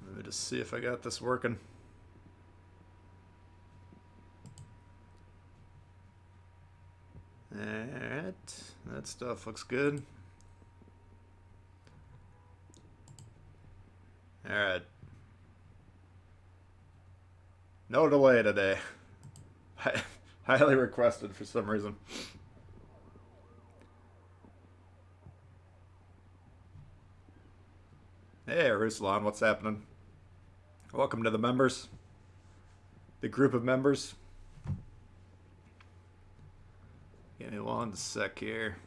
Let me just see if I got this working. Alright, that stuff looks good. Alright. No delay today. Highly requested for some reason. Hey, Ruslan, what's happening? Welcome to the members. The group of members. Give me one sec here.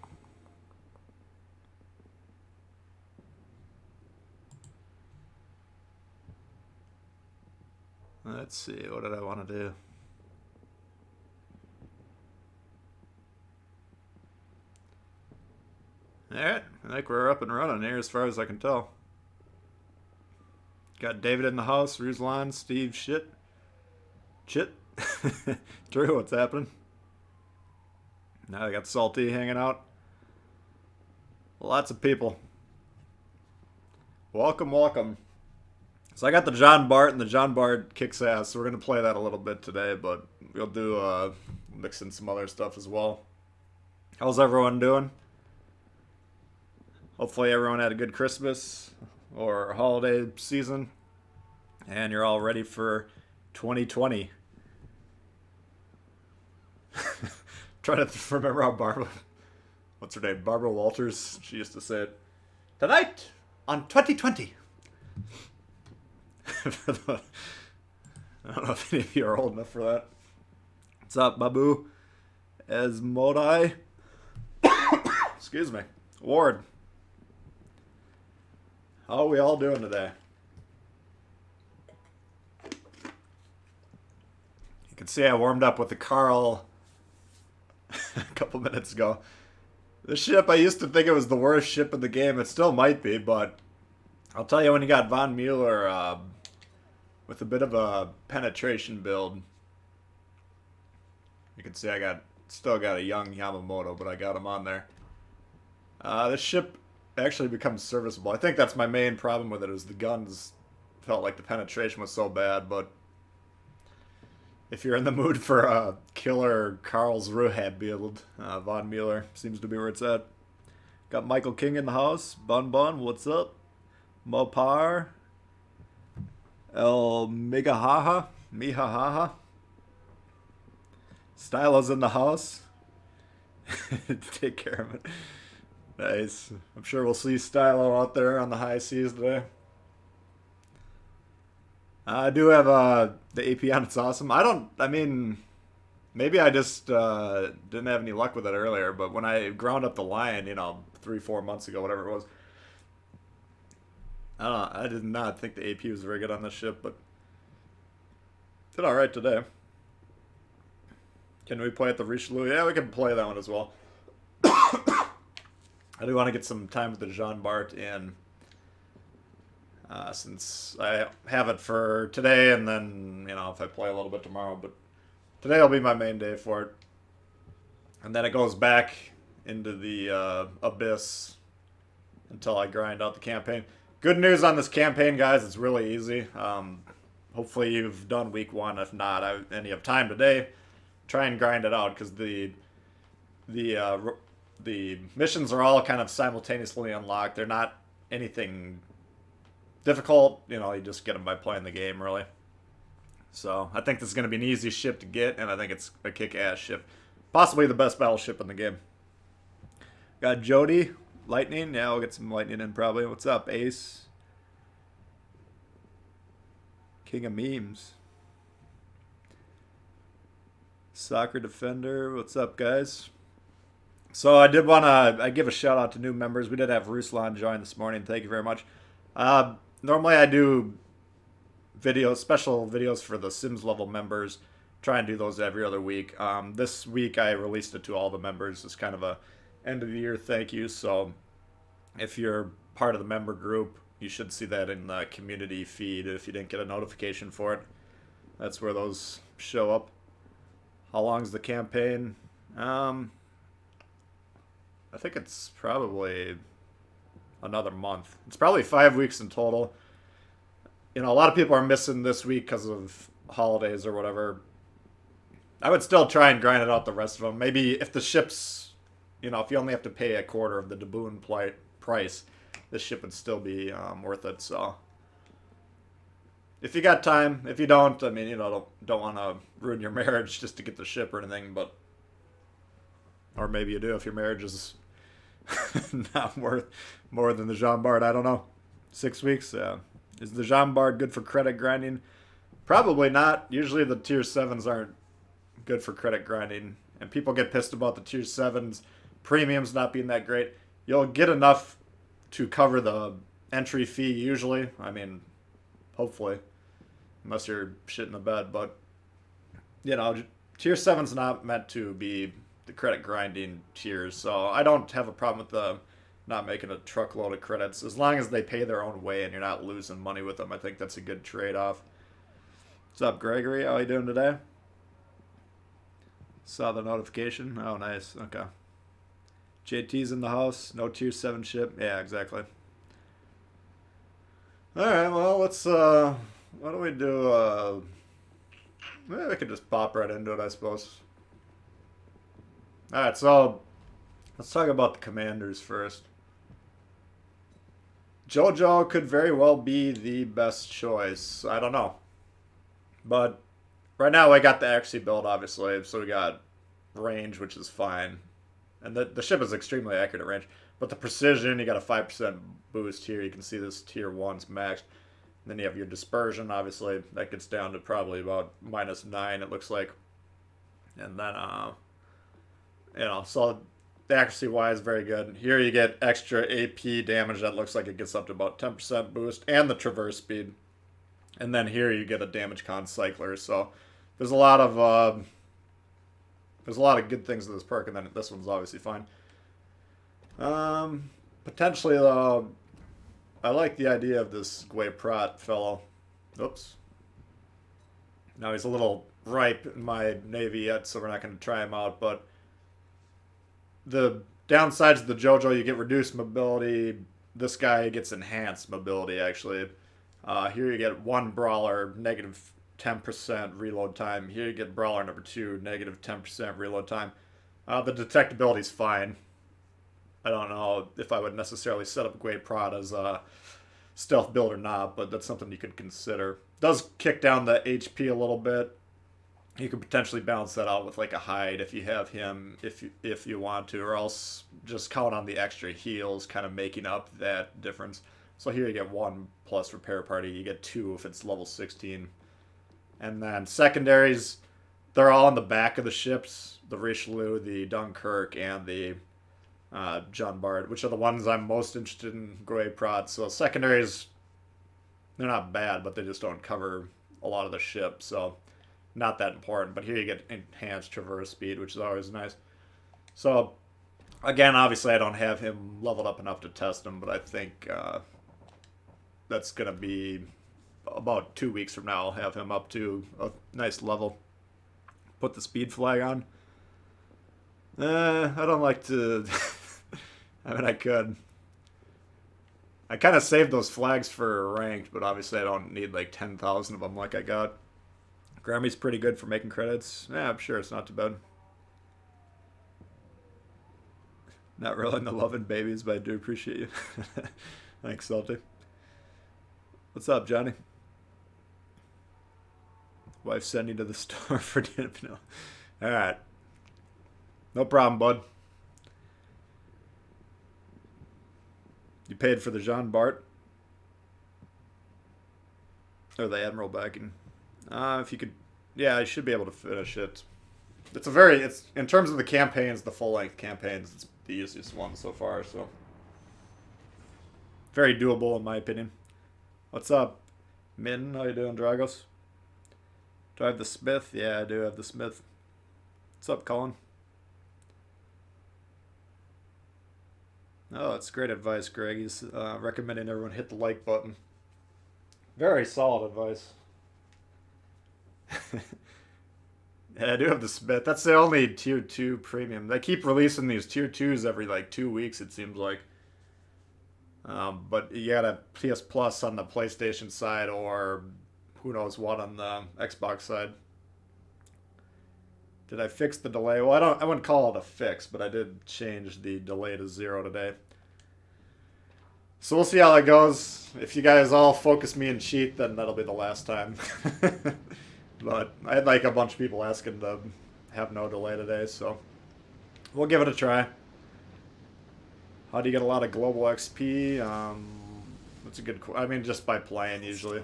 Let's see, what did I want to do? Alright, I think we're up and running here as far as I can tell. Got David in the house, Ruslan, Steve, Chit. Drew, what's happening? Now I got Salty hanging out. Lots of people. Welcome, welcome. So I got the John Bart, and the John Bart kicks ass, so we're going to play that a little bit today, but we'll do, mix in some other stuff as well. How's everyone doing? Hopefully everyone had a good Christmas or holiday season, and you're all ready for 2020. Trying to remember how Barbara, what's her name? Barbara Walters, she used to say it. Tonight on 2020. I don't know if any of you are old enough for that. What's up, Babu? Esmodai. Excuse me. Ward. How are we all doing today? You can see I warmed up with the Carl a couple minutes ago. This ship, I used to think it was the worst ship in the game. It still might be, but I'll tell you, when you got Von Mueller with a bit of a penetration build, you can see I still got a young Yamamoto, but I got him on there. This ship actually becomes serviceable. I think that's my main problem with it, is the guns felt like the penetration was so bad, but if you're in the mood for a killer Karl's Ruhab build, Von Mueller seems to be where it's at. Got Michael King in the house. Bun Bun, what's up? Mopar. El Migahaha. Mihahaha. Stylo's in the house. Take care of it. Nice. I'm sure we'll see Stylo out there on the high seas today. I do have the AP on. It's awesome. I mean, maybe I just didn't have any luck with it earlier, but when I ground up the Lion, 3-4 months ago, whatever it was, I don't know, I did not think the AP was very good on this ship, but did alright today. Can we play at the Richelieu? Yeah, we can play that one as well. I do want to get some time with the Jean Bart in, since I have it for today, and then, if I play a little bit tomorrow, but today will be my main day for it. And then it goes back into the abyss until I grind out the campaign. Good news on this campaign, guys, it's really easy. Hopefully you've done week 1. If not, and you have time today, try and grind it out, because the missions are all kind of simultaneously unlocked. They're not anything difficult. You just get them by playing the game, really. So I think this is going to be an easy ship to get, and I think it's a kick-ass ship. Possibly the best battleship in the game. Got Jody. Lightning. Yeah, we'll get some lightning in probably. What's up, Ace? King of memes. Soccer Defender. What's up, guys? So I did want to give a shout out to new members. We did have Ruslan join this morning. Thank you very much. Normally I do special videos for the Sims level members. Try and do those every other week. This week I released it to all the members. It's kind of a end of the year thank you. So if you're part of the member group, you should see that in the community feed if you didn't get a notification for it. That's where those show up. How long's the campaign? I think it's probably another month. It's probably 5 weeks in total. a lot of people are missing this week because of holidays or whatever. I would still try and grind it out the rest of them. Maybe if the ships, if you only have to pay a quarter of the doubloon price, this ship would still be worth it. So if you got time, if you don't, I mean, don't want to ruin your marriage just to get the ship or anything, but or maybe you do if your marriage is not worth more than the Jean Bart. I don't know. 6 weeks. Yeah. Is the Jean Bart good for credit grinding? Probably not. Usually the tier 7s aren't good for credit grinding. And people get pissed about the tier 7s premiums not being that great. You'll get enough to cover the entry fee usually. I mean, hopefully. Unless you're shit in the bed. But, tier 7's not meant to be the credit grinding tiers. So I don't have a problem with the not making a truckload of credits. As long as they pay their own way and you're not losing money with them, I think that's a good trade-off. What's up, Gregory? How are you doing today? Saw the notification. Oh, nice. Okay. JT's in the house. No tier 7 ship. Yeah, exactly. Alright, well, let's, what do we do? Maybe we could just pop right into it, I suppose. Alright, so let's talk about the commanders first. JoJo could very well be the best choice. I don't know. But right now I got the Axie build, obviously, so we got range, which is fine. And the ship is extremely accurate at range. But the precision, you got a 5% boost here. You can see this tier 1's maxed. And then you have your dispersion, obviously. That gets down to probably about -9, it looks like. And then, so the accuracy-wise, very good. Here you get extra AP damage that looks like it gets up to about 10% boost, and the traverse speed. And then here you get a damage con cycler. So there's a lot of good things to this perk, and then this one's obviously fine. Potentially though, I like the idea of this Guay fellow. Oops. Now he's a little ripe in my navy yet, so we're not going to try him out, but the downsides of the JoJo, you get reduced mobility. This guy gets enhanced mobility, actually. Here you get one brawler, negative 10% reload time. Here you get brawler number 2, negative 10% reload time. The detectability is fine. I don't know if I would necessarily set up Guay Prot as a stealth build or not, but that's something you could consider. Does kick down the HP a little bit. You could potentially balance that out with like a hide if you have him, if you want to, or else just count on the extra heals kind of making up that difference. So here you get 1 plus repair party, you get 2 if it's level 16. And then secondaries, they're all on the back of the ships, the Richelieu, the Dunkirk, and the Jean Bart, which are the ones I'm most interested in Guay Prot. So secondaries, they're not bad, but they just don't cover a lot of the ship, so not that important. But here you get enhanced traverse speed, which is always nice. So again, obviously I don't have him leveled up enough to test him, but I think that's going to be about 2 weeks from now. I'll have him up to a nice level. Put the speed flag on. I don't like to... I mean, I could. I kind of saved those flags for ranked, but obviously I don't need like 10,000 of them like I got. Grammy's pretty good for making credits. Yeah, I'm sure it's not too bad. Not really into loving babies, but I do appreciate you. Thanks, Salty. What's up, Johnny? Wife sent you to the store for dinner. No. Alright. No problem, bud. You paid for the Jean Bart? Or the Admiral backing? If you could... Yeah, I should be able to finish it. It's in terms of the campaigns, the full-length campaigns, it's the easiest one so far, so... Very doable, in my opinion. What's up, Min? How you doing, Dragos? Do I have the Smith? Yeah, I do have the Smith. What's up, Colin? Oh, that's great advice, Greg. He's recommending everyone hit the like button. Very solid advice. Yeah, I do have the Smith. That's the only tier 2 premium. They keep releasing these tier 2s every like 2 weeks, it seems like. But you got a PS Plus on the PlayStation side, or who knows what on the Xbox side. Did I fix the delay? Well, I wouldn't call it a fix, but I did change the delay to 0 today. So we'll see how that goes. If you guys all focus me and cheat, then that'll be the last time. But I had like a bunch of people asking to have no delay today, so we'll give it a try. How do you get a lot of global XP? That's a good I mean, just by playing, usually.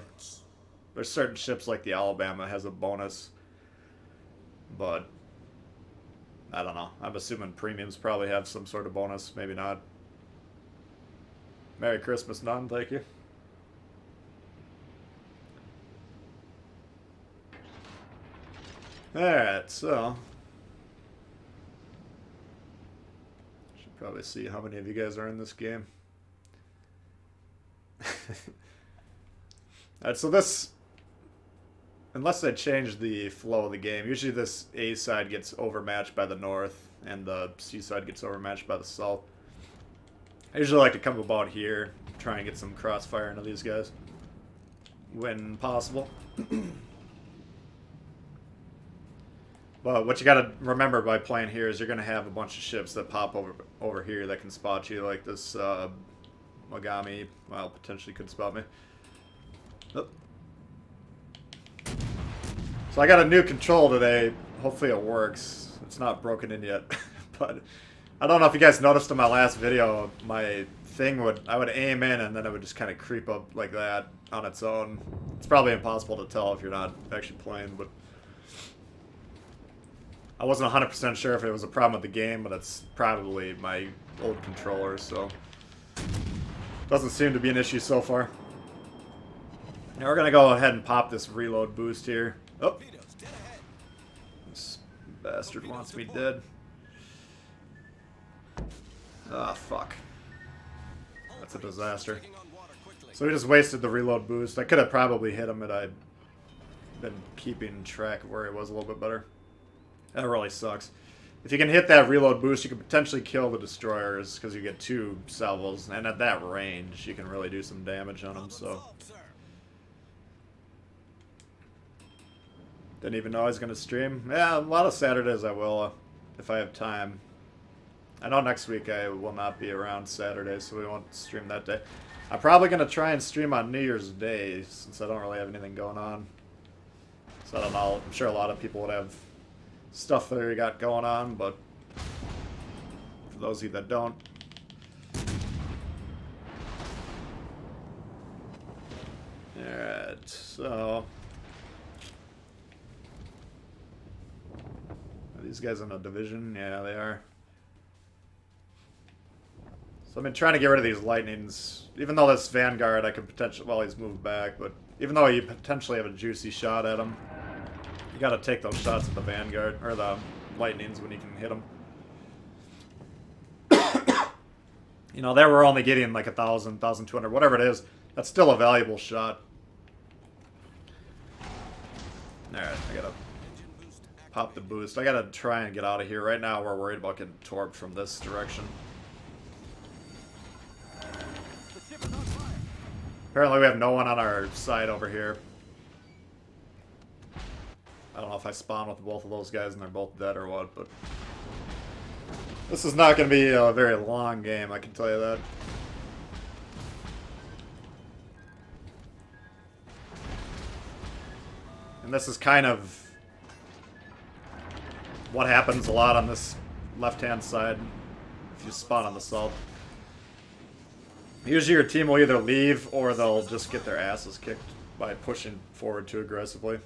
There's certain ships like the Alabama has a bonus. But I don't know. I'm assuming premiums probably have some sort of bonus. Maybe not. Merry Christmas, none. Thank you. Alright, so should probably see how many of you guys are in this game. Alright, so this, unless I change the flow of the game, usually this A side gets overmatched by the north and the C side gets overmatched by the south. I usually like to come about here, try and get some crossfire into these guys when possible. But what you gotta remember by playing here is you're gonna have a bunch of ships that pop over here that can spot you, like this Mogami. Well, potentially could spot me. Oh. So I got a new control today. Hopefully it works. It's not broken in yet, but I don't know if you guys noticed in my last video, my thing I would aim in and then it would just kind of creep up like that on its own. It's probably impossible to tell if you're not actually playing, but I wasn't 100% sure if it was a problem with the game, but it's probably my old controller, so doesn't seem to be an issue so far. Now we're gonna go ahead and pop this reload boost here. Oh, this bastard wants me dead. Ah, fuck. That's a disaster. So we just wasted the reload boost. I could have probably hit him had I been keeping track of where he was a little bit better. That really sucks. If you can hit that reload boost, you can potentially kill the destroyers because you get 2 salvos, and at that range, you can really do some damage on them. So didn't even know I was gonna stream. Yeah, a lot of Saturdays I will if I have time. I know next week I will not be around Saturday, so we won't stream that day. I'm probably gonna try and stream on New Year's Day since I don't really have anything going on. So I don't know. I'm sure a lot of people would have stuff that they got going on, but for those of you that don't, alright, so are these guys in a division? Yeah, they are. So I've been trying to get rid of these lightnings, even though this Vanguard I could potentially, well, he's moved back, but even though you potentially have a juicy shot at him, you gotta take those shots at the Vanguard, or the lightnings when you can hit them. You know, they were only getting like 1,000, 1,200, whatever it is. That's still a valuable shot. Alright, I gotta pop the boost. I gotta try and get out of here. Right now we're worried about getting torped from this direction. Apparently we have no one on our side over here. I don't know if I spawn with both of those guys and they're both dead or what, but this is not going to be a very long game, I can tell you that. And this is kind of what happens a lot on this left-hand side if you spawn on the south. Usually your team will either leave or they'll just get their asses kicked by pushing forward too aggressively.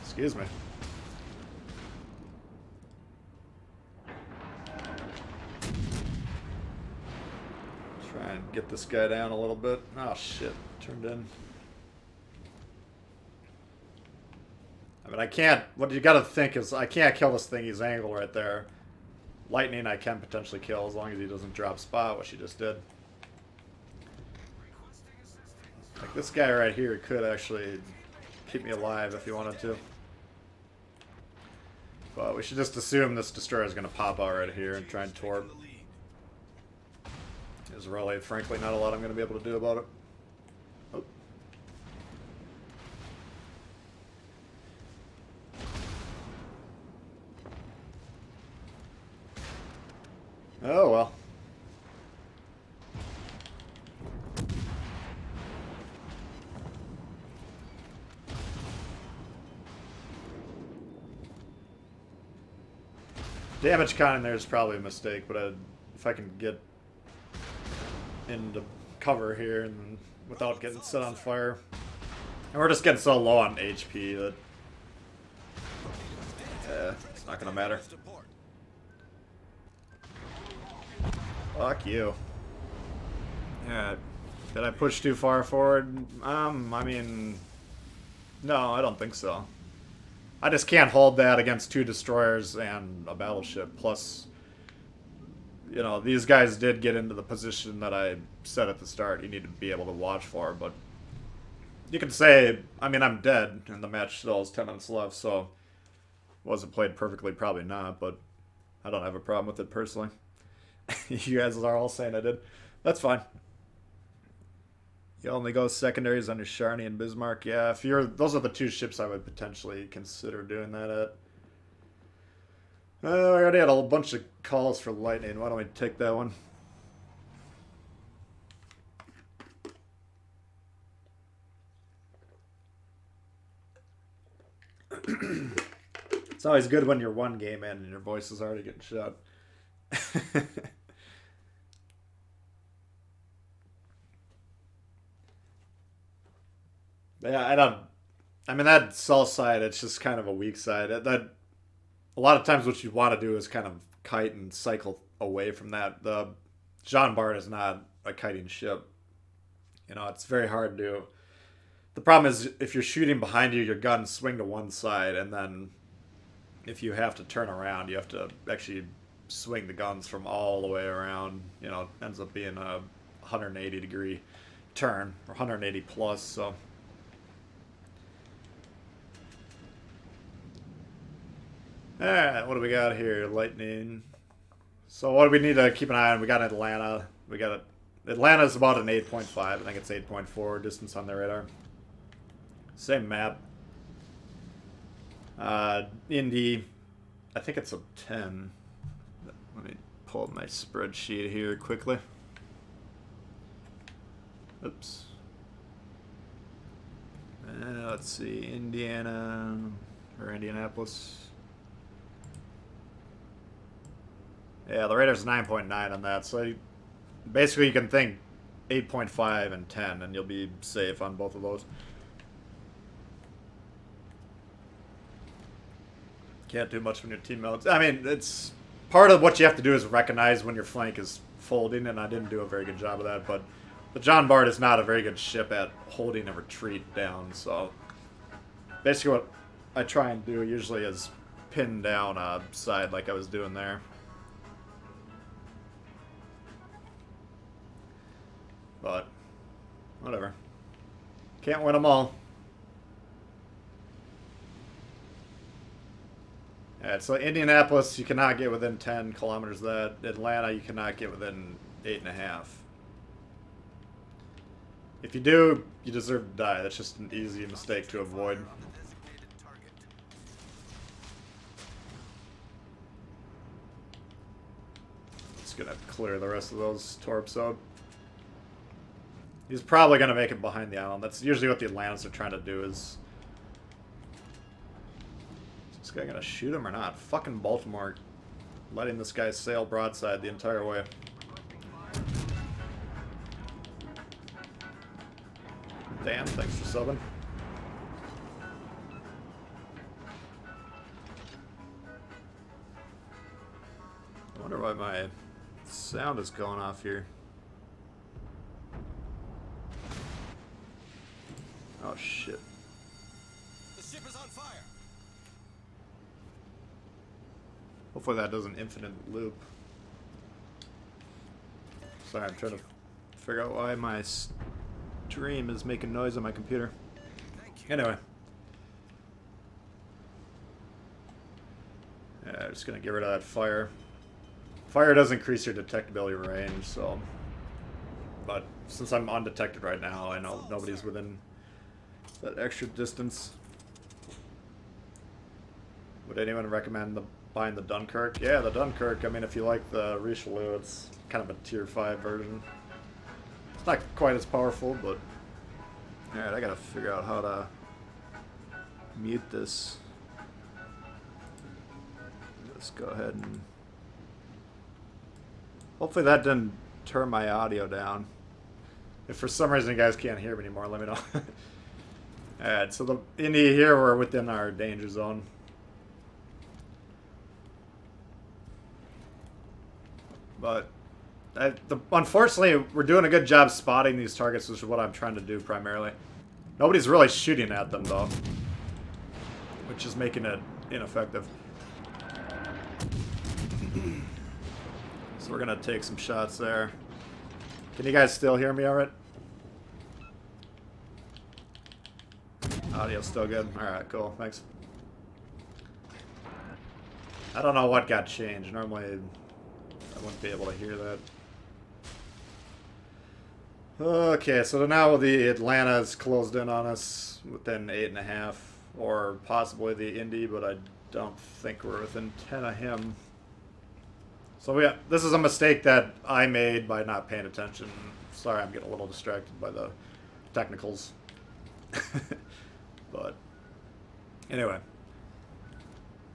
Excuse me. Try and get this guy down a little bit. Oh shit, turned in. I mean, I can't, what you gotta think is, I can't kill this thing, he's angled right there. Lightning I can potentially kill as long as he doesn't drop spot, which he just did. Like this guy right here could actually keep me alive if he wanted to. But we should just assume this destroyer is going to pop out right here and try and torp. There's really, frankly, not a lot I'm going to be able to do about it. Oh. Oh, well. Damage counting there is probably a mistake, but if I can get into cover here and without getting set on fire. And we're just getting so low on HP that it's not going to matter. Fuck you. Yeah, did I push too far forward? I mean, no, I don't think so. I just can't hold that against 2 destroyers and a battleship. Plus, you know, these guys did get into the position that I said at the start you need to be able to watch for, but you can say, I mean, I'm dead, and the match still has 10 minutes left, so was it played perfectly? Probably not, but I don't have a problem with it personally. You guys are all saying I did. That's fine. You only go secondaries under Sharney and Bismarck. Yeah, if you're, those are the 2 ships I would potentially consider doing that at. I already had a bunch of calls for lightning. Why don't we take that one? It's always good when you're one game in and your voice is already getting shot. Yeah, I mean, that south side, it's just kind of a weak side. That a lot of times what you want to do is kind of kite and cycle away from that. The Jean Bart is not a kiting ship. You know, it's very hard to... The problem is if you're shooting behind you, your guns swing to one side, and then if you have to turn around, you have to actually swing the guns from all the way around. You know, it ends up being a 180 degree turn, or 180 plus, so... Alright, what do we got here? Lightning. So what do we need to keep an eye on? We got Atlanta. Atlanta's about an 8.5. I think it's 8.4 distance on the radar. Same map. Indy, I think it's a 10. Let me pull up my spreadsheet here quickly. Oops. Let's see, Indiana, or Indianapolis. Yeah, the radar's 9.9 on that, so basically you can think 8.5 and 10, and you'll be safe on both of those. Can't do much when your team melts. I mean, it's part of what you have to do is recognize when your flank is folding, and I didn't do a very good job of that, but the John Bart is not a very good ship at holding a retreat down, so basically what I try and do usually is pin down a side like I was doing there. But, whatever. Can't win them all. Alright, so Indianapolis, you cannot get within 10 kilometers of that. Atlanta, you cannot get within 8.5. If you do, you deserve to die. That's just an easy mistake to avoid. Just gonna clear the rest of those torps out. He's probably going to make it behind the island. That's usually what the Atlantis are trying to do is... Is this guy going to shoot him or not? Fucking Baltimore letting this guy sail broadside the entire way. Damn, thanks for subbing. I wonder why my sound is going off here. Oh shit. The ship is on fire. Hopefully that does an infinite loop. Sorry, I'm trying to figure out why my stream is making noise on my computer. Anyway. just gonna get rid of that fire. Fire does increase your detectability range, so. But since I'm undetected right now, I know nobody's within that extra distance. Would anyone recommend buying the Dunkirk? Yeah, the Dunkirk. I mean, if you like the Richelieu, it's kind of a tier 5 version. It's not quite as powerful, but alright, I gotta figure out how to mute this. Let's go ahead and hopefully that didn't turn my audio down. If for some reason you guys can't hear me anymore, let me know. Alright, so the Indy here, we're within our danger zone. But unfortunately, we're doing a good job spotting these targets, which is what I'm trying to do primarily. Nobody's really shooting at them, though, which is making it ineffective. So we're going to take some shots there. Can you guys still hear me all right? Audio's still good. Alright, cool. Thanks. I don't know what got changed. Normally, I wouldn't be able to hear that. Okay, so now the Atlanta's closed in on us within 8.5, or possibly the Indy, but I don't think we're within 10 of him. So this is a mistake that I made by not paying attention. Sorry, I'm getting a little distracted by the technicals. But anyway,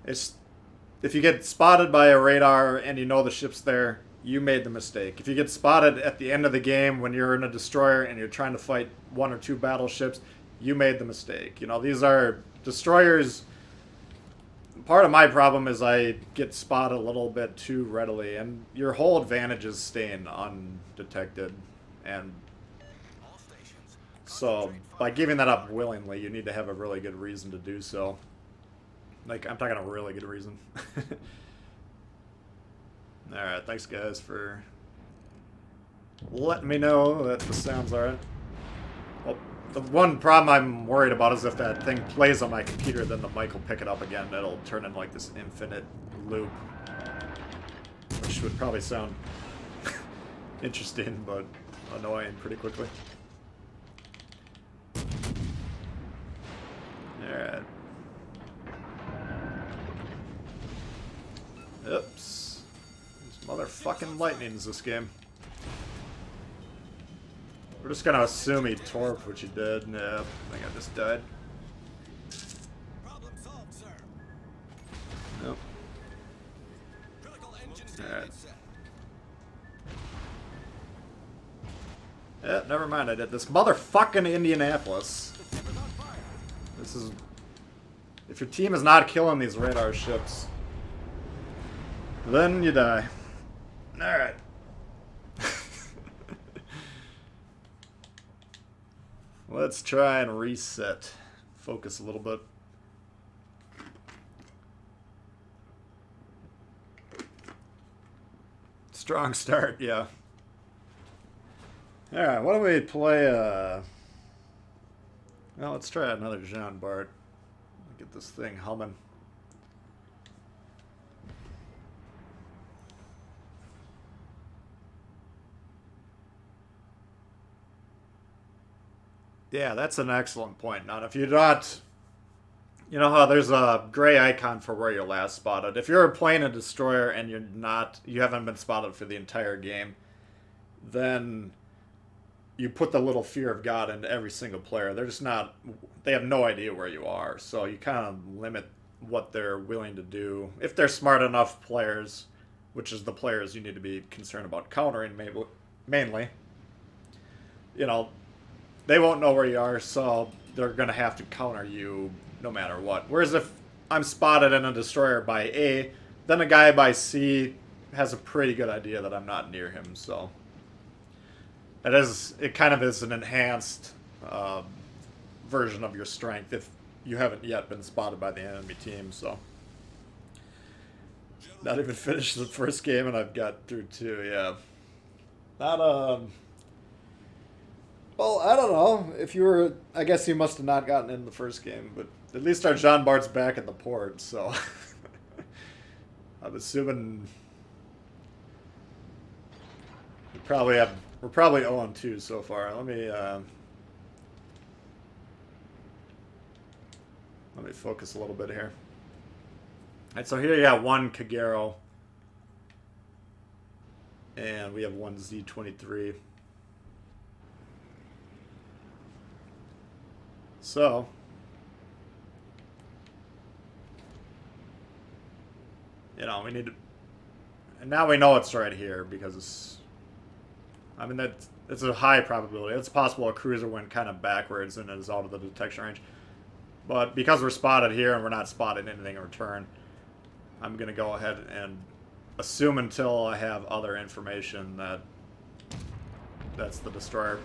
if you get spotted by a radar and you know the ship's there, you made the mistake. If you get spotted at the end of the game when you're in a destroyer and you're trying to fight 1 or 2 battleships, you made the mistake. You know, these are destroyers. Part of my problem is I get spotted a little bit too readily, and your whole advantage is staying undetected. And so by giving that up willingly, you need to have a really good reason to do so. Like, I'm talking a really good reason. Alright, thanks guys for letting me know that the sound's alright. Well, the one problem I'm worried about is if that thing plays on my computer, then the mic will pick it up again. It'll turn into like this infinite loop. Which would probably sound interesting, but annoying pretty quickly. Alright. Oops. There's motherfucking lightnings this game. We're just gonna assume he torped, which he did. Yeah, I think I just died. Problem solved, sir. Nope. Critical engine Alright. set. Yeah, never mind, I did this. Motherfucking Indianapolis. The ship is on fire. This is... If your team is not killing these radar ships, then you die. Alright. Let's try and reset. Focus a little bit. Strong start, yeah. Alright, why don't we play, well, let's try another Jean Bart. Get this thing humming. Yeah, that's an excellent point. Now, if you're not... You know how there's a gray icon for where you're last spotted. If you're playing a destroyer and you haven't been spotted for the entire game, then you put the little fear of God into every single player. They're just not... They have no idea where you are, so you kind of limit what they're willing to do. If they're smart enough players, which is the players you need to be concerned about countering mainly, you know, they won't know where you are, so they're going to have to counter you no matter what. Whereas if I'm spotted in a destroyer by A, then a guy by C has a pretty good idea that I'm not near him, so... It kind of is an enhanced version of your strength if you haven't yet been spotted by the enemy team, so... Not even finished the first game and I've got through 2, yeah. Not, well, I don't know. If you were... I guess you must have not gotten in the first game, but at least our Jean Bart's back at the port, so... I'm assuming we're probably 0-2 so far. Let me focus a little bit here. Alright, so here you have one Kagero. And we have one Z-23. So you know, we need to, and now we know it's right here because it's, I mean, it's a high probability. It's possible a cruiser went kind of backwards and is out of the detection range. But because we're spotted here and we're not spotting anything in return, I'm going to go ahead and assume until I have other information that that's the destroyer.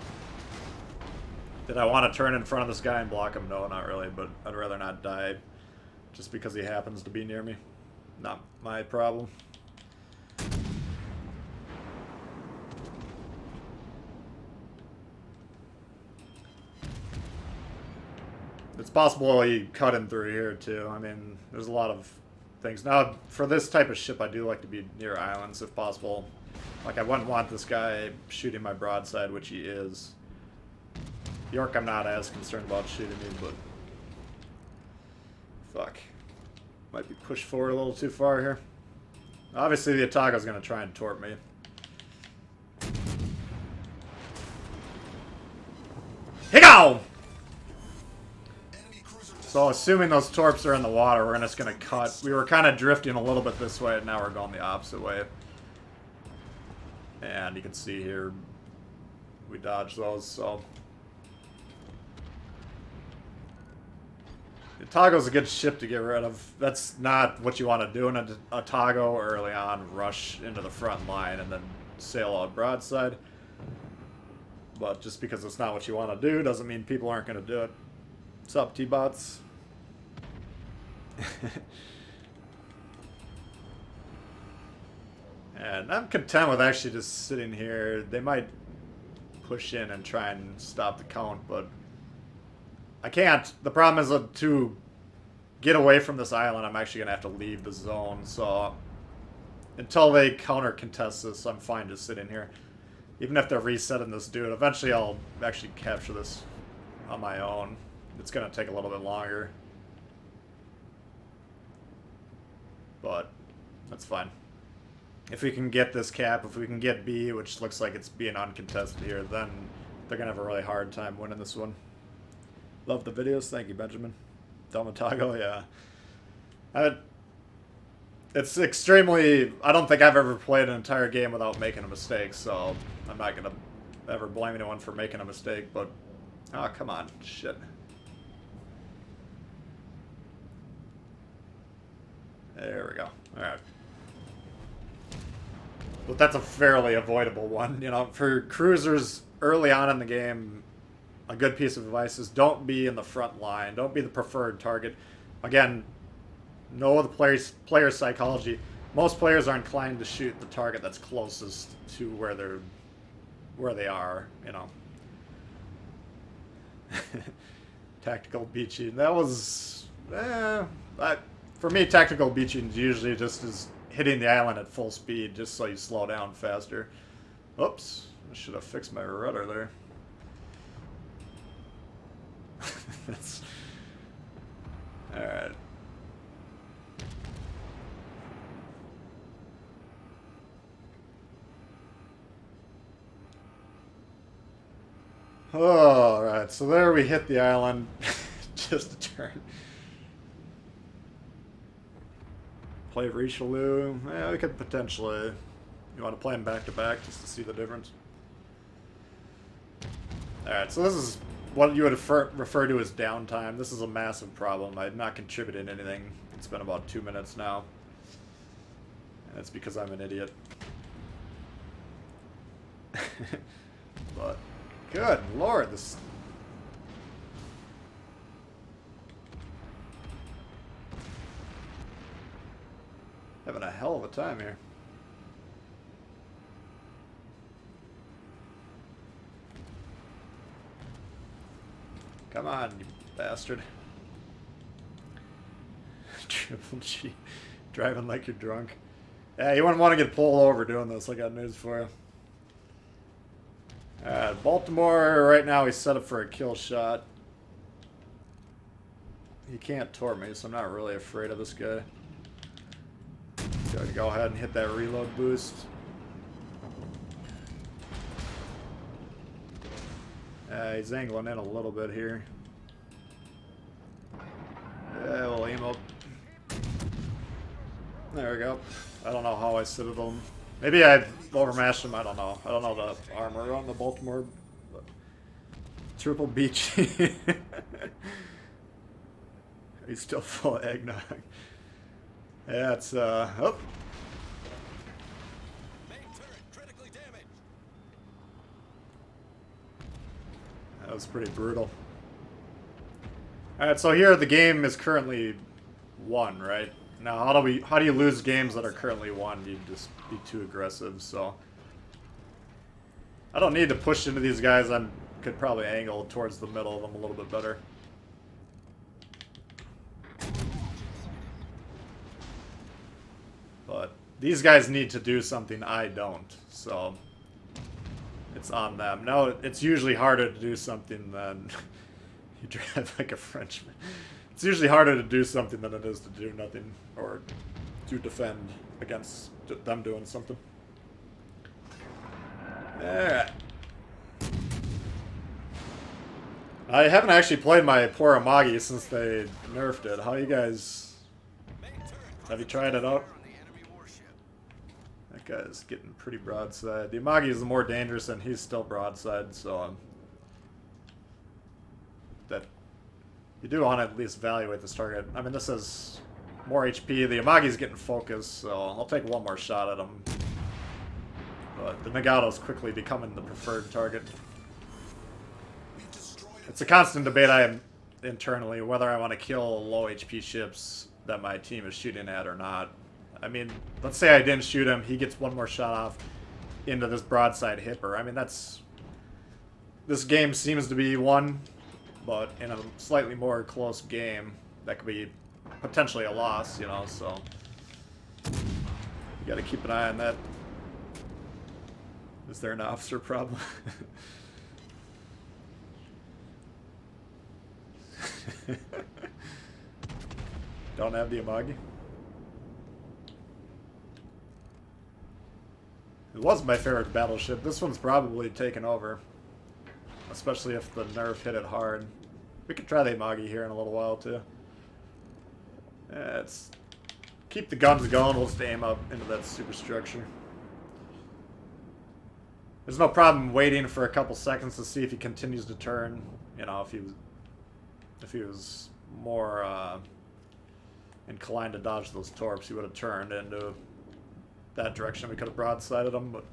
Did I want to turn in front of this guy and block him? No, not really, but I'd rather not die just because he happens to be near me. Not my problem. It's possible he cut in through here too. I mean, there's a lot of things. Now, for this type of ship, I do like to be near islands if possible. Like, I wouldn't want this guy shooting my broadside, which he is. York, I'm not as concerned about shooting me, but fuck. Might be pushed forward a little too far here. Obviously, the Otago's going to try and torp me. Here go! So, assuming those torps are in the water, we're just going to cut. We were kind of drifting a little bit this way, and now we're going the opposite way. And you can see here, we dodged those, so. Otago's a good ship to get rid of. That's not what you want to do in a Otago early on. Rush into the front line and then sail out broadside. But just because it's not what you want to do doesn't mean people aren't going to do it. What's up, T-Bots? And I'm content with actually just sitting here. They might push in and try and stop the count, but I can't. The problem is that to get away from this island, I'm actually going to have to leave the zone. So until they counter contest this, I'm fine just sitting here. Even if they're resetting this dude, eventually I'll actually capture this on my own. It's going to take a little bit longer. But that's fine. If we can get this cap, if we can get B, which looks like it's being uncontested here, then they're going to have a really hard time winning this one. Love the videos. Thank you, Benjamin. Delmatago, yeah. It's extremely... I don't think I've ever played an entire game without making a mistake, so I'm not going to ever blame anyone for making a mistake, but... Oh, come on. Shit. There we go. Alright. But that's a fairly avoidable one. You know, for cruisers early on in the game, a good piece of advice is don't be in the front line. Don't be the preferred target. Again, know the player psychology. Most players are inclined to shoot the target that's closest to where they are, you know. Tactical beaching. That was... for me, tactical beaching usually just is hitting the island at full speed just so you slow down faster. Oops. I should have fixed my rudder there. That's... Alright. Alright, so there we hit the island. Just a turn. Play Richelieu. Yeah, we could potentially... You want to play them back to back just to see the difference? Alright, so this is what you would refer to as downtime. This is a massive problem. I've not contributed anything. It's been about 2 minutes now. And it's because I'm an idiot. But, good lord, this... Having a hell of a time here. Come on, you bastard. Triple G. Driving like you're drunk. Yeah, you wouldn't want to get pulled over doing this. I got news for you. Baltimore, right now he's set up for a kill shot. He can't tort me, so I'm not really afraid of this guy. Gotta go ahead and hit that reload boost. He's angling in a little bit here. Yeah, we'll aim up. There we go. I don't know how I citadel him. Maybe I overmatched him, I don't know. I don't know the armor on the Baltimore. But triple beach. He's still full of eggnog. Yeah, it's, oh. Main turret critically damaged. That was pretty brutal. Alright, so here the game is currently won, right? Now, how do you lose games that are currently won? You just be too aggressive, so... I don't need to push into these guys. I could probably angle towards the middle of them a little bit better. But these guys need to do something I don't, so... It's on them. Now, it's usually harder to do something than... you drive like a Frenchman. It's usually harder to do something than it is to do nothing, or to defend against them doing something. Alright. I haven't actually played my poor Amagi since they nerfed it. How you guys... have you tried it out? That guy's getting pretty broadside. The Amagi is the more dangerous, and he's still broadside, so... that you do want to at least evaluate this target. I mean, this is more HP. The Amagi's getting focused, so I'll take one more shot at him. But the Nagato's quickly becoming the preferred target. It's a constant debate I am internally whether I want to kill low HP ships that my team is shooting at or not. I mean, let's say I didn't shoot him, he gets one more shot off into this broadside hipper. I mean, that's... this game seems to be won, but in a slightly more close game, that could be potentially a loss, you know, so... you gotta keep an eye on that. Is there an officer problem? Don't have the Amagi? It was my favorite battleship. This one's probably taken over. Especially if the nerf hit it hard. We could try the Amagi here in a little while, too. Let's keep the guns going. We'll just aim up into that superstructure. There's no problem waiting for a couple seconds to see if he continues to turn. You know, if he was more inclined to dodge those torps, he would have turned into that direction. We could have broadsided him, but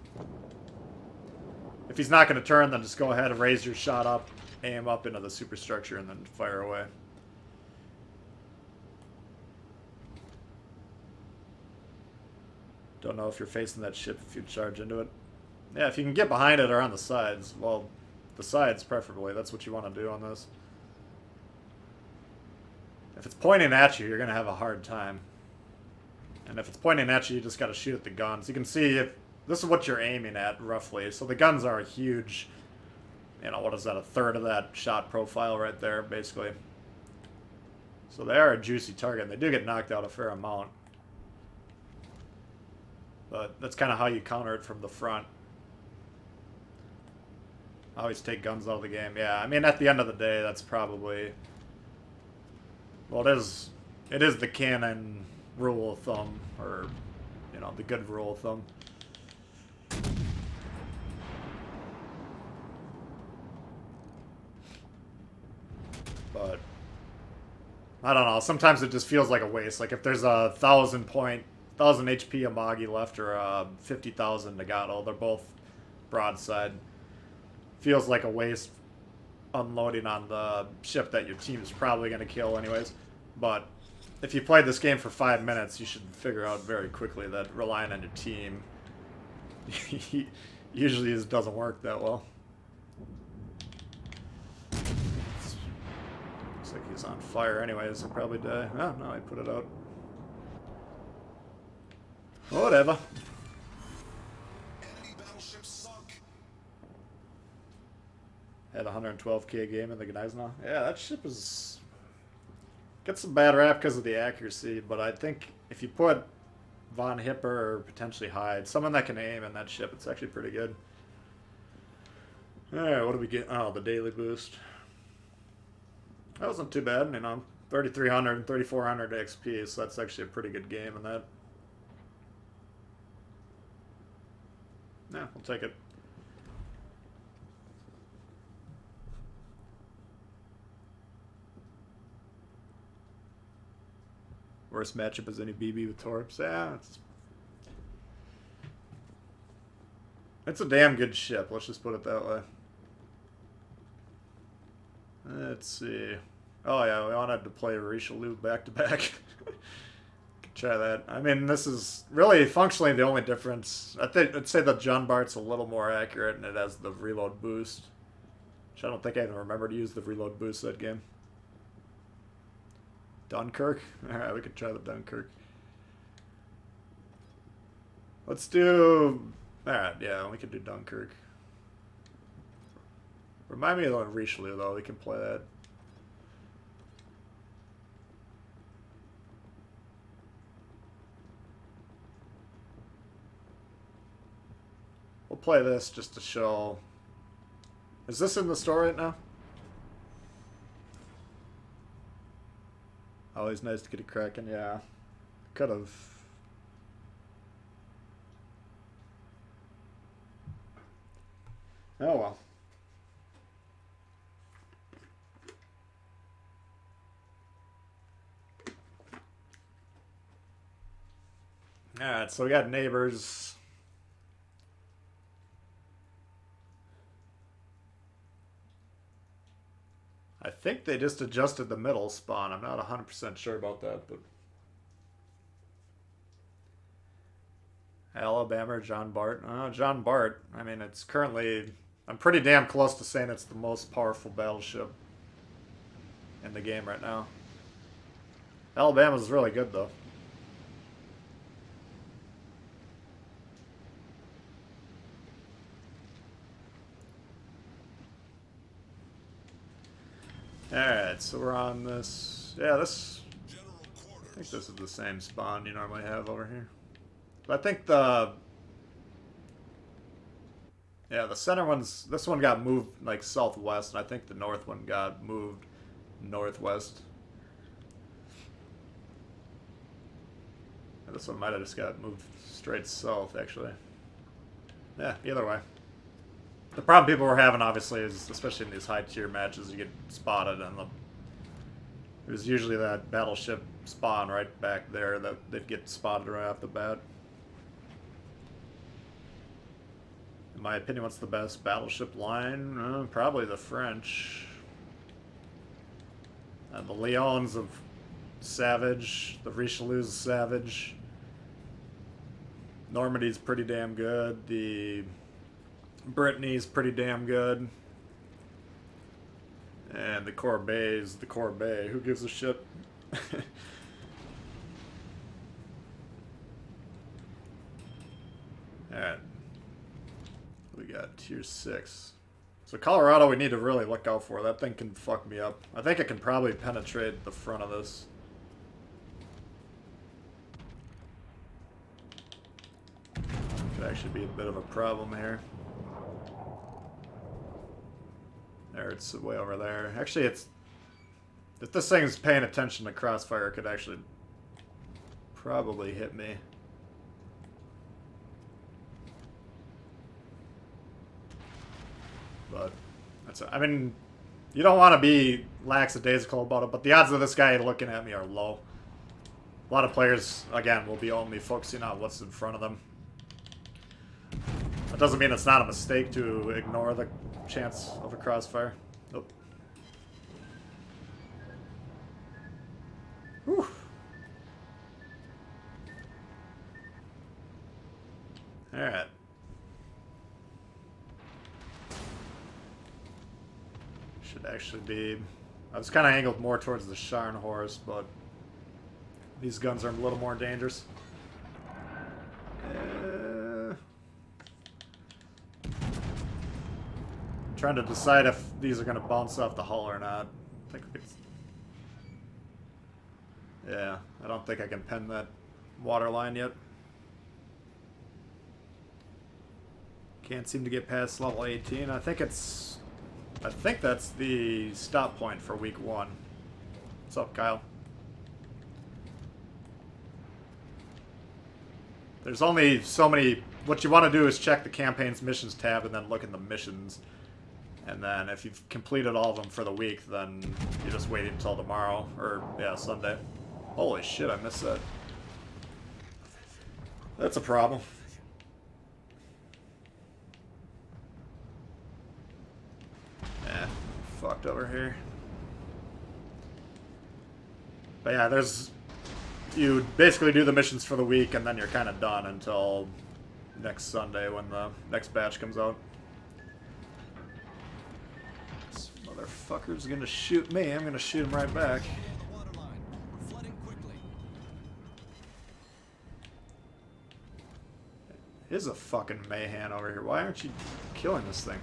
if he's not going to turn, then just go ahead and raise your shot up, aim up into the superstructure, and then fire away. Don't know if you're facing that ship if you charge into it. Yeah, if you can get behind it or on the sides, well, the sides preferably. That's what you want to do on this. If it's pointing at you, you're going to have a hard time. And if it's pointing at you, you just got to shoot at the guns. You can see if this is what you're aiming at, roughly. So the guns are a huge, you know, what is that, a third of that shot profile right there, basically. So they are a juicy target, and they do get knocked out a fair amount. But that's kind of how you counter it from the front. Always take guns out of the game. Yeah, I mean, at the end of the day, that's probably... well, it is the canon rule of thumb, or, you know, the good rule of thumb. But, I don't know, sometimes it just feels like a waste. Like, if there's a 1,000 HP Amagi left, or a 50,000 Nagato, they're both broadside. Feels like a waste unloading on the ship that your team is probably going to kill anyways. But if you played this game for 5 minutes, you should figure out very quickly that relying on your team usually doesn't work that well. Looks like he's on fire anyways. He'll probably die. Oh, no, I put it out. Whatever. Enemy battleship sunk. Had 112k game in the Gneisner. Yeah, that ship is... Gets some bad rap because of the accuracy, but I think if you put Von Hipper or potentially Hyde, someone that can aim in that ship, it's actually pretty good. Alright, what do we get? Oh, the daily boost. That wasn't too bad, you know. 3,300 and 3,400 XP, so that's actually a pretty good game in that. Yeah, we'll take it. Worst matchup is any BB with Torps. Yeah, it's a damn good ship, let's just put it that way. Let's see. Oh yeah, we wanted to play Richelieu back-to-back. Could try that. I mean, this is really functionally the only difference. I'd say the John Bart's a little more accurate, and it has the reload boost. Which I don't think I even remember to use the reload boost that game. Dunkirk? Alright, we could try the Dunkirk. Let's do... Alright, yeah, we could do Dunkirk. Remind me of the Richelieu, though. We can play that. We'll play this just to show... Is this in the store right now? Always nice to get a Kraken, yeah. Could have. Oh well. Alright, so we got neighbors. I think they just adjusted the middle spawn. I'm not 100% sure about that, but... Alabama or John Bart? John Bart. I mean, it's currently... I'm pretty damn close to saying it's the most powerful battleship in the game right now. Alabama's really good, though. Alright, so we're on this... Yeah, this... I think this is the same spawn you normally have over here. But I think the... Yeah, the center one's... This one got moved, like, southwest, and I think the north one got moved northwest. This one might have just got moved straight south, actually. Yeah, either way. The problem people were having, obviously, is, especially in these high-tier matches, you get spotted, and there's usually that battleship spawn right back there that they'd get spotted right off the bat. In my opinion, what's the best battleship line? Probably the French. And the Leons of Savage, the Richelieu's Savage. Normandy's pretty damn good. The Brittany's pretty damn good. And the Corbett's the Corbeil. Who gives a shit? Alright. We got tier 6. So Colorado we need to really look out for. That thing can fuck me up. I think it can probably penetrate the front of this. Could actually be a bit of a problem here. There, it's way over there. Actually, it's... If this thing is paying attention to crossfire, it could actually probably hit me. But, that's... I mean, you don't want to be lackadaisical about it, but the odds of this guy looking at me are low. A lot of players, again, will be only focusing on what's in front of them. That doesn't mean it's not a mistake to ignore the chance of a crossfire. Nope. Whew. Alright. Should actually be... I was kind of angled more towards the Scharnhorst, but these guns are a little more dangerous. trying to decide if these are going to bounce off the hull or not. I think we could... Yeah, I don't think I can pen that water line yet. Can't seem to get past level 18. I think that's the stop point for week 1. What's up, Kyle? There's only so many... What you want to do is check the campaign's missions tab and then look in the missions. And then if you've completed all of them for the week, then you just wait until tomorrow. Or, yeah, Sunday. Holy shit, I missed that. That's a problem. Eh, fucked over here. But yeah, there's... You basically do the missions for the week, and then you're kind of done until next Sunday when the next batch comes out. This motherfucker's gonna shoot me. I'm gonna shoot him right back. Is a fucking mayhem over here. Why aren't you killing this thing?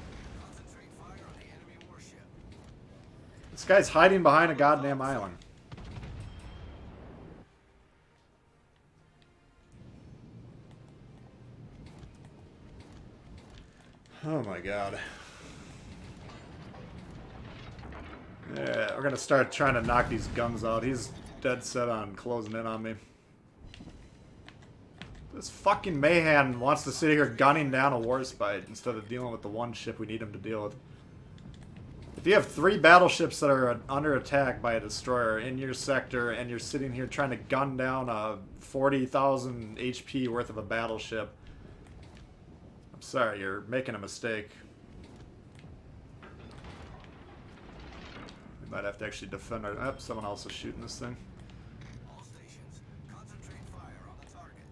This guy's hiding behind a goddamn island. Oh my god. Yeah, we're gonna start trying to knock these guns out. He's dead set on closing in on me. This fucking mayhem wants to sit here gunning down a warspite instead of dealing with the one ship we need him to deal with. If you have 3 battleships that are under attack by a destroyer in your sector and you're sitting here trying to gun down a 40,000 HP worth of a battleship, I'm sorry, you're making a mistake. We might have to actually defend our... Oh, someone else is shooting this thing. All stations, concentrate fire on the target.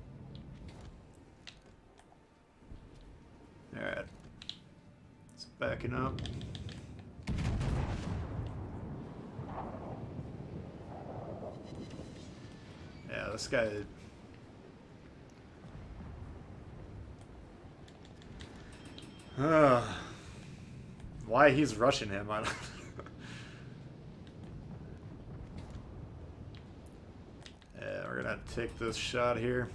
Alright. It's backing up. Yeah, this guy... Why he's rushing him, I don't... Yeah, we're gonna take this shot here.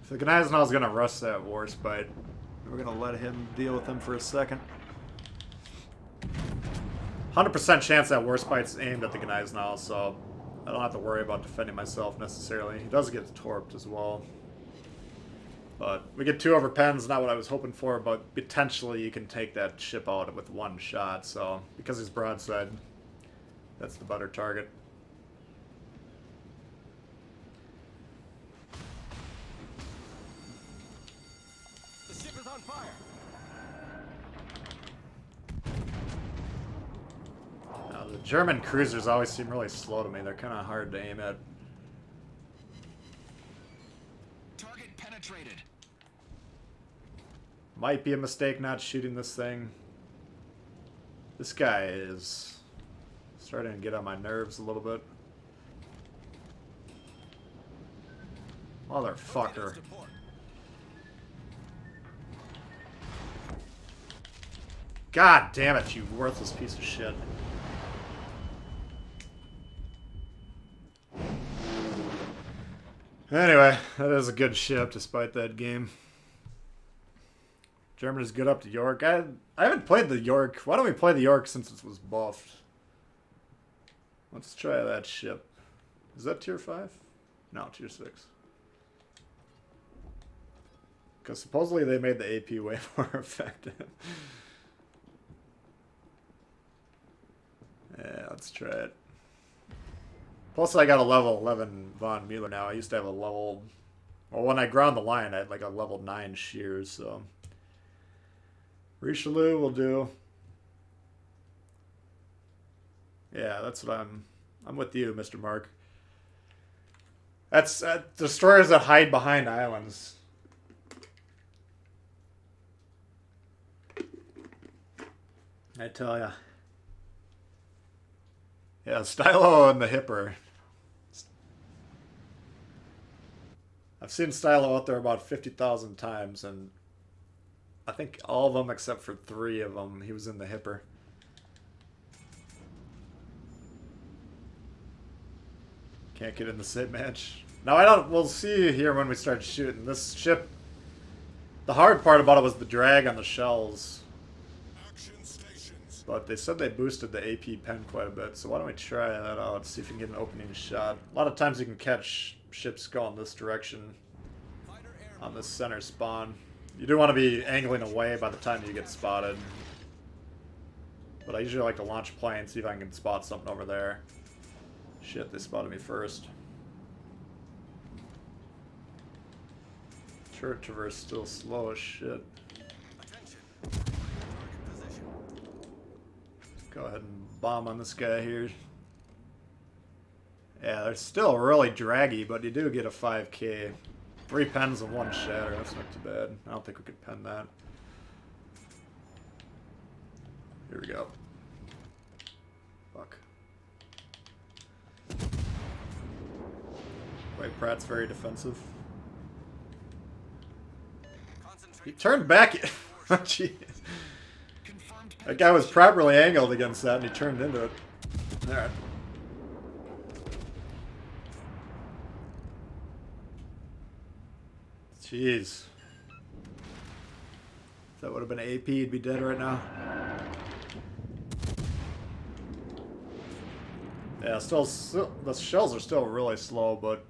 If the Gneisenau's gonna rush that warspite, we're gonna let him deal with him for a second. 100% chance that warspite's aimed at the Gneisenau, so I don't have to worry about defending myself necessarily. He does get torped as well. But we get 2 over pens, not what I was hoping for, but potentially you can take that ship out with 1 shot, so because he's broadside, that's the better target. The ship is on fire. Now, the German cruisers always seem really slow to me. They're kind of hard to aim at. Target penetrated. Might be a mistake not shooting this thing. This guy is starting to get on my nerves a little bit. Motherfucker. God damn it, you worthless piece of shit. Anyway, that is a good ship despite that game. Germany's good up to York. I haven't played the York. Why don't we play the York since it was buffed? Let's try that ship. Is that tier 5? No, tier 6. Because supposedly they made the AP way more effective. Yeah, let's try it. Plus I got a level 11 Von Mueller now. I used to have a level... Well, when I ground the line, I had like a level 9 shears, so... Richelieu will do. Yeah, that's what I'm with you, Mr. Mark. That's destroyers that hide behind islands. I tell ya. Yeah, Stylo and the Hipper. I've seen Stylo out there about 50,000 times, and I think all of them except for 3 of them, he was in the hipper. Can't get in the same match. Now I don't. We'll see here when we start shooting this ship. The hard part about it was the drag on the shells. But they said they boosted the AP pen quite a bit, so why don't we try that out, see if we can get an opening shot. A lot of times you can catch ships going this direction on this center spawn. You do want to be angling away by the time you get spotted. But I usually like to launch a plane, see if I can spot something over there. Shit, they spotted me first. Turret traverse still slow as shit. Go ahead and bomb on this guy here. Yeah, they're still really draggy, but you do get a 5k. 3 pens and 1 shatter, that's not too bad. I don't think we could pen that. Here we go. Fuck. Wait, Pratt's very defensive. He turned back. Jeez. That guy was properly angled against that and he turned into it. Alright. Jeez. If that would have been AP, he'd be dead right now. Yeah, still the shells are still really slow, but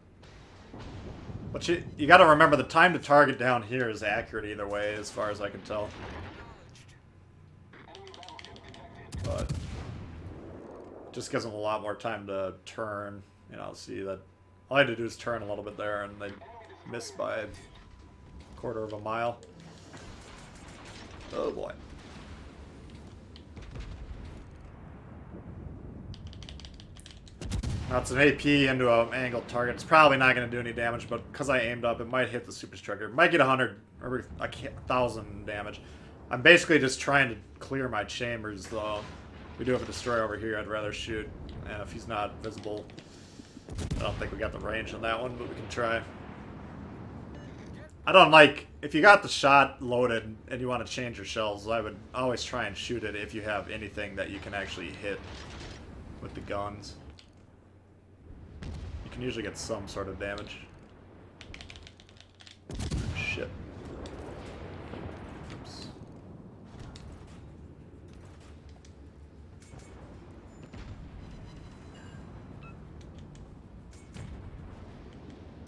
you got to remember the time to target down here is accurate either way, as far as I can tell. But just gives them a lot more time to turn. You know, see that all I had to do is turn a little bit there, and they missed by a quarter of a mile. Oh boy. That's an AP into an angled target. It's probably not going to do any damage, but because I aimed up, it might hit the superstructure. It might get 100 or 1,000 damage. I'm basically just trying to clear my chambers, though. We do have a destroyer over here I'd rather shoot. And if he's not visible, I don't think we got the range on that one, but we can try. I don't like, if you got the shot loaded and you want to change your shells, I would always try and shoot it if you have anything that you can actually hit with the guns. You can usually get some sort of damage. Shit. Oops.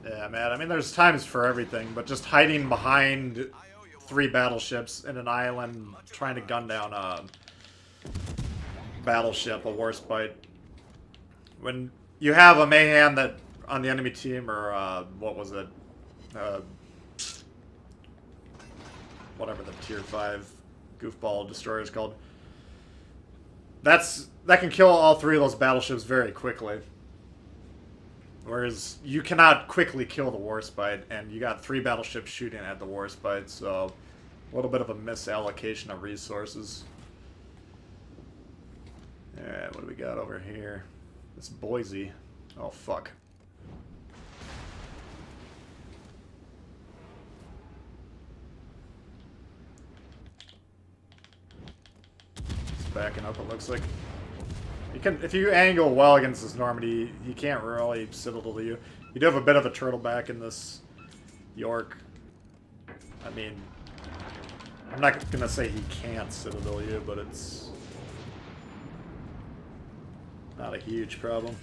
Yeah, man, I mean, there's times for everything, but just hiding behind 3 battleships in an island trying to gun down a battleship, a Warspite. When you have a Mayhem that on the enemy team, or what was it? Whatever the tier 5 goofball destroyer is called. That can kill all 3 of those battleships very quickly. Whereas you cannot quickly kill the Warspite, and you got 3 battleships shooting at the Warspite, so a little bit of a misallocation of resources. Alright, what do we got over here? It's Boise. Oh, fuck. It's backing up, it looks like. You can, if you angle well against this Normandy, he can't really citadel to you. You do have a bit of a turtle back in this York. I mean, I'm not gonna say he can't citadel you, but it's not a huge problem.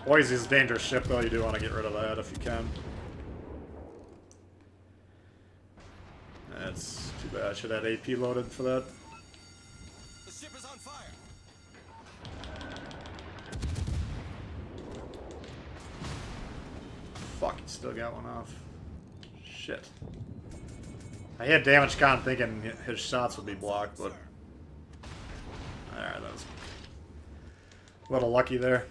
Boise's a dangerous ship, though. You do want to get rid of that if you can. That's too bad. I should have had AP loaded for that. The ship is on fire. Fuck, he still got one off. Shit. I had damage con thinking his shots would be blocked, but... Alright, that was a little lucky there.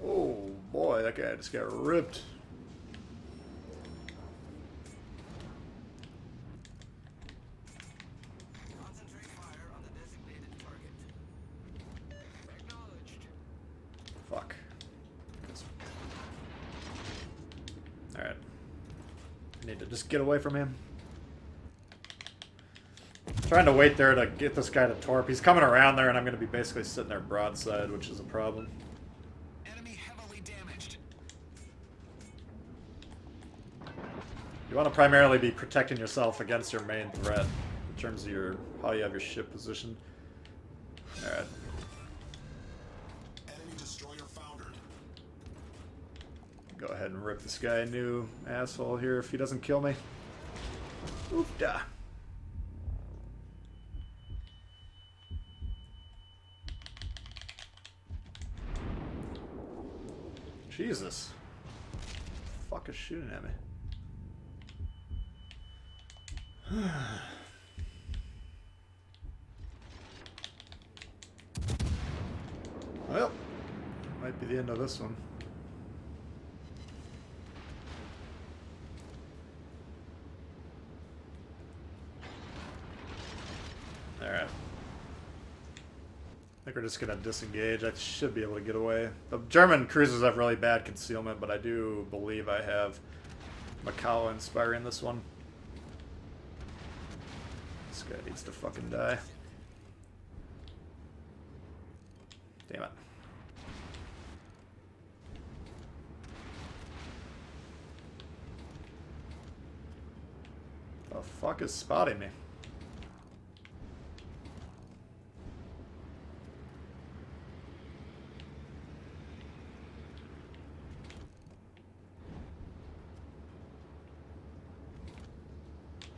Oh boy, that guy just got ripped. Concentrate fire on the designated target. Acknowledged. Fuck. I need to just get away from him. Trying to wait there to get this guy to torp. He's coming around there, and I'm going to be basically sitting there broadside, which is a problem. Enemy heavily damaged. You want to primarily be protecting yourself against your main threat in terms of your how you have your ship positioned. All right. Enemy destroyer foundered. Go ahead and rip this guy a new asshole here if he doesn't kill me. Oofda. Jesus. The fuck is shooting at me? Well, might be the end of this one. Alright. I think we're just gonna disengage. I should be able to get away. The German cruisers have really bad concealment, but I do believe I have Macau inspiring this one. This guy needs to fucking die. Damn it. The fuck is spotting me?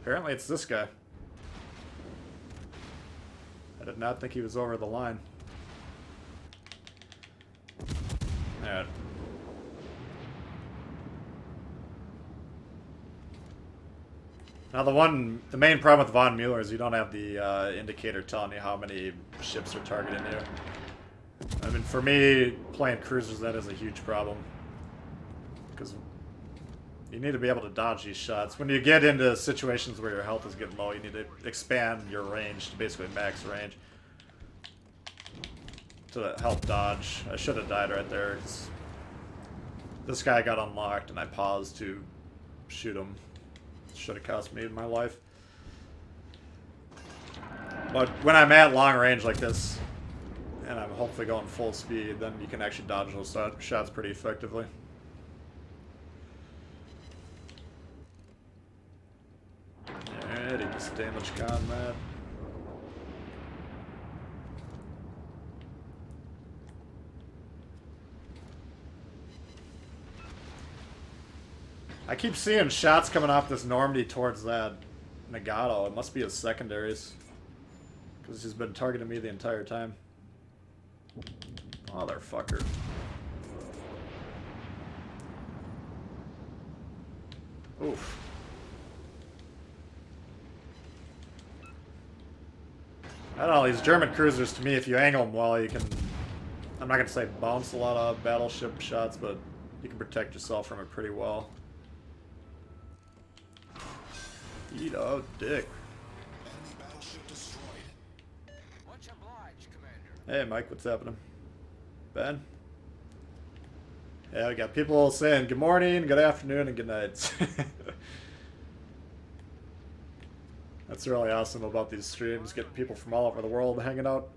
Apparently it's this guy. I did not think he was over the line. Alright. Now the main problem with Von Mueller is you don't have the indicator telling you how many ships are targeting you. I mean, for me, playing cruisers, that is a huge problem. Because you need to be able to dodge these shots. When you get into situations where your health is getting low, you need to expand your range to basically max range to help dodge. I should have died right there, because this guy got unlocked and I paused to shoot him. Should have cost me my life. But when I'm at long range like this, and I'm hopefully going full speed, then you can actually dodge those shots pretty effectively. Alright, he just damaged combat. I keep seeing shots coming off this Normandy towards that Nagato. It must be his secondaries. Because he's been targeting me the entire time. Motherfucker. Oof. I don't know, these German cruisers, to me, if you angle them well, you can... I'm not going to say bounce a lot of battleship shots, but you can protect yourself from it pretty well. Eat a dick. Enemy battleship destroyed. Much obliged, Commander. Hey, Mike, what's happening? Ben? Yeah, we got people saying good morning, good afternoon, and good night. That's really awesome about these streams, getting people from all over the world hanging out.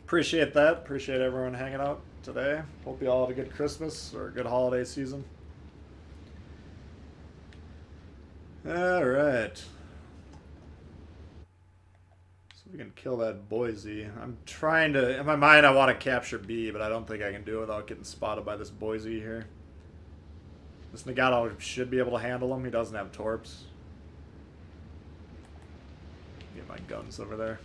Appreciate that. Appreciate everyone hanging out today. Hope you all had a good Christmas or a good holiday season. Alright. So we can kill that Boise. I'm trying to... In my mind, I want to capture B, but I don't think I can do it without getting spotted by this Boise here. This Nagato should be able to handle him. He doesn't have torps. Get my guns over there.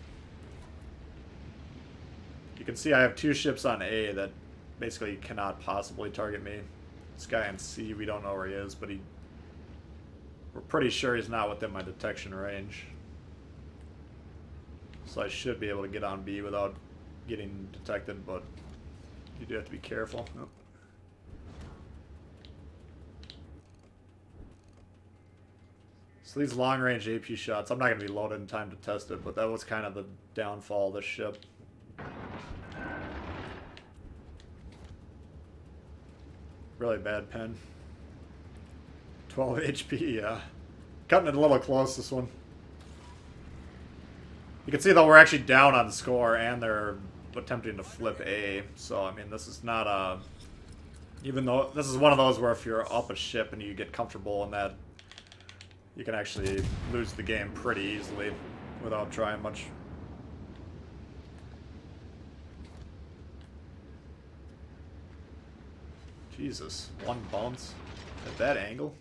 You can see I have two ships on A that basically cannot possibly target me. This guy on C, we don't know where he is, but we're pretty sure he's not within my detection range. So I should be able to get on B without getting detected, but you do have to be careful. Oh. So these long-range AP shots, I'm not going to be loaded in time to test it, but that was kind of the downfall of this ship. Really bad pen. 12 HP, yeah. Cutting it a little close, this one. You can see, though, we're actually down on score, and they're attempting to flip A. So, I mean, this is not a... Even though this is one of those where if you're up a ship and you get comfortable in that, you can actually lose the game pretty easily without trying much. Jesus, one bounce at that angle.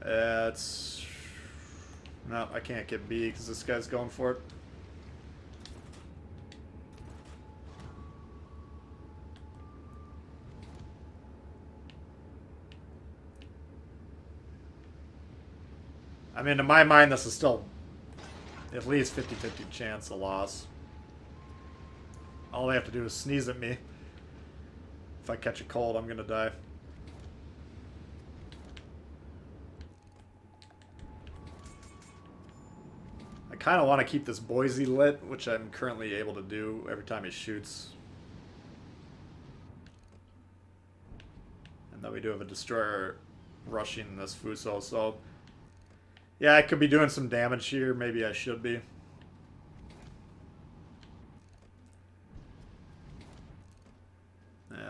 It's... No, I can't get B because this guy's going for it. I mean, in my mind, this is still at least 50-50 chance of loss. All they have to do is sneeze at me. If I catch a cold, I'm gonna die. I kind of want to keep this Boise lit, which I'm currently able to do every time he shoots. And then we do have a destroyer rushing this Fuso, so... Yeah, I could be doing some damage here. Maybe I should be.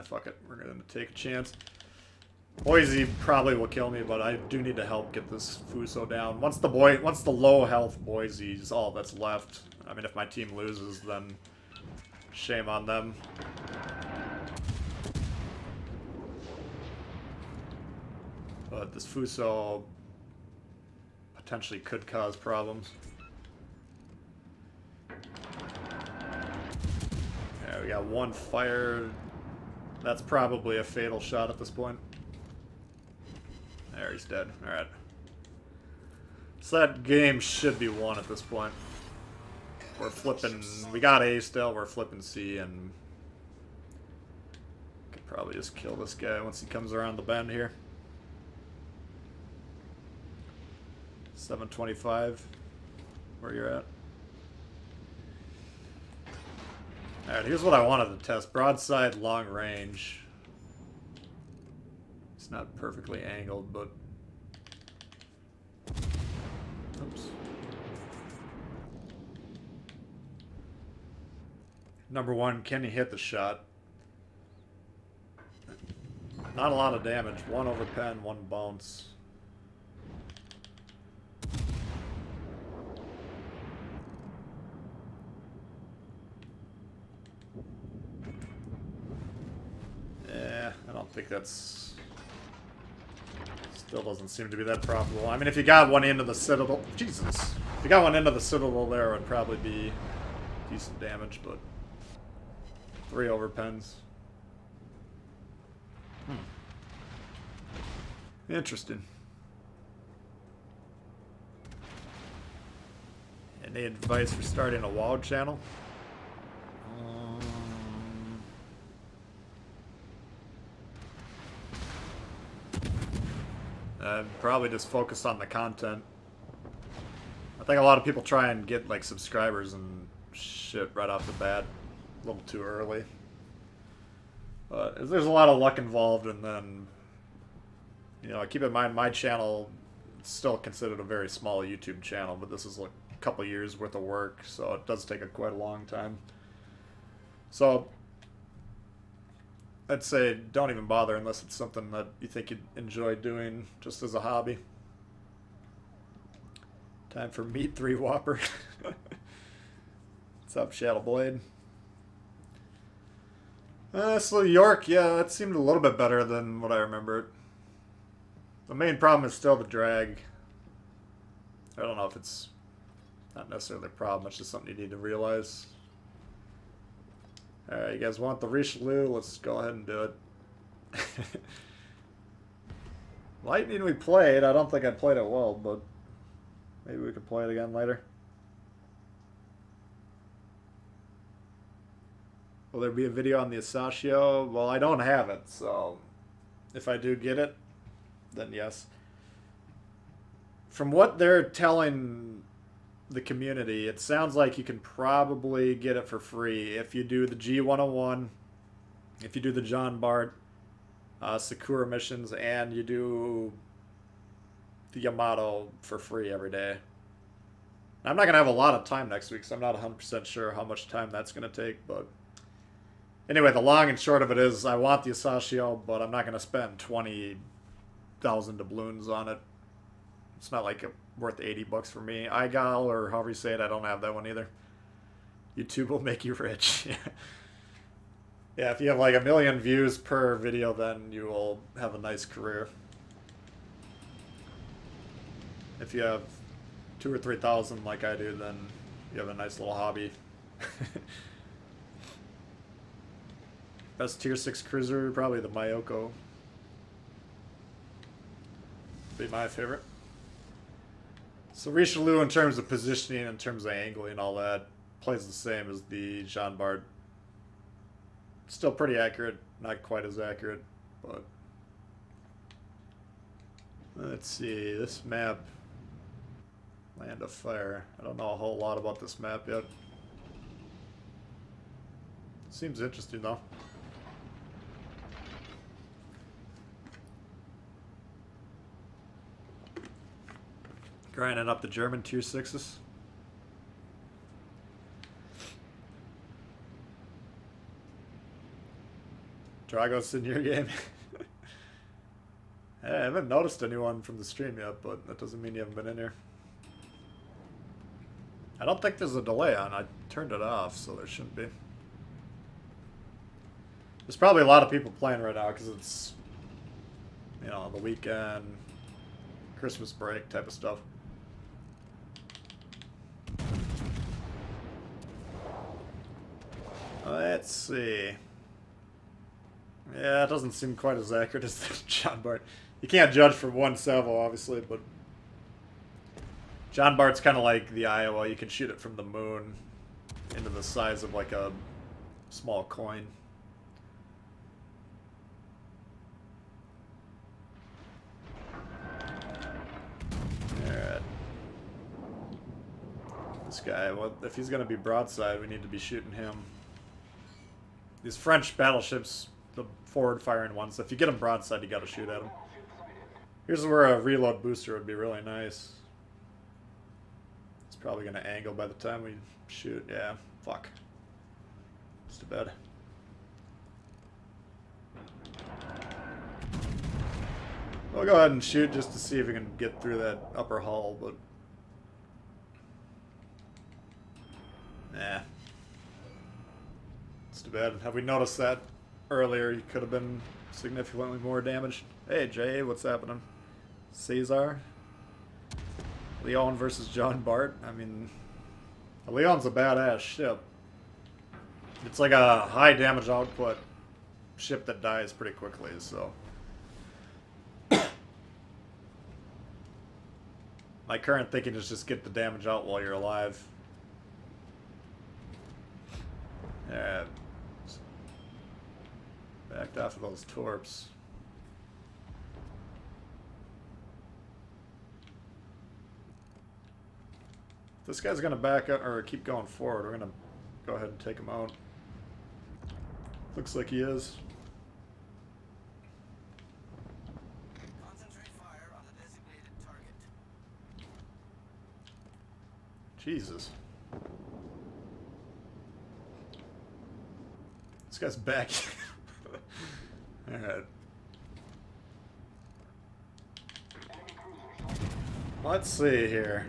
Fuck it. We're going to take a chance. Boise probably will kill me, but I do need to help get this Fuso down. Once the low health Boise is all that's left. I mean, if my team loses, then shame on them. But this Fuso potentially could cause problems. Yeah, we got one fire. That's probably a fatal shot at this point. There, he's dead. Alright. So that game should be won at this point. We're flipping... We got A still, we're flipping C, and... Could probably just kill this guy once he comes around the bend here. 725, where you're at. Alright, here's what I wanted to test. Broadside, long range. It's not perfectly angled, but... Oops. Number one, can you hit the shot? Not a lot of damage. One over pen, one bounce. I don't think that's... Still doesn't seem to be that profitable. I mean, if you got one into the Citadel... Jesus! If you got one into the Citadel there, it would probably be decent damage, but... 3 over pens. Interesting. Any advice for starting a WoW channel? Probably just focus on the content. I think a lot of people try and get like subscribers and shit right off the bat a little too early. But there's a lot of luck involved, and then, you know, keep in mind my channel is still considered a very small YouTube channel, but this is like a couple years worth of work, so it does take quite a long time. So I'd say don't even bother unless it's something that you think you'd enjoy doing just as a hobby. Time for Meat 3 Whopper. What's up, Shadowblade? So York, yeah, that seemed a little bit better than what I remembered. The main problem is still the drag. I don't know if it's not necessarily a problem, it's just something you need to realize. Alright, you guys want the Richelieu? Let's go ahead and do it. Lightning we played. I don't think I played it well, but maybe we could play it again later. Will there be a video on the Asashio? Well, I don't have it, so if I do get it, then yes. From what they're telling the community, it sounds like you can probably get it for free if you do the G101 if you do the John Bart Sakura missions and you do the Yamato for free every day. I'm not going to have a lot of time next week, so I'm not 100% sure how much time that's going to take, but anyway, the long and short of it is I want the Asashio, but I'm not going to spend 20,000 doubloons on it. It's not like worth 80 bucks for me. iGal, or however you say it, I don't have that one either. YouTube will make you rich. Yeah, if you have like 1 million views per video, then you will have a nice career. If you have 2,000 or 3,000 like I do, then you have a nice little hobby. Best tier 6 cruiser, probably the Mayoko. Be my favorite. So Richelieu, in terms of positioning, in terms of angling and all that, plays the same as the Jean Bart. Still pretty accurate, not quite as accurate, but let's see, this map, Land of Fire. I don't know a whole lot about this map yet. Seems interesting though. Grinding up the German tier 6s. Drago's in your game. I haven't noticed anyone from the stream yet, but that doesn't mean you haven't been in here. I don't think there's a delay on. I turned it off, so there shouldn't be. There's probably a lot of people playing right now because it's, you know, the weekend, Christmas break type of stuff. Let's see. Yeah, it doesn't seem quite as accurate as the John Bart. You can't judge from one salvo, obviously, but John Bart's kind of like the Iowa. You can shoot it from the moon into the size of like a small coin. Alright. This guy, well, if he's going to be broadside, we need to be shooting him. These French battleships, the forward-firing ones, if you get them broadside, you got to shoot at them. Here's where a reload booster would be really nice. It's probably going to angle by the time we shoot. Yeah, fuck. It's too bad. We'll go ahead and shoot just to see if we can get through that upper hull, but... nah. It's too bad. Have we noticed that earlier? You could have been significantly more damaged. Hey, Jay, what's happening? Caesar? Leon versus John Bart? I mean, Leon's a badass ship. It's like a high damage output ship that dies pretty quickly, so... my current thinking is just get the damage out while you're alive. Yeah. Backed off of those torps. If this guy's gonna back up or keep going forward, we're gonna go ahead and take him out. Looks like he is. Concentrate fire on the designated target. Jesus. This guy's back. Alright. Let's see here.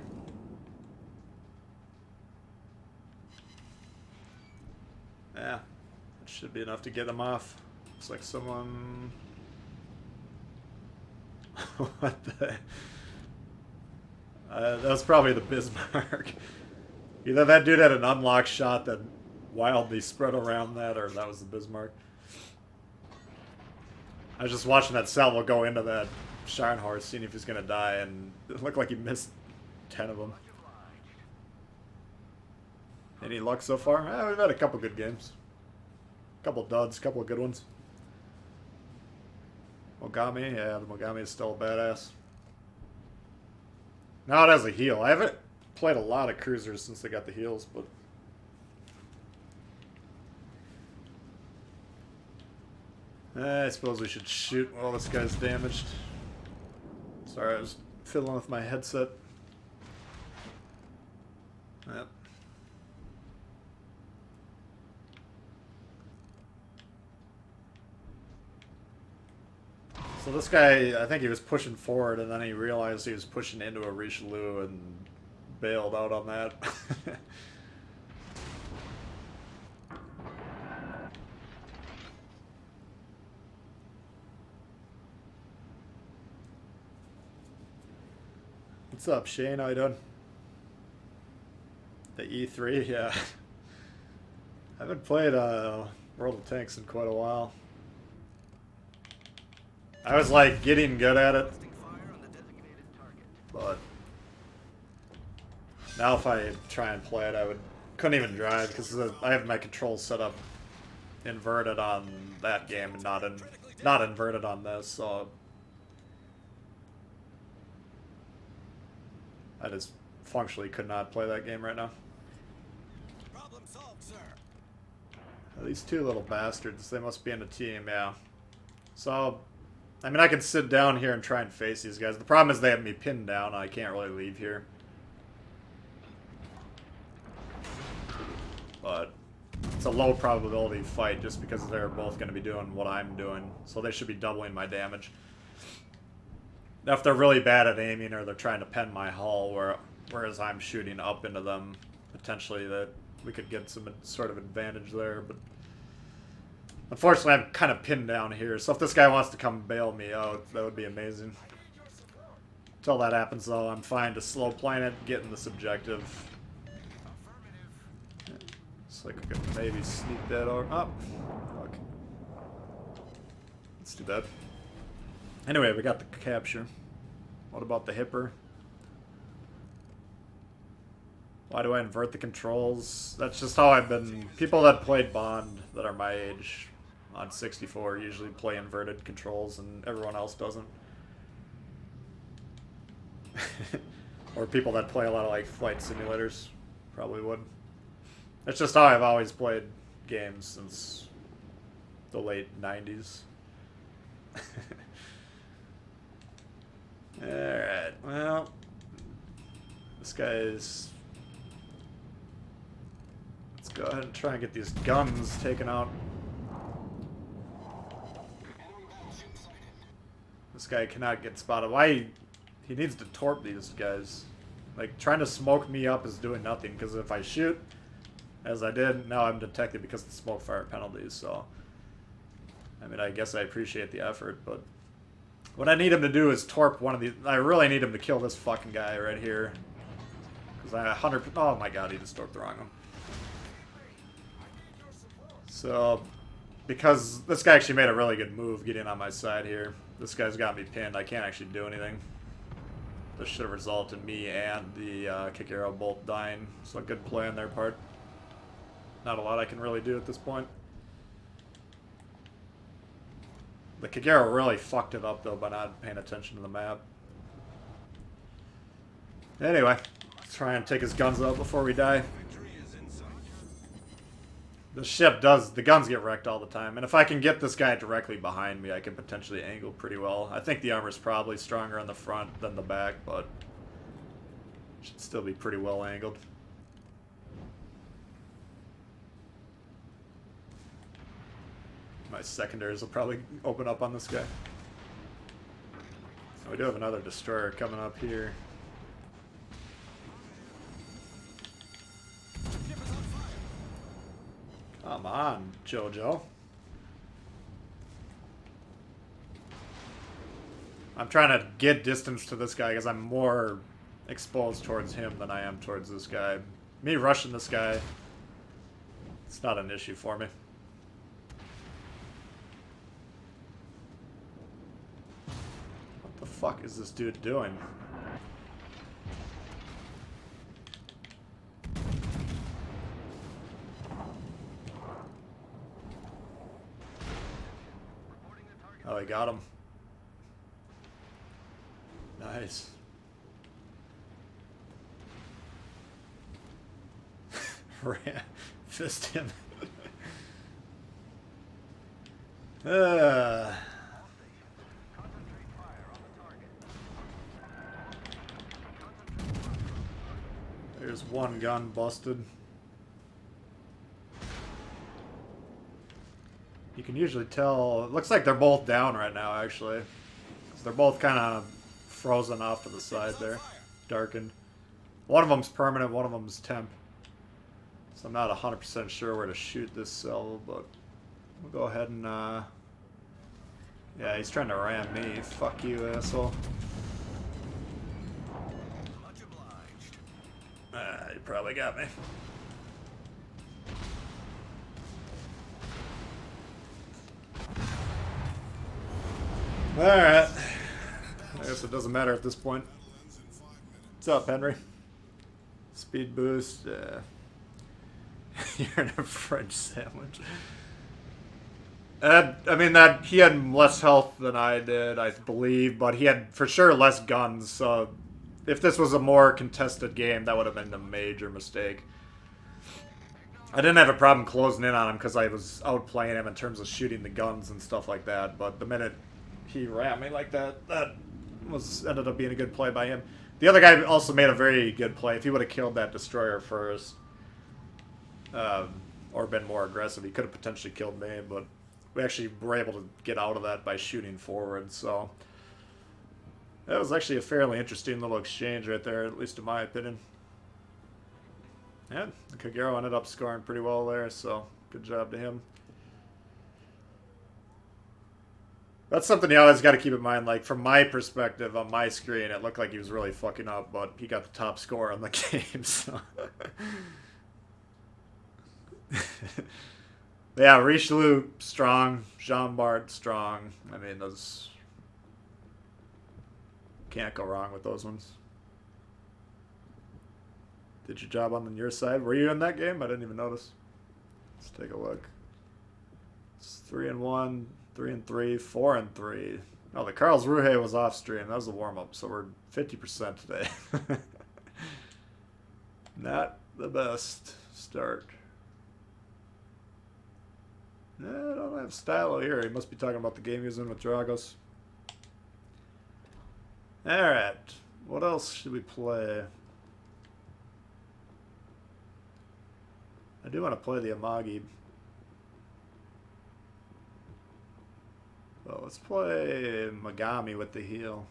Yeah. That should be enough to get him off. Looks like someone... what the... that was probably the Bismarck. Either that dude had an unlocked shot that wildly spread around that, or that was the Bismarck. I was just watching that salvo go into that Scharnhorst, seeing if he's going to die, and it looked like he missed 10 of them. Any luck so far? We've had a couple good games. Couple duds, couple of good ones. Mogami, yeah, the Mogami is still a badass. Now it has a heal. I haven't played a lot of cruisers since they got the heals, but... I suppose we should shoot while this guy's damaged. Sorry, I was fiddling with my headset. Yep. So this guy, I think he was pushing forward, and then he realized he was pushing into a Richelieu and bailed out on that. What's up, Shane? How you doing? The E3, yeah. I haven't played World of Tanks in quite a while. I was like getting good at it, but now if I try and play it, couldn't even drive because I have my controls set up inverted on that game and not inverted on this, so I just functionally could not play that game right now. Problem solved, sir. These two little bastards, they must be in a team, yeah. So, I mean, I can sit down here and try and face these guys. The problem is they have me pinned down. I can't really leave here. But it's a low probability fight just because they're both going to be doing what I'm doing. So they should be doubling my damage. Now, if they're really bad at aiming or they're trying to pen my hull, whereas I'm shooting up into them, potentially that we could get some sort of advantage there. But unfortunately, I'm kind of pinned down here. So if this guy wants to come bail me out, that would be amazing. Until that happens, though, I'm fine to slow plane it, get in this objective. Looks like we could maybe sneak that over. Oh, fuck. Let's do that. Anyway, we got the capture. What about the hipper? Why do I invert the controls? That's just how I've been... People that played Bond that are my age on 64 usually play inverted controls and everyone else doesn't. Or people that play a lot of like flight simulators probably would. That's just how I've always played games since the late 90s. Alright, well, this guy's... Let's go ahead and try and get these guns taken out. This guy cannot get spotted. Why? He needs to torp these guys. Like, trying to smoke me up is doing nothing, because if I shoot, as I did, now I'm detected because of the smoke fire penalties, so... I mean, I guess I appreciate the effort, but... What I need him to do is torp one of these... I really need him to kill this fucking guy right here. Because I 100... Oh my god, he just torped the wrong one. So, because this guy actually made a really good move getting on my side here. This guy's got me pinned. I can't actually do anything. This should have resulted in me and the kick arrow both dying. So a good play on their part. Not a lot I can really do at this point. The Kagero really fucked it up, though, by not paying attention to the map. Anyway, let's try and take his guns out before we die. The ship does... The guns get wrecked all the time. And if I can get this guy directly behind me, I can potentially angle pretty well. I think the armor's probably stronger on the front than the back, but... should still be pretty well angled. My secondaries will probably open up on this guy. Oh, we do have another destroyer coming up here. Come on, Jojo. I'm trying to get distance to this guy because I'm more exposed towards him than I am towards this guy. Me rushing this guy, it's not an issue for me. What the fuck is this dude doing? Oh, he got him. Nice. Fist him. Uh, there's one gun busted. You can usually tell. It looks like they're both down right now, actually. 'Cause they're both kind of frozen off to the side there. Darkened. One of them's permanent, one of them's temp. So I'm not 100% sure where to shoot this cell, but we'll go ahead and, yeah, he's trying to ram me. Fuck you, asshole. Much obliged. You probably got me. Alright. I guess it doesn't matter at this point. What's up, Henry? Speed boost. You're in a French sandwich. I mean, that he had less health than I did, I believe, but he had for sure less guns. So if this was a more contested game, that would have been a major mistake. I didn't have a problem closing in on him because I was outplaying him in terms of shooting the guns and stuff like that. But the minute he rammed me like that, that ended up being a good play by him. The other guy also made a very good play. If he would have killed that destroyer first, or been more aggressive, he could have potentially killed me. But we actually were able to get out of that by shooting forward. So that was actually a fairly interesting little exchange right there, at least in my opinion. Yeah, Kagero ended up scoring pretty well there, so good job to him. That's something you always got to keep in mind. Like, from my perspective, on my screen, it looked like he was really fucking up, but he got the top score on the game, so... Yeah, Richelieu, strong. Bart, strong. I mean, those... Can't go wrong with those ones. Did your job on your side? Were you in that game? I didn't even notice. Let's take a look. It's 3-1, 3-3, 4-3. Oh, the Karlsruhe was off stream. That was the warm up, so we're 50% today. Not the best start. No, I don't have Stylo here. He must be talking about the game he was in with Dragos. Alright. What else should we play? I do want to play the Amagi. Well, let's play Mogami with the heel.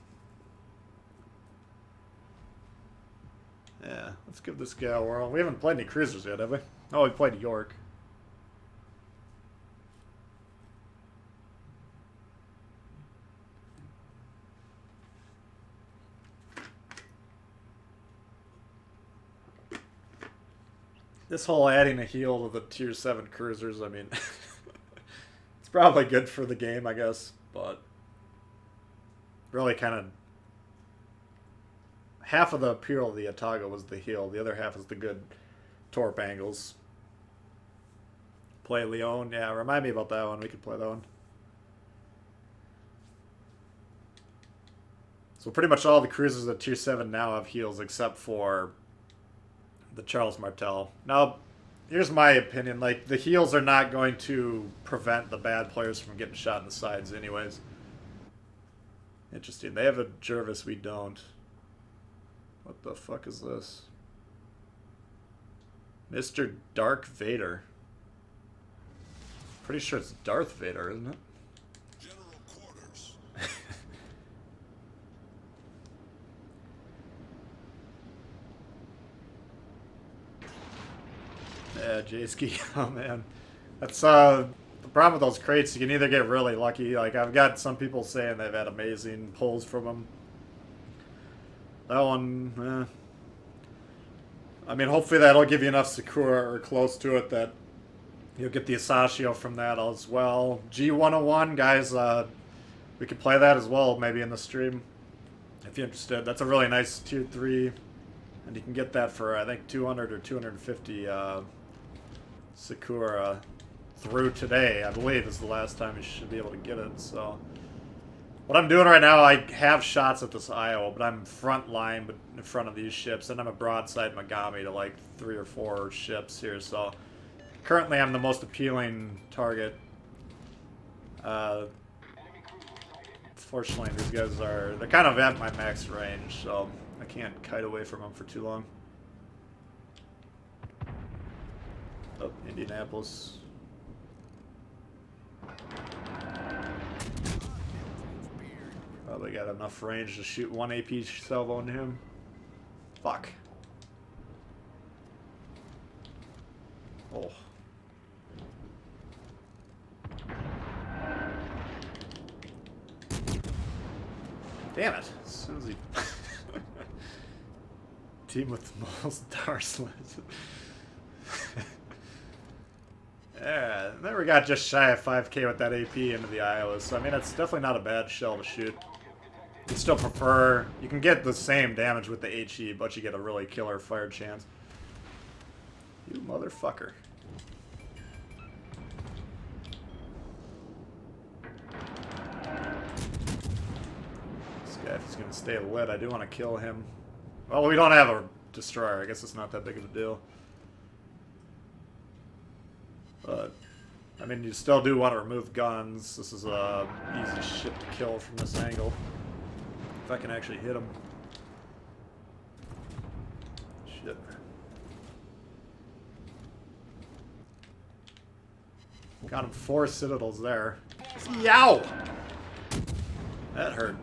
Yeah, let's give this guy a whirl. We haven't played any cruisers yet, have we? Oh, we played York. This whole adding a heel to the tier 7 cruisers, I mean, it's probably good for the game, I guess, but really kind of half of the appeal of the Atago was the heel, the other half is the good torp angles. Play Leon, yeah, remind me about that one, we could play that one. So pretty much all the cruisers at tier 7 now have heels except for the Charles Martel. Now, here's my opinion. Like, the heels are not going to prevent the bad players from getting shot in the sides anyways. Interesting. They have a Jervis, we don't. What the fuck is this? Mr. Dark Vader. Pretty sure it's Darth Vader, isn't it? General quarters. Yeah, J-Ski. Oh, man. That's, the problem with those crates. You can either get really lucky. Like, I've got some people saying they've had amazing pulls from them. That one, I mean, hopefully that'll give you enough Sakura or close to it that you'll get the Asashio from that as well. G101, guys, we could play that as well, maybe in the stream, if you're interested. That's a really nice tier 3, and you can get that for, I think, 200 or 250 Sakura through today, I believe, is the last time you should be able to get it, so... What I'm doing right now, I have shots at this Iowa, but I'm front line in front of these ships, and I'm a broadside Mogami to like 3 or 4 ships here, so currently I'm the most appealing target. Fortunately, these guys they're kind of at my max range, so I can't kite away from them for too long. Oh, Indianapolis. Probably got enough range to shoot one AP salvo into him. Fuck. Oh. Damn it. As soon as he... Team with the most tower sleds. Yeah, then we got just shy of 5k with that AP into the Iowa, so I mean, it's definitely not a bad shell to shoot. You still prefer... You can get the same damage with the HE, but you get a really killer fire chance. You motherfucker. This guy, if he's going to stay lit, I do want to kill him. Well, we don't have a destroyer. I guess it's not that big of a deal. But, I mean, you still do want to remove guns. This is easy shit to kill from this angle. If I can actually hit him. Shit. Got him 4 citadels there. Yow! That hurt.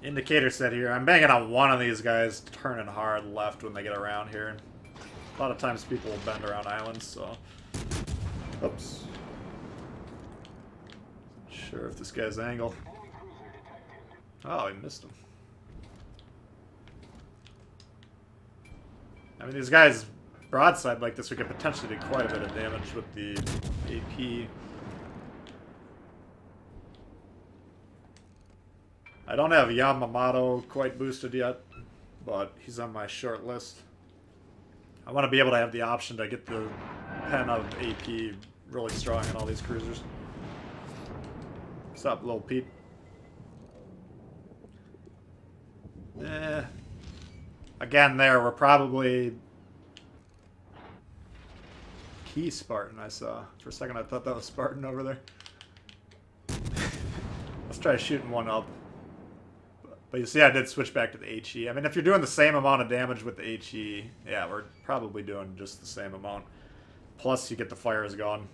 Indicator set here. I'm banging on one of these guys turning hard left when they get around here. A lot of times people will bend around islands, so... Oops. Sure if this guy's angle. Oh, he missed him. I mean, these guys broadside like this, we could potentially do quite a bit of damage with the AP. I don't have Yamamoto quite boosted yet, but he's on my short list. I want to be able to have the option to get the pen of AP really strong on all these cruisers. What's up, little Pete? Again, we're probably... Key Spartan, I saw. For a second, I thought that was Spartan over there. Let's try shooting one up. But you see, I did switch back to the HE. I mean, if you're doing the same amount of damage with the HE, yeah, we're probably doing just the same amount. Plus, you get the fires going.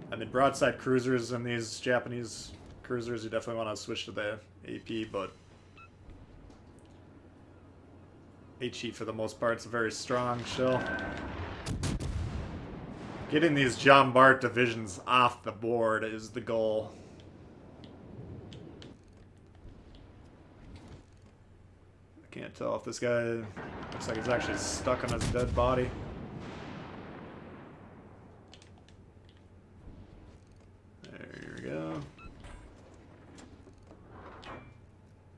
I mean, broadside cruisers and these Japanese cruisers, you definitely want to switch to the AP, but HE for the most part is a very strong shell. Getting these John Bart divisions off the board is the goal. I can't tell if this guy looks like he's actually stuck on his dead body. There we go.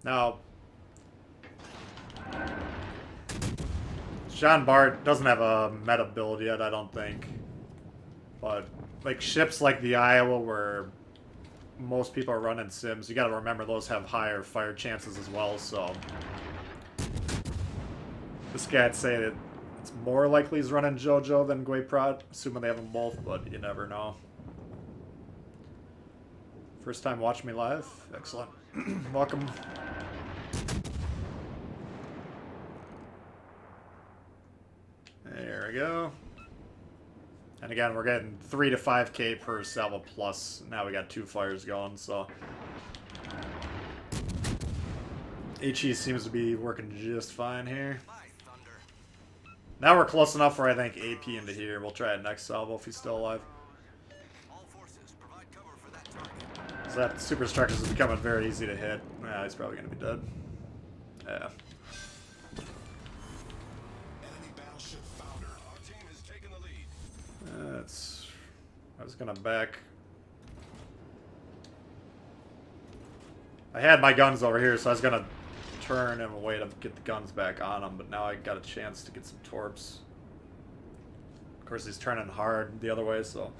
Now, Jean Bart doesn't have a meta build yet, I don't think. But, like, ships like the Iowa where most people are running sims, you gotta remember those have higher fire chances as well, so... This guy, I'd say that it's more likely he's running JoJo than Guayprot, assuming they have them both, but you never know. First time watching me live? Excellent. Welcome. There we go. And again, we're getting 3 to 5k per salvo plus. Now we got 2 fires going, so... HE seems to be working just fine here. Now we're close enough where I think AP into here. We'll try it next salvo if he's still alive. So that superstructures is becoming very easy to hit. Yeah, he's probably going to be dead. Yeah. Enemy battleship founder. Our team has taken the lead. I was going to back. I had my guns over here, so I was going to turn him away to get the guns back on him, but now I got a chance to get some torps. Of course, he's turning hard the other way, so...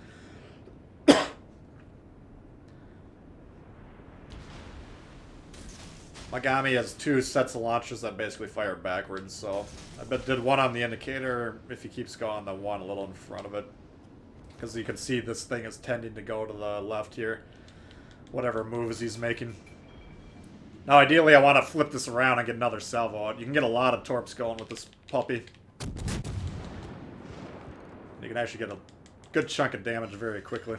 Mogami has 2 sets of launchers that basically fire backwards, so I bet did one on the indicator. If he keeps going, then one a little in front of it. Because you can see this thing is tending to go to the left here. Whatever moves he's making. Now ideally I want to flip this around and get another salvo out. You can get a lot of torps going with this puppy. You can actually get a good chunk of damage very quickly.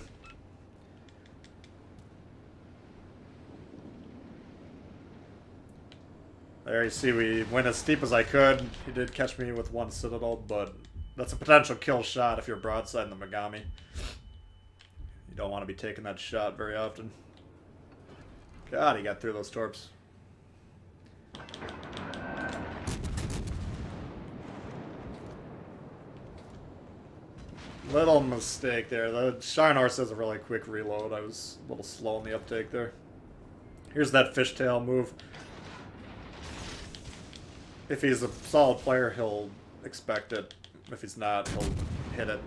There you see we went as steep as I could. He did catch me with 1 citadel, but that's a potential kill shot if you're broadside in the Mogami. You don't want to be taking that shot very often. God, he got through those torps. Little mistake there. The Shinar says a really quick reload. I was a little slow in the uptake there. Here's that fishtail move. If he's a solid player, he'll expect it. If he's not, he'll hit it.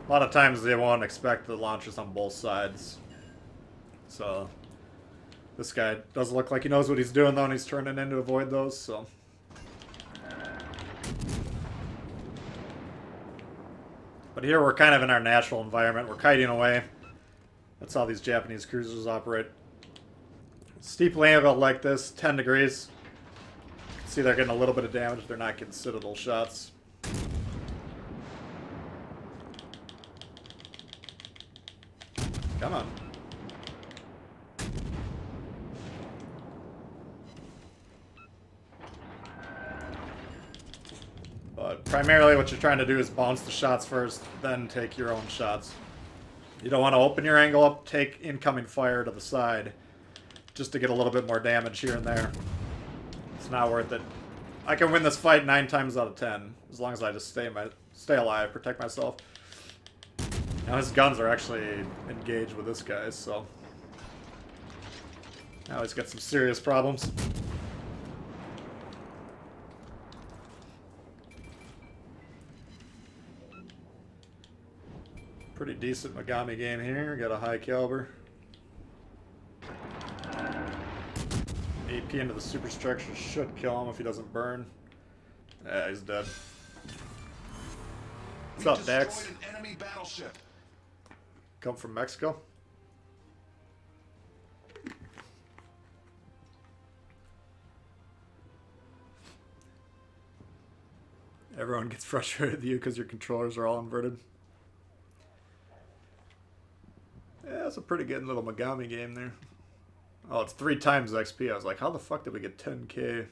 A lot of times they won't expect the launchers on both sides. So this guy does look like he knows what he's doing though, and he's turning in to avoid those, so. But here we're kind of in our natural environment. We're kiting away. That's how these Japanese cruisers operate. Steep angle like this, 10 degrees. See, they're getting a little bit of damage. They're not getting citadel shots. Come on. But primarily what you're trying to do is bounce the shots first, then take your own shots. You don't want to open your angle up, take incoming fire to the side, just to get a little bit more damage here and there. It's not worth it. I can win this fight 9 times out of 10, as long as I just stay alive, protect myself. Now his guns are actually engaged with this guy, so now he's got some serious problems. Pretty decent Mogami game here. Got a high caliber. AP into the superstructure should kill him if he doesn't burn. Yeah, he's dead. What's up, Dex? An enemy battleship. Come from Mexico? Everyone gets frustrated with you because your controllers are all inverted. Yeah, that's a pretty good little Mogami game there. Oh, it's 3 times XP. I was like, how the fuck did we get 10k?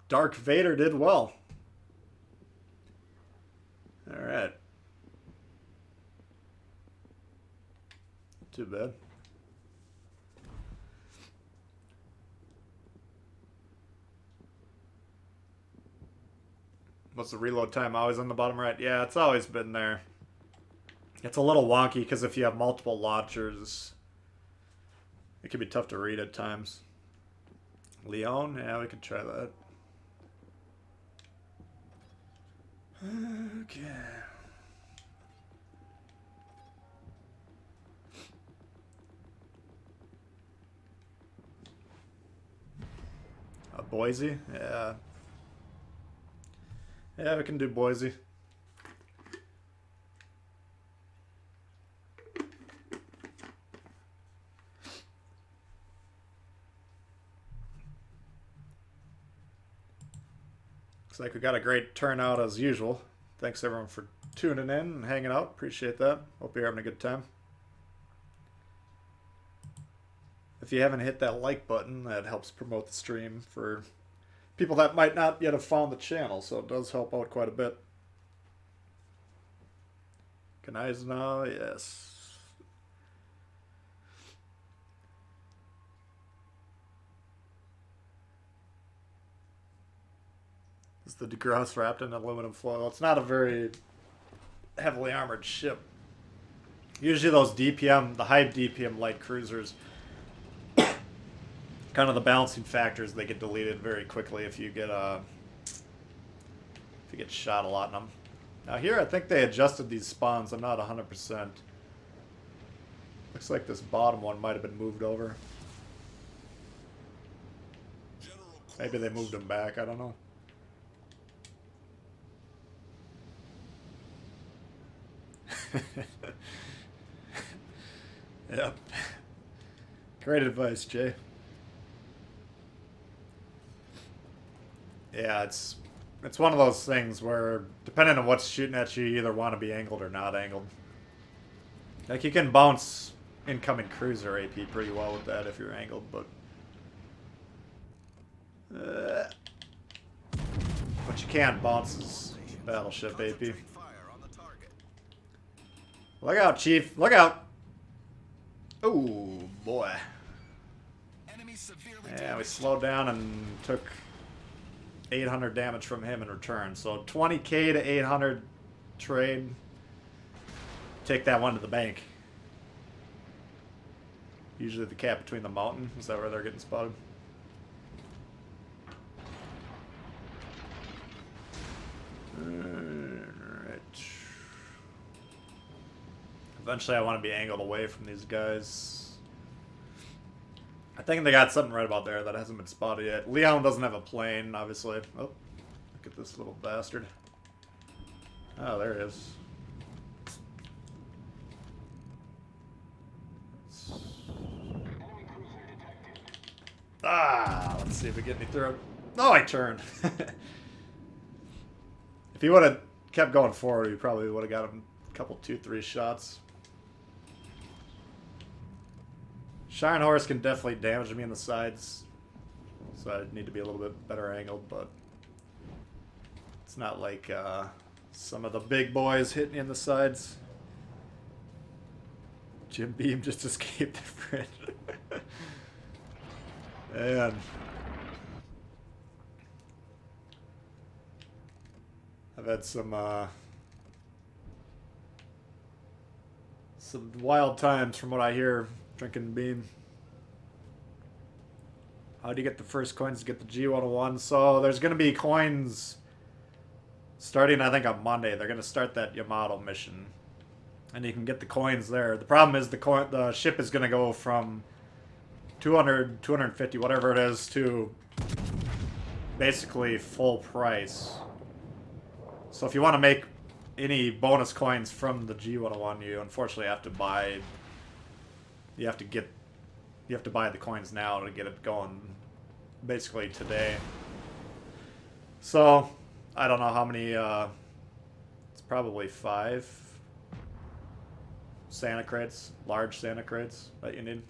Dark Vader did well. Alright. Too bad. What's the reload time? Always on the bottom right? Yeah, it's always been there. It's a little wonky because if you have multiple launchers, it can be tough to read at times. Leon? Yeah, we could try that. Okay. Boise? Yeah. Yeah, we can do Boise. Looks like we got a great turnout as usual. Thanks everyone for tuning in and hanging out. Appreciate that. Hope you're having a good time. If you haven't hit that like button, that helps promote the stream for people that might not yet have found the channel, so it does help out quite a bit. Kanai's now, yes. This is the DeGrasse wrapped in aluminum foil. It's not a very heavily armored ship. Usually those DPM, the high DPM light cruisers, kind of the balancing factors, they get deleted very quickly if you get shot a lot in them. Now here I think they adjusted these spawns. I'm not 100%. The Looks like this bottom one might have been moved over. General Maybe they moved them back, I don't know. Yep. Great advice, Jay. Yeah, it's one of those things where, depending on what's shooting at you, you either want to be angled or not angled. Like, you can bounce incoming cruiser AP pretty well with that if you're angled, but what you can't bounce is battleship AP. fire on the target. Look out, Chief! Look out! Oh boy. Enemy severely Yeah, we damaged. slowed down and took 800 damage from him in return. So 20k to 800 trade. Take that one to the bank. Usually the cap between the mountain. Is that where they're getting spotted? Alright. Eventually I want to be angled away from these guys. I think they got something right about there that hasn't been spotted yet. Leon doesn't have a plane, obviously. Oh, look at this little bastard. Oh, there it is. Ah, let's see if we get any through. Oh, I turned. If he would have kept going forward, we probably would have got him a couple, 2-3 shots. Shine Horse can definitely damage me in the sides, so I need to be a little bit better angled, but it's not like some of the big boys hitting in the sides. Jim Beam just escaped the fridge. And I've had some wild times from what I hear drinking Beam. How do you get the first coins to get the G101? So there's going to be coins starting, I think, on Monday. They're going to start that Yamato mission, and you can get the coins there. The problem is the ship is going to go from 200, 250, whatever it is, to basically full price. So if you want to make any bonus coins from the G101, you unfortunately have to buy. You have to buy the coins now to get it going, basically today. So I don't know how many. It's probably 5 Santa crates, large Santa crates that you need.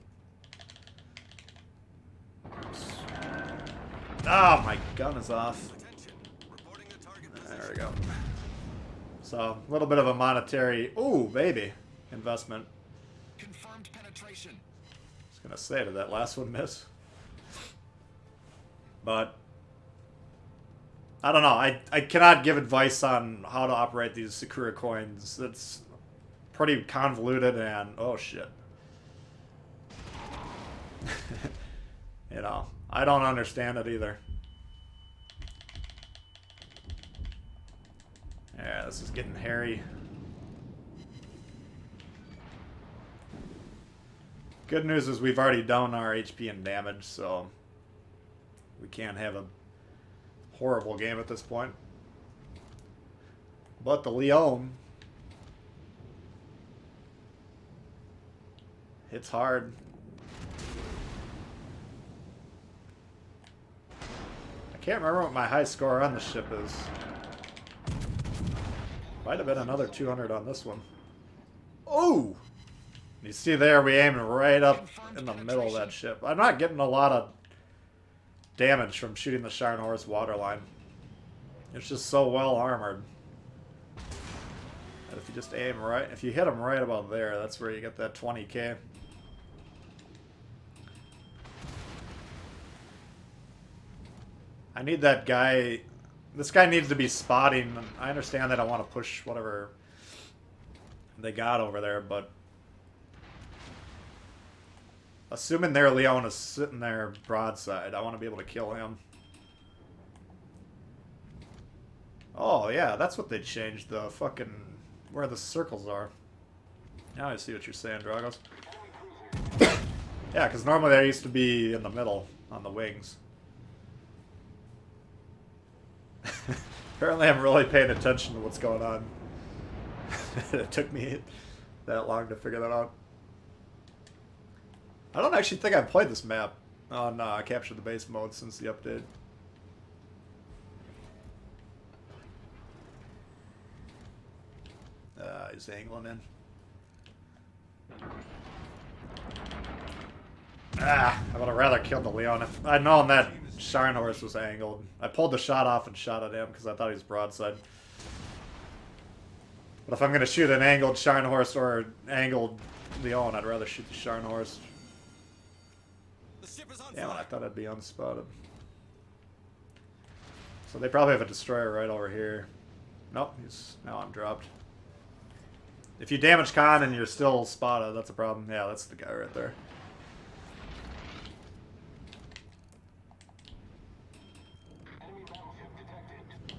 Oh, my gun is off. Attention. Reporting the target There we position. go. So, a little bit of a monetary, ooh, baby, investment. Confirmed penetration. I was going to say, did that last one miss? But, I don't know. I cannot give advice on how to operate these Sakura coins. It's pretty convoluted and, oh shit. You know, I don't understand it either. Yeah, this is getting hairy. Good news is we've already done our HP and damage, so we can't have a horrible game at this point. But the Leon hits hard. I can't remember what my high score on the ship is. Might have been another 200 on this one. Oh! You see there, we aimed right up in the middle of that ship. I'm not getting a lot of damage from shooting the Sharn Horse waterline. It's just so well armored. And if you just aim right, if you hit them right about there, that's where you get that 20k. I need that guy. This guy needs to be spotting. I understand that I want to push whatever they got over there, but assuming their Leon is sitting there broadside, I want to be able to kill him. Oh, yeah, that's what they changed, the fucking, where the circles are. Now I see what you're saying, Dragos. Yeah, because normally they used to be in the middle on the wings. Apparently I'm really paying attention to what's going on. It took me that long to figure that out. I don't actually think I've played this map on Capture the Base mode since the update. He's angling in. I would have rather killed the Leon if I'd known that Sharn horse was angled. I pulled the shot off and shot at him because I thought he was broadside. But if I'm going to shoot an angled Sharn horse or angled Leon, I'd rather shoot the Sharn horse. Damn it, I thought I'd be unspotted. So they probably have a destroyer right over here. Nope, now I'm dropped. If you damage Khan and you're still spotted, that's a problem. Yeah, that's the guy right there. Enemy battleship detected.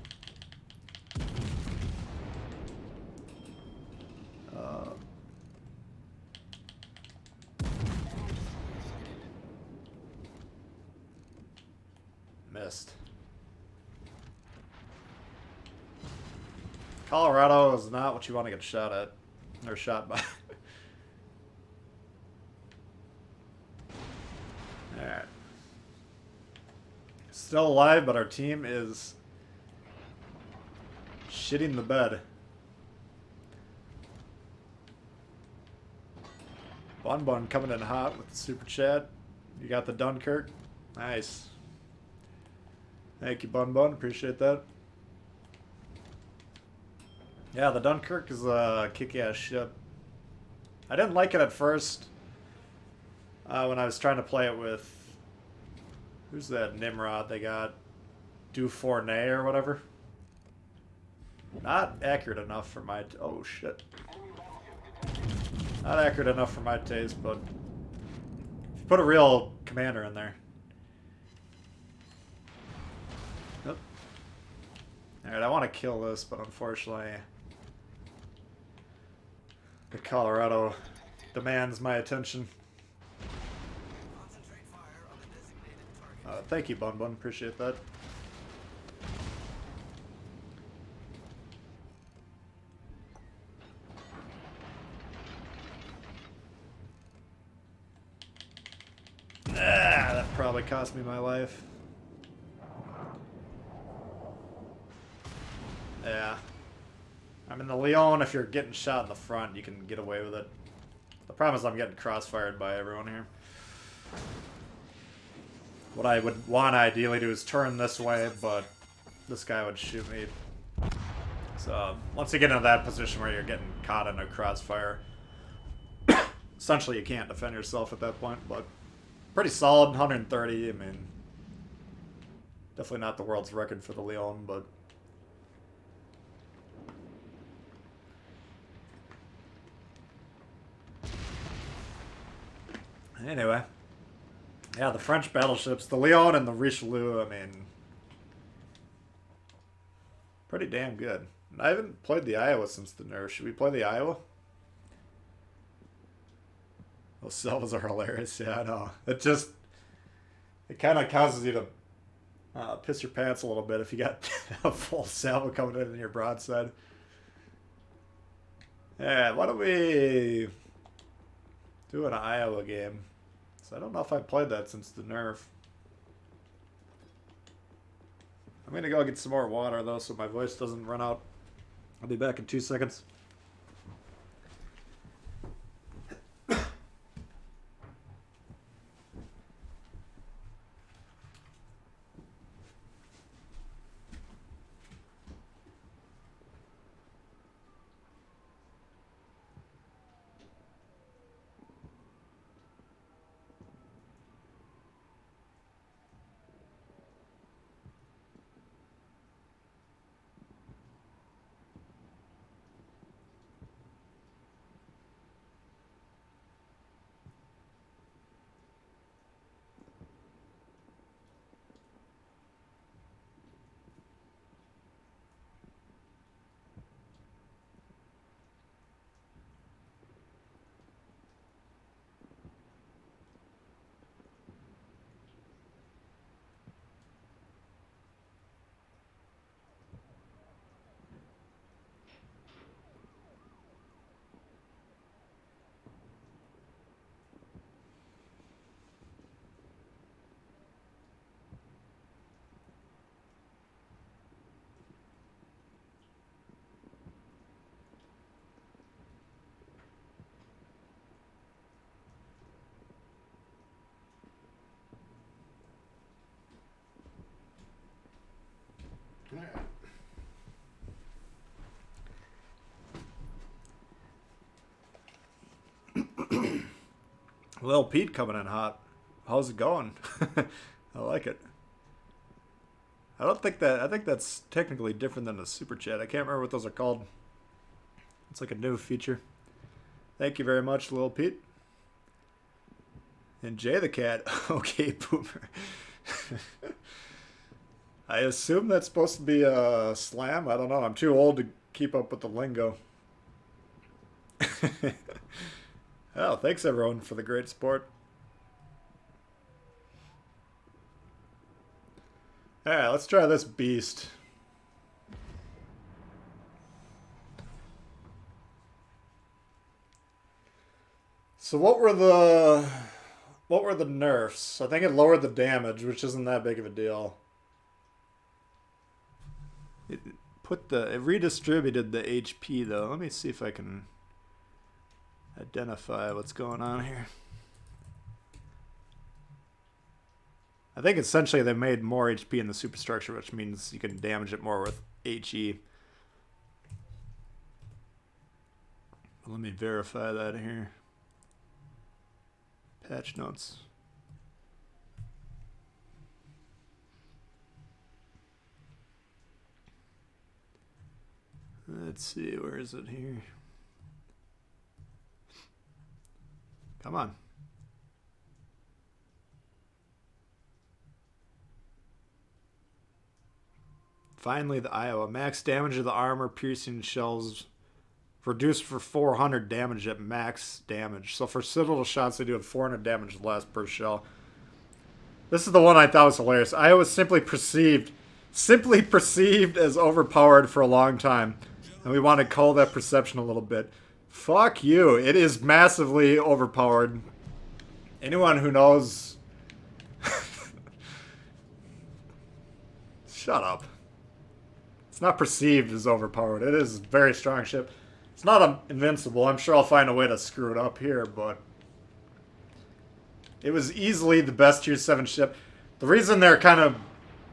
Missed. Colorado is not what you want to get shot at. Or shot by. Alright. Still alive, but our team is shitting the bed. Bun Bun coming in hot with the super chat. You got the Dunkirk. Nice. Thank you, Bun Bun. Appreciate that. Yeah, the Dunkirk is a kick-ass ship. I didn't like it at first when I was trying to play it with... Who's that Nimrod they got? Dufournay or whatever? Not accurate enough for my... Oh, shit. Not accurate enough for my taste, but... If you put a real commander in there... Nope. Alright, I want to kill this, but unfortunately... The Colorado demands my attention. Thank you, Bun Bun. Appreciate that. That probably cost me my life. Yeah. I mean, the Leon, if you're getting shot in the front, you can get away with it. The problem is I'm getting crossfired by everyone here. What I would want ideally to do is turn this way, but this guy would shoot me. So, once you get into that position where you're getting caught in a crossfire, essentially you can't defend yourself at that point, but pretty solid, 130, I mean, definitely not the world's record for the Leon, but... Anyway. Yeah, the French battleships, the Leon and the Richelieu, I mean... Pretty damn good. I haven't played the Iowa since the nerf. Should we play the Iowa? Those salvos are hilarious, yeah, I know. It kind of causes you to piss your pants a little bit if you got a full salvo coming in your broadside. Yeah, why don't we do an Iowa game? So I don't know if I've played that since the nerf. I'm gonna go get some more water though so my voice doesn't run out. I'll be back in 2 seconds. Lil Pete coming in hot. How's it going? I like it. I think that's technically different than a super chat. I can't remember what those are called. It's like a new feature. Thank you very much, Lil Pete. And Jay the Cat. Okay, Boomer. I assume that's supposed to be a slam. I don't know. I'm too old to keep up with the lingo. Oh, thanks everyone for the great support. Alright, let's try this beast. So what were the nerfs? I think it lowered the damage, which isn't that big of a deal. It redistributed the HP though. Let me see if I can identify what's going on here. I think essentially they made more HP in the superstructure, which means you can damage it more with HE. Let me verify that here. Patch notes. Let's see, where is it here? Come on. Finally, the Iowa. Max damage of the armor piercing shells reduced for 400 damage at max damage. So for citadel shots, they do 400 damage less per shell. This is the one I thought was hilarious. Iowa was simply perceived as overpowered for a long time. And we want to cull that perception a little bit. Fuck you. It is massively overpowered. Anyone who knows... Shut up. It's not perceived as overpowered. It is a very strong ship. It's not invincible. I'm sure I'll find a way to screw it up here, but... It was easily the best Tier 7 ship. The reason they're kind of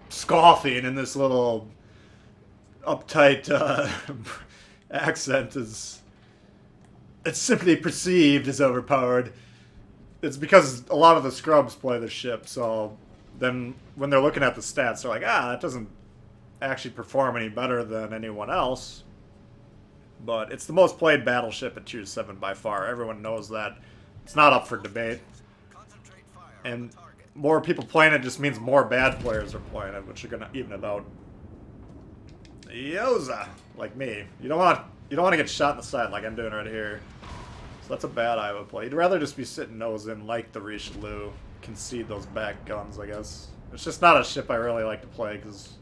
scoffing in this little uptight accent is... It's simply perceived as overpowered. It's because a lot of the scrubs play the ship, so then when they're looking at the stats, they're like, that doesn't actually perform any better than anyone else. But it's the most played battleship at Tier 7 by far. Everyone knows that. It's not up for debate. And more people playing it just means more bad players are playing it, which are going to even it out. Yoza! Like me. You don't want to get shot in the side like I'm doing right here. So that's a bad Iowa play. You'd rather just be sitting nose in like the Richelieu. Concede those back guns, I guess. It's just not a ship I really like to play because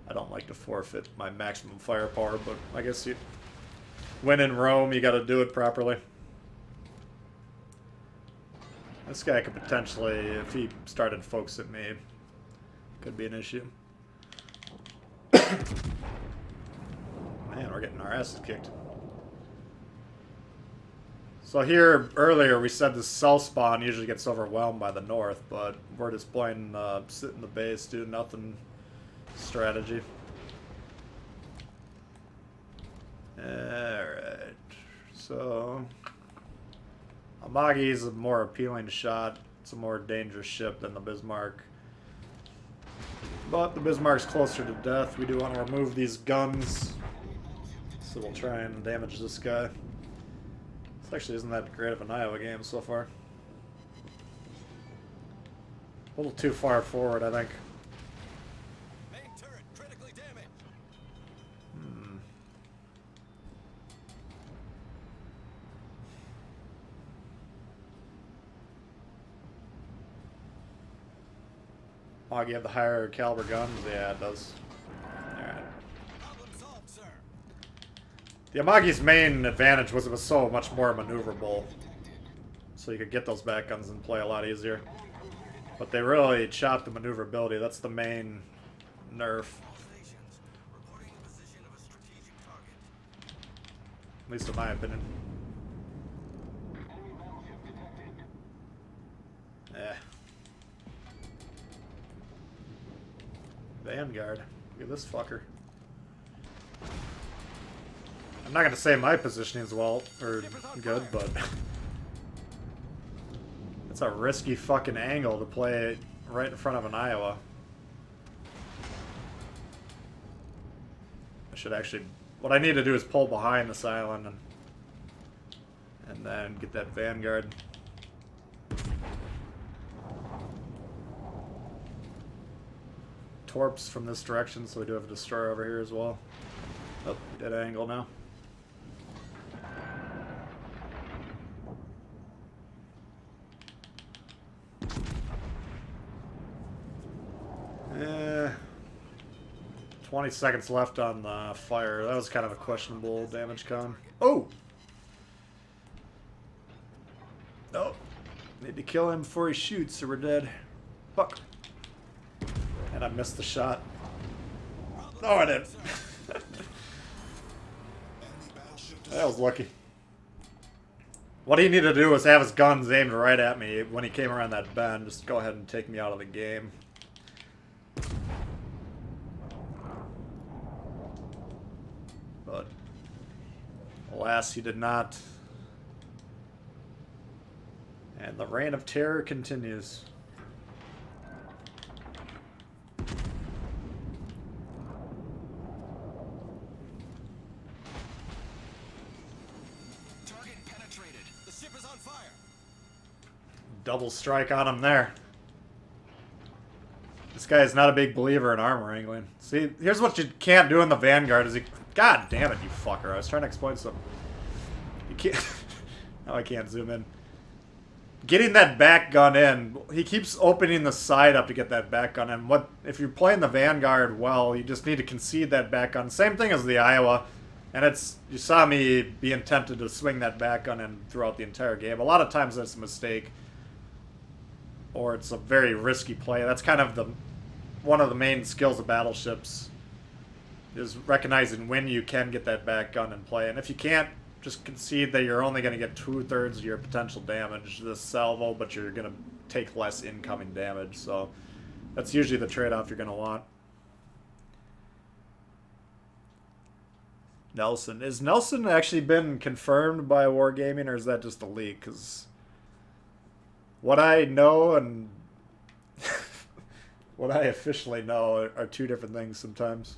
I don't like to forfeit my maximum firepower, but I guess you when in Rome, you gotta do it properly. This guy could potentially, if he started focusing me, could be an issue. Man, we're getting our asses kicked. So here, earlier, we said the south spawn usually gets overwhelmed by the north, but we're just playing sit in the base, do nothing strategy. Alright. So... Amagi is a more appealing shot. It's a more dangerous ship than the Bismarck. But the Bismarck's closer to death. We do want to remove these guns. So we'll try and damage this guy. This actually isn't that great of an Iowa game so far. A little too far forward, I think. Main turret critically damaged. Oh, you have the higher caliber guns? Yeah, it does. Alright. Problem solved, sir. The Amagi's main advantage was it was so much more maneuverable. So you could get those back guns and play a lot easier. But they really chopped the maneuverability. That's the main nerf. All stations reporting the position of a strategic target. At least in my opinion. Vanguard. Look at this fucker. I'm not gonna say my positioning is well or good, but It's a risky fucking angle to play right in front of an Iowa. I should actually... What I need to do is pull behind this island and then get that Vanguard. Torps from this direction, so we do have a destroyer over here as well. Oh, dead angle now. Eh, 20 seconds left on the fire. That was kind of a questionable damage con. Oh! Oh. Need to kill him before he shoots or we're dead. Fuck. And I missed the shot. Oh, I did. That was lucky. What he needed to do was have his guns aimed right at me when he came around that bend. Just go ahead and take me out of the game. But alas, he did not. And the reign of terror continues. Target penetrated. The ship is on fire. Double strike on him there. This guy is not a big believer in armor angling. See, here's what you can't do in the Vanguard is he... God damn it, you fucker. I was trying to explain something. You can't... Now I can't zoom in. Getting that back gun in, he keeps opening the side up to get that back gun in. What if you're playing the Vanguard well, you just need to concede that back gun. Same thing as the Iowa. And it's, you saw me being tempted to swing that back gun in throughout the entire game. A lot of times that's a mistake. Or it's a very risky play. That's kind of the one of the main skills of battleships, is recognizing when you can get that back gun in play. And if you can't, just concede that you're only going to get 2/3 of your potential damage this salvo, but you're going to take less incoming damage. So that's usually the trade-off you're going to want. Nelson. Is Nelson actually been confirmed by Wargaming, or is that just a leak? Because what I know and what I officially know are two different things sometimes.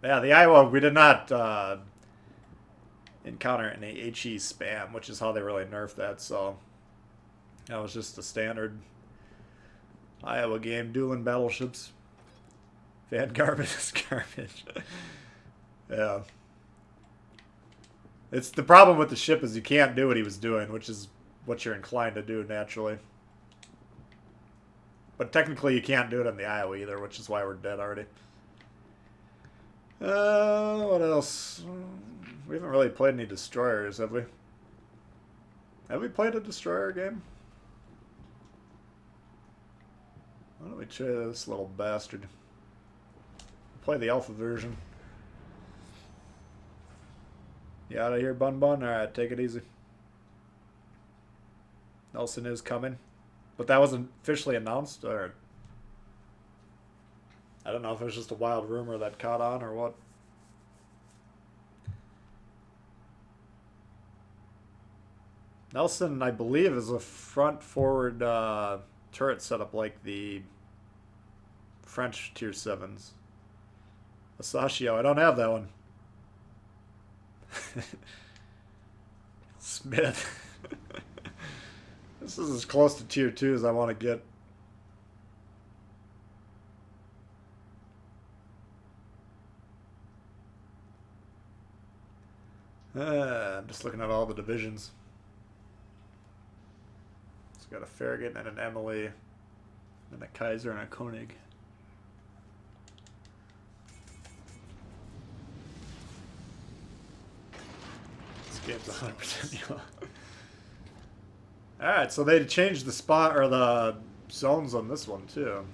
Yeah, the Iowa, we did not encounter any HE spam, which is how they really nerfed that, so that was just a standard Iowa game. Dueling battleships. Vanguard is garbage. Yeah. It's the problem with the ship is you can't do what he was doing, which is what you're inclined to do naturally. But technically you can't do it on the Iowa either, which is why we're dead already. What else? We haven't really played any destroyers, have we? Have we played a destroyer game? Why don't we try this little bastard? Play the alpha version. You out of here, Bun Bun? Alright, take it easy. Nelson is coming. But that wasn't officially announced, or... I don't know if it was just a wild rumor that caught on, or what. Nelson, I believe, is a front-forward turret setup like the French Tier 7s. Asashio, I don't have that one. Smith. This is as close to Tier 2 as I want to get. I'm just looking at all the divisions. It's got a Farragut and an Emily, and a Kaiser and a Koenig. This game's 100% yellow. Alright, so they changed the spot or the zones on this one too.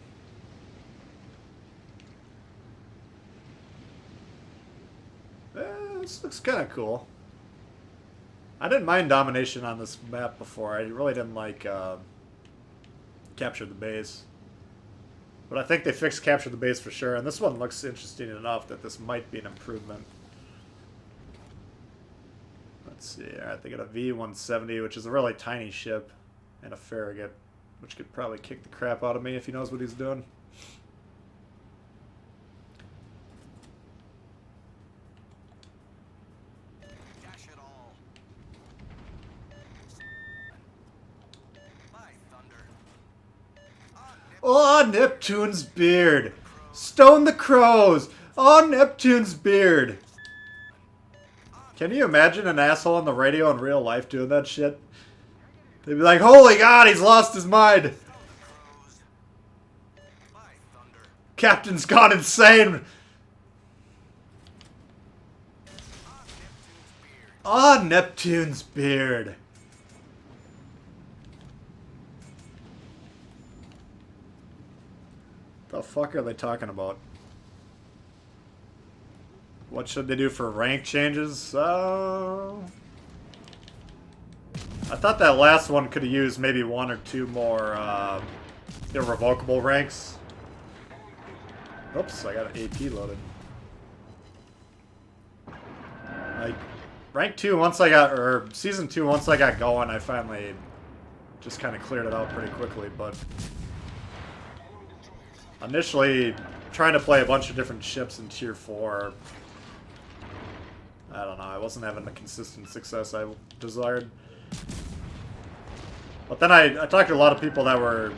This looks kind of cool. I didn't mind domination on this map before. I really didn't like capture the base. But I think they fixed capture the base for sure. And this one looks interesting enough that this might be an improvement. Let's see. Alright, they got a V-170, which is a really tiny ship, and a Farragut, which could probably kick the crap out of me if he knows what he's doing. Dash it all. By thunder. Oh, Neptune's beard! Stone the crows! Oh, Neptune's beard! Can you imagine an asshole on the radio in real life doing that shit? They'd be like, holy god, he's lost his mind! By thunder. Captain's gone insane! On Neptune's beard. Ah, Neptune's beard. The fuck are they talking about? What should they do for rank changes? I thought that last one could have used maybe one or two more irrevocable ranks. Oops, I got an AP loaded. Like, rank 2, once I got, or Season 2, once I got going, I finally just kind of cleared it out pretty quickly, but initially, trying to play a bunch of different ships in Tier 4, I don't know, I wasn't having the consistent success I desired. But then I talked to a lot of people that were,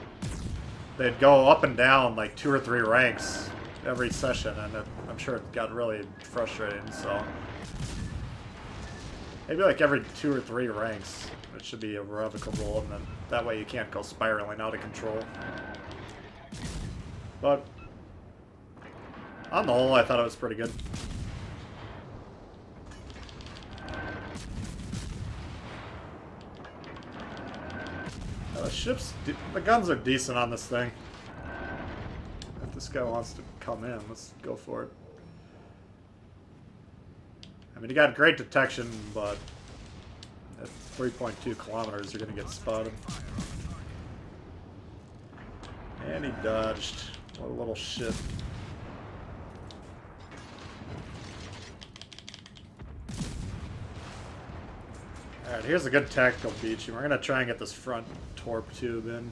they'd go up and down like 2 or 3 ranks every session, and I'm sure it got really frustrating, so maybe like every 2 or 3 ranks it should be irrevocable, and then that way you can't go spiraling out of control. But on the whole, I thought it was pretty good. The guns are decent on this thing. If this guy wants to come in, let's go for it. I mean, you got great detection, but at 3.2 kilometers, you're going to get spotted. And he dodged. What a little shit. Alright, here's a good tactical beach, and we're going to try and get this front torp tube in.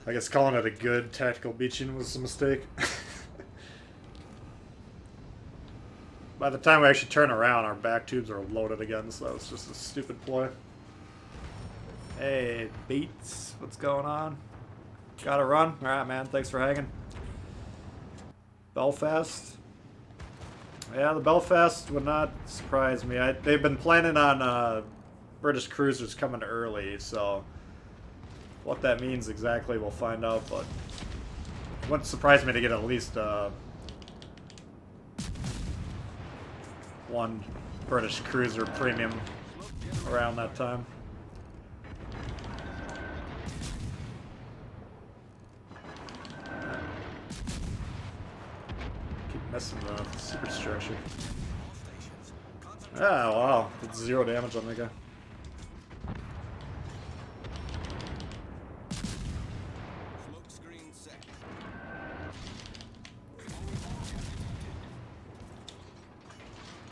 I guess calling it a good tactical beaching was a mistake. By the time we actually turn around, our back tubes are loaded again, so that was just a stupid ploy. Hey, Beats, what's going on? Gotta run? Alright, man, thanks for hanging. Belfast? Yeah, the Belfast would not surprise me. They've been planning on British cruisers coming early, so what that means exactly we'll find out, but it wouldn't surprise me to get at least one British cruiser premium around that time. Missing the superstructure. Ah, wow. That's 0 damage on the guy.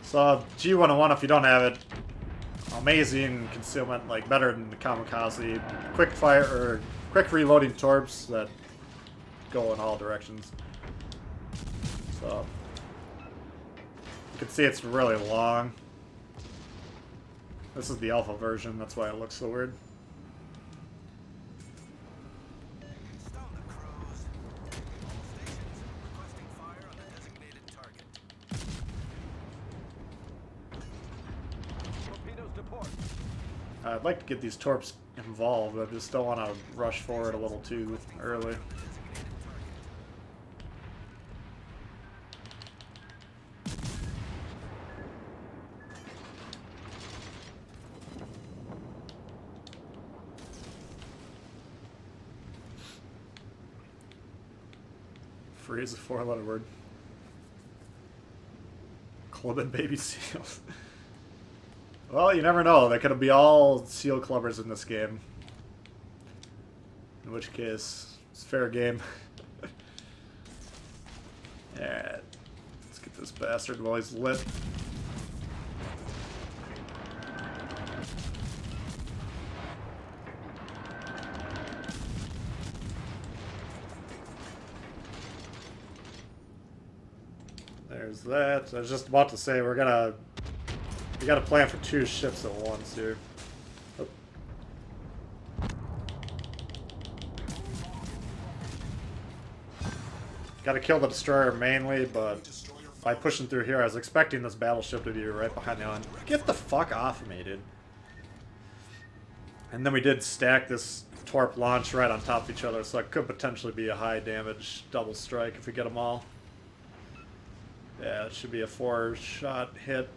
So, G101, if you don't have it, amazing concealment, like better than the Kamikaze. Quick fire, or quick reloading torps that go in all directions. So, you can see it's really long. This is the alpha version, that's why it looks so weird. Stone the crows. All stations requesting fire on the designated target. Torpedoes to port. I'd like to get these torps involved, I just don't want to rush forward a little too early. Free is a 4-letter word. Clubbing baby seals. Well, you never know. There could be all seal clubbers in this game. In which case, it's fair game. Alright. Let's get this bastard while he's lit. There's that. I was just about to say we gotta plan for 2 ships at once here. Oh. Gotta kill the destroyer mainly, but by pushing through here, I was expecting this battleship to be right behind the island. Get the fuck off of me, dude. And then we did stack this torp launch right on top of each other, so it could potentially be a high damage double strike if we get them all. Yeah, it should be a 4-shot hit.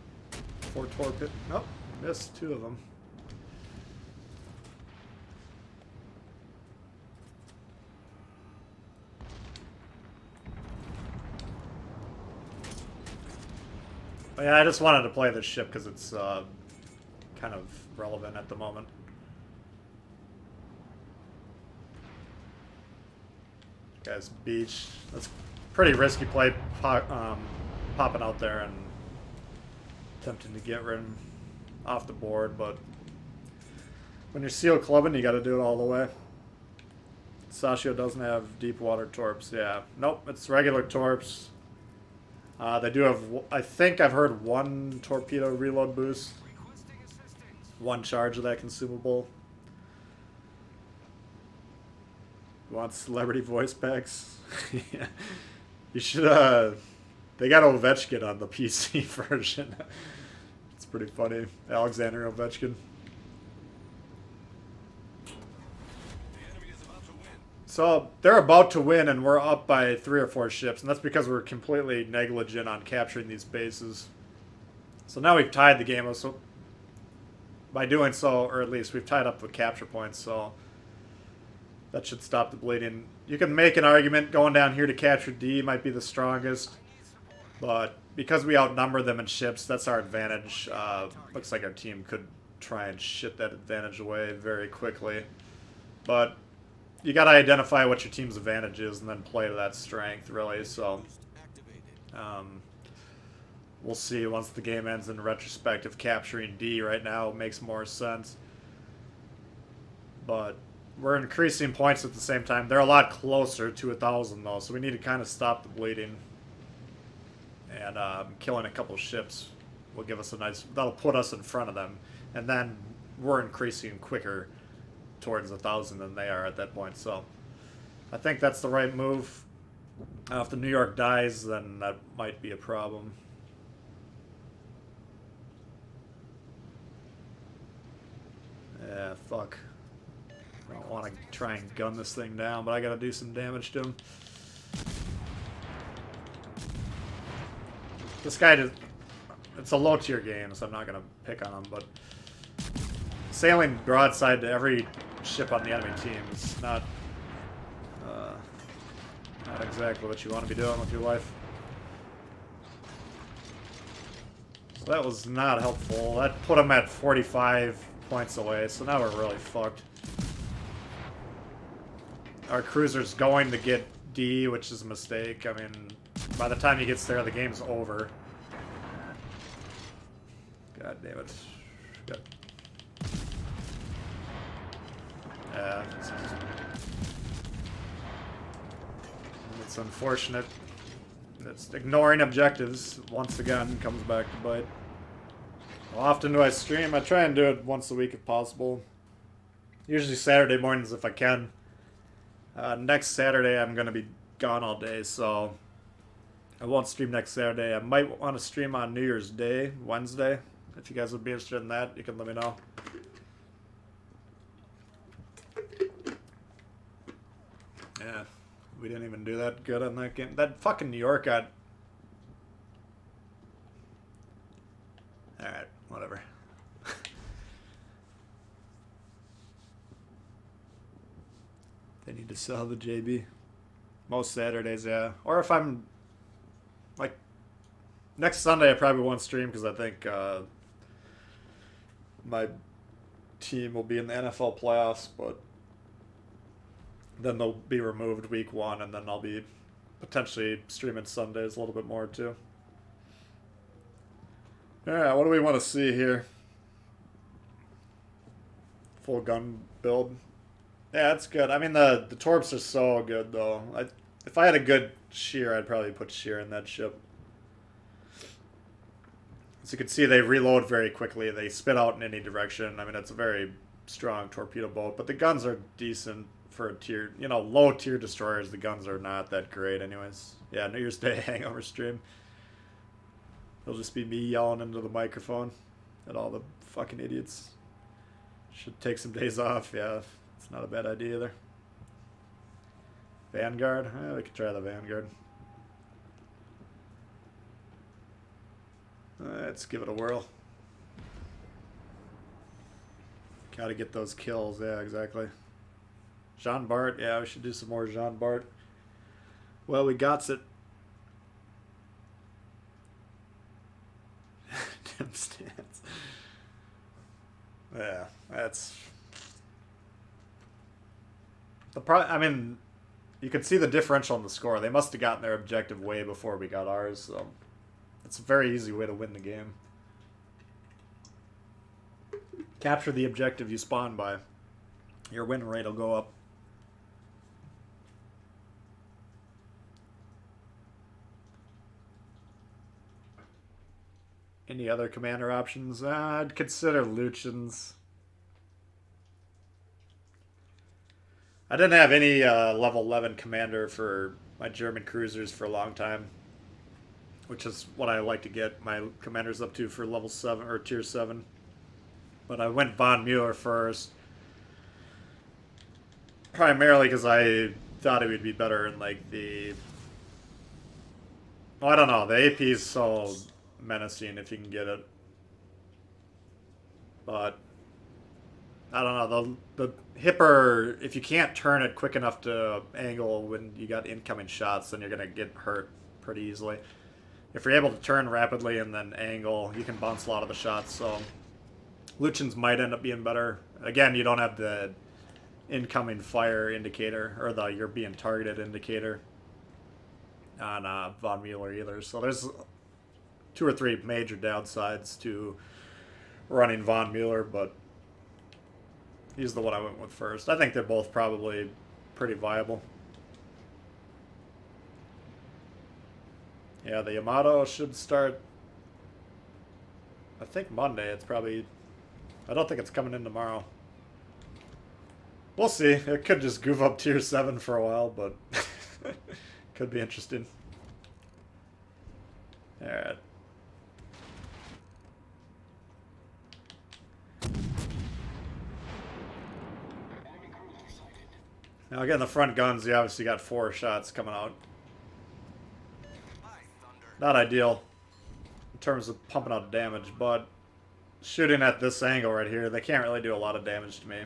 4 torp hit. Nope, missed 2 of them. But yeah, I just wanted to play this ship because it's kind of relevant at the moment. Guys, beach. That's pretty risky play, popping out there and attempting to get ridden off the board, but when you're seal clubbing, you got to do it all the way. Sashio doesn't have deep water torps. Yeah, nope, it's regular torps. They do have, I think I've heard 1 torpedo reload boost, 1 charge of that consumable. You want celebrity voice packs? Yeah. You should, they got Ovechkin on the PC version. It's pretty funny. Alexander Ovechkin. So they're about to win, and we're up by 3 or 4 ships, and that's because we're completely negligent on capturing these bases. So now we've tied the game, so by doing so, or at least we've tied up the capture points, so that should stop the bleeding. You can make an argument going down here to capture D might be the strongest, but because we outnumber them in ships, that's our advantage. Looks like our team could try and shit that advantage away very quickly, but you got to identify what your team's advantage is and then play to that strength, really. So we'll see once the game ends in retrospect if capturing D right now makes more sense. But we're increasing points at the same time. They're a lot closer to 1,000 though, so we need to kind of stop the bleeding. And killing a couple ships will give us a nice, that'll put us in front of them. And then we're increasing quicker towards 1,000 than they are at that point. So I think that's the right move. If the New York dies, then that might be a problem. Yeah, fuck. I don't want to try and gun this thing down, but I gotta do some damage to him. This guy just, it's a low tier game, so I'm not gonna pick on him, but sailing broadside to every ship on the enemy team is not exactly what you want to be doing with your life. So that was not helpful. That put him at 45 points away, so now we're really fucked. Our cruiser's going to get D, which is a mistake. I mean, by the time he gets there, the game's over. God damn it. God. Yeah, it's unfortunate. It's ignoring objectives once again comes back to bite. How often do I stream? I try and do it once a week if possible. Usually Saturday mornings if I can. Next Saturday I'm going to be gone all day, so I won't stream next Saturday. I might want to stream on New Year's Day, Wednesday. If you guys would be interested in that, you can let me know. Yeah, we didn't even do that good on that game. That fucking New York got... Alright, whatever. They need to sell the JB. Most Saturdays, yeah. Or if I'm... Like, next Sunday I probably won't stream because I think my team will be in the NFL playoffs, but then they'll be removed week 1, and then I'll be potentially streaming Sundays a little bit more too. Alright, what do we want to see here? Full gun build. Yeah, that's good. I mean, the torps are so good, though. If I had a good shear, I'd probably put shear in that ship. As you can see, they reload very quickly. They spit out in any direction. I mean, it's a very strong torpedo boat, but the guns are decent for a tier, low tier destroyers. The guns are not that great anyways. Yeah, New Year's Day hangover stream. It'll just be me yelling into the microphone at all the fucking idiots. Should take some days off, yeah. It's not a bad idea either. Vanguard? We could try the Vanguard. Let's give it a whirl. Gotta get those kills, yeah, exactly. Jean Bart, yeah, we should do some more Jean Bart. Well, we got it. Dim stance. Yeah, that's the I mean, you can see the differential in the score. They must have gotten their objective way before we got ours, so it's a very easy way to win the game. Capture the objective you spawn by. Your win rate will go up. Any other commander options? I'd consider Lucians. I didn't have any level 11 commander for my German cruisers for a long time, which is what I like to get my commanders up to for level 7 or tier 7. But I went Von Mueller first, primarily because I thought it would be better in like the... Well, I don't know. The AP is so menacing if you can get it. But I don't know, the hipper, if you can't turn it quick enough to angle when you got incoming shots, then you're gonna get hurt pretty easily. If you're able to turn rapidly and then angle, you can bounce a lot of the shots, so Lucians might end up being better. Again, you don't have the incoming fire indicator, or the you're being targeted indicator on Von Mueller either, so there's 2 or 3 major downsides to running Von Mueller, but he's the one I went with first. I think they're both probably pretty viable. Yeah, the Yamato should start, I think Monday. It's probably... I don't think it's coming in tomorrow. We'll see. It could just goof up tier 7 for a while, but could be interesting. Alright. Now again, the front guns, you obviously got 4 shots coming out. Not ideal in terms of pumping out damage, but shooting at this angle right here, they can't really do a lot of damage to me.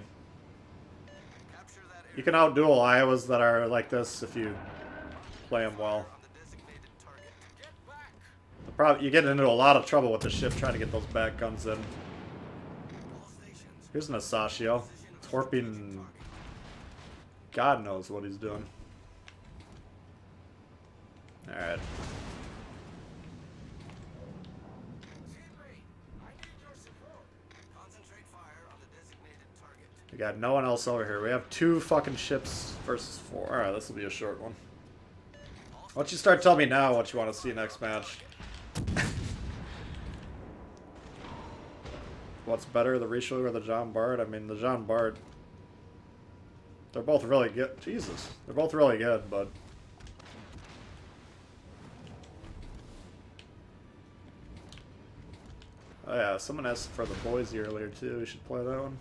You can outduel Iowas that are like this if you play them well. The problem, you get into a lot of trouble with the ship trying to get those back guns in. Here's an Asashio. Torping... God knows what he's doing. Alright. We got no one else over here. We have 2 fucking ships versus 4. Alright, this will be a short one. Why don't you start telling me now what you want to see next match? What's better, the Richelieu or the Jean Bart? I mean, the Jean Bart... They're both really good. Jesus. They're both really good, but... Oh yeah, someone asked for the Boise earlier too. We should play that one.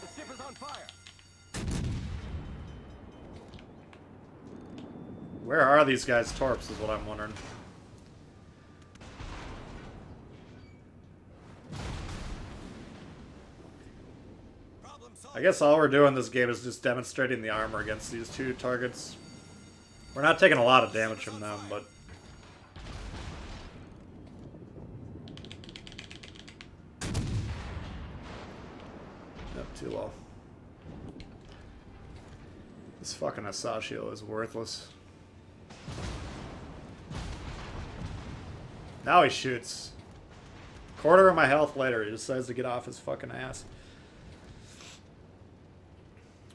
The ship is on fire. Where are these guys' torps is what I'm wondering. I guess all we're doing in this game is just demonstrating the armor against these 2 targets. We're not taking a lot of damage from them, but... Yep, too low. This fucking Asashio is worthless. Now he shoots. Quarter of my health later, he decides to get off his fucking ass.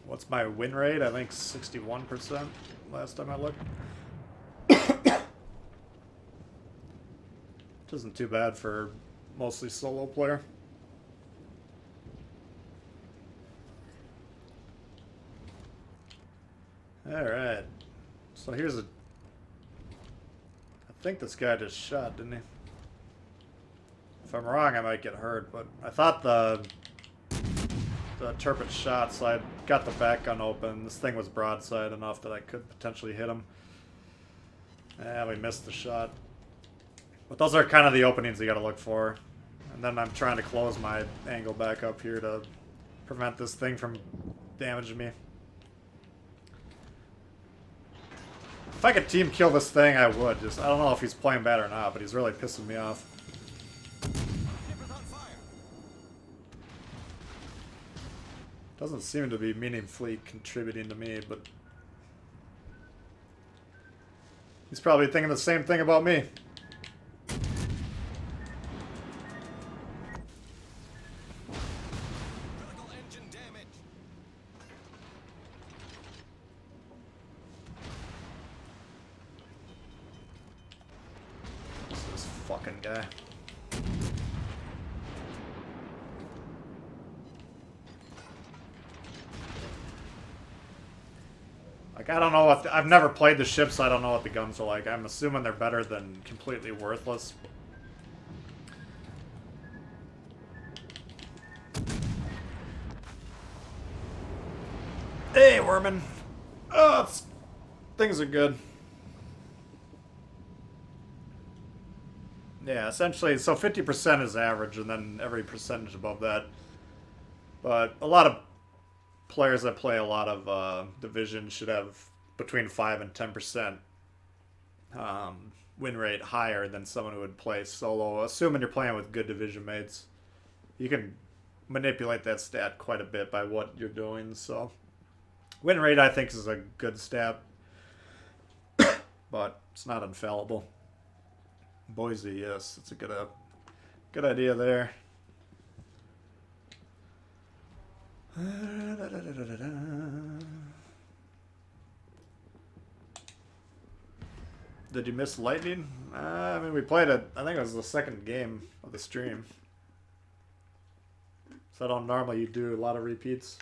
What's my win rate? I think 61% last time I looked. Isn't too bad for mostly solo player. Alright. So here's a... I think this guy just shot, didn't he? If I'm wrong, I might get hurt, but I thought the turret shot, so I got the back gun open. This thing was broadside enough that I could potentially hit him. Yeah, we missed the shot. But those are kind of the openings you gotta look for. And then I'm trying to close my angle back up here to prevent this thing from damaging me. If I could team kill this thing, I would. Just I don't know if he's playing bad or not, but he's really pissing me off. Doesn't seem to be meaningfully contributing to me, but he's probably thinking the same thing about me. Critical engine damage. This fucking guy. Like, I don't know what... I've never played the ships, so I don't know what the guns are like. I'm assuming they're better than completely worthless. Hey, Werman! Oh, things are good. Yeah, essentially, so 50% is average, and then every percentage above that. But a lot of players that play a lot of division should have between 5 and 10% win rate higher than someone who would play solo, assuming you're playing with good division mates. You can manipulate that stat quite a bit by what you're doing, so win rate I think is a good stat, but it's not infallible. Boise, yes, it's a good idea there. Did you miss lightning? I mean, we played it. I think it was the second game of the stream. So I don't normally do a lot of repeats.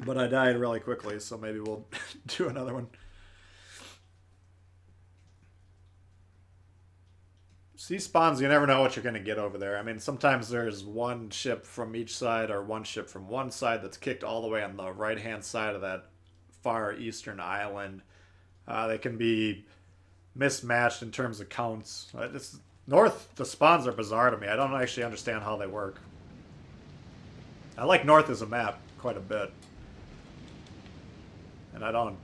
But I died really quickly, so maybe we'll do another one. Sea spawns, you never know what you're going to get over there. I mean, sometimes there's one ship from each side or one ship from one side that's kicked all the way on the right-hand side of that far eastern island. They can be mismatched in terms of counts. North, the spawns are bizarre to me. I don't actually understand how they work. I like North as a map quite a bit. And I don't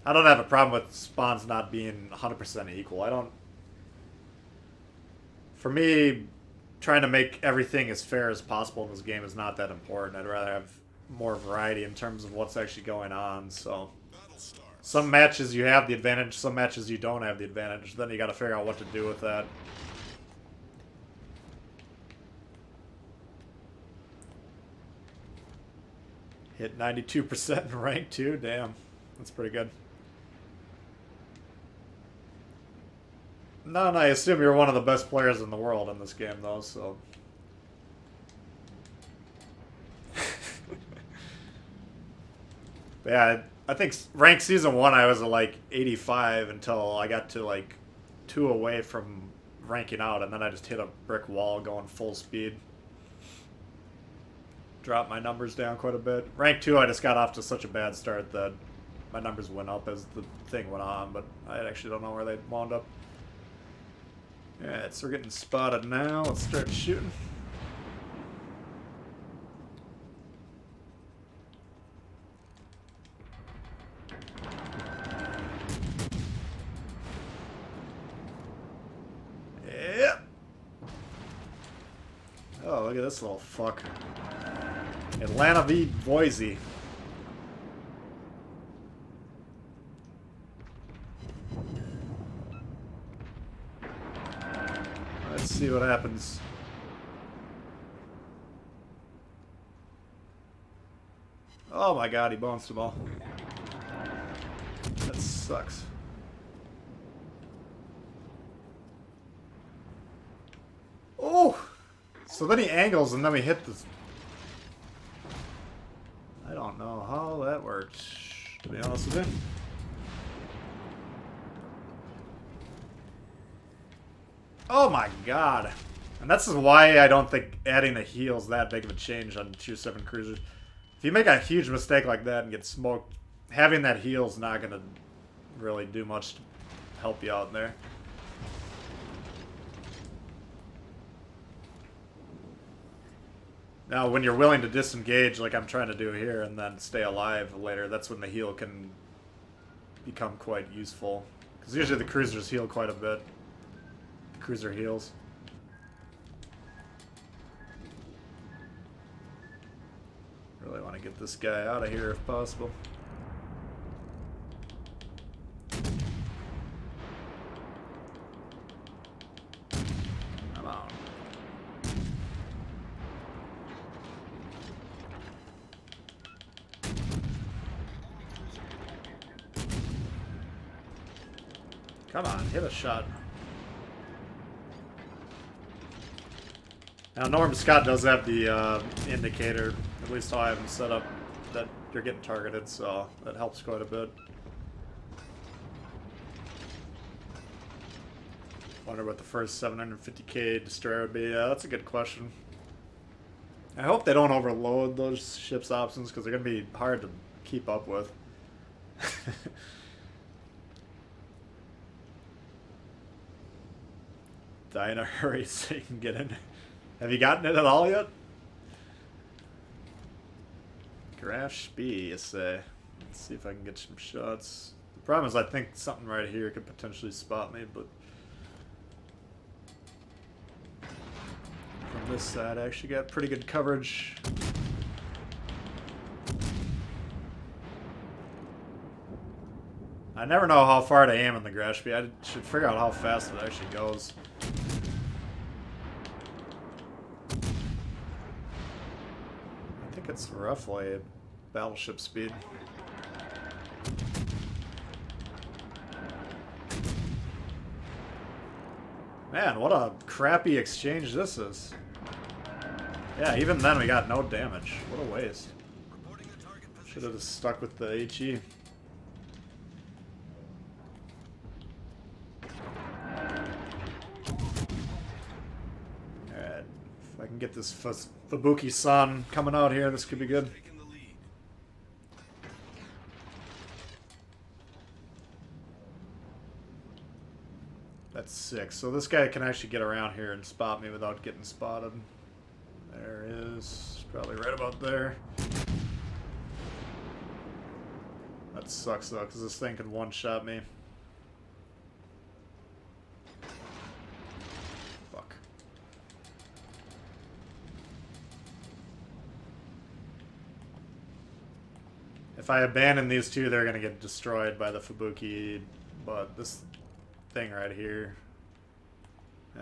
have a problem with spawns not being 100% equal. For me, trying to make everything as fair as possible in this game is not that important. I'd rather have more variety in terms of what's actually going on. So some matches you have the advantage, some matches you don't have the advantage. Then you got to figure out what to do with that. Hit 92% in rank 2. Damn, that's pretty good. No, I assume you're one of the best players in the world in this game, though, so... But yeah, I think rank season 1 I was at like 85 until I got to like 2 away from ranking out, and then I just hit a brick wall going full speed. Dropped my numbers down quite a bit. Rank 2 I just got off to such a bad start that my numbers went up as the thing went on, but I actually don't know where they wound up. Alright, so we're getting spotted now. Let's start shooting. Yeah. Oh, look at this little fuck. Atlanta v. Boise. see what happens. Oh my god, he bounced them all. That sucks. Oh! So then he angles and then we hit this. I don't know how that worked, to be honest with you. Oh my god. And this is why I don't think adding a heal's that big of a change on Tier 7 cruisers. If you make a huge mistake like that and get smoked, having that heal's not going to really do much to help you out there. Now, when you're willing to disengage, like I'm trying to do here, and then stay alive later, that's when the heal can become quite useful. Because usually the cruisers heal quite a bit. The cruiser heals. Really want to get this guy out of here if possible. Come on. Come on, hit a shot. Now Norm Scott does have the indicator, at least how I have him set up, that you're getting targeted, so that helps quite a bit. Wonder what the first 750k destroyer would be. Yeah, that's a good question. I hope they don't overload those ships options, because they're going to be hard to keep up with. Die in a hurry so you can get in. Have you gotten it at all yet? Grash B, you say. Let's see if I can get some shots. The problem is I think something right here could potentially spot me, but from this side I actually got pretty good coverage. I never know how far to aim in the Grash B. I should figure out how fast it actually goes. I think it's roughly battleship speed. Man, what a crappy exchange this is. Yeah, even then we got no damage. What a waste. Should have just stuck with the HE. Alright, if I can get this Fubuki-san coming out here, this could be good. That's 6. So this guy can actually get around here and spot me without getting spotted. There he is. Probably right about there. That sucks though, because this thing can one-shot me. Fuck. If I abandon these two, they're gonna get destroyed by the Fubuki, but this thing right here.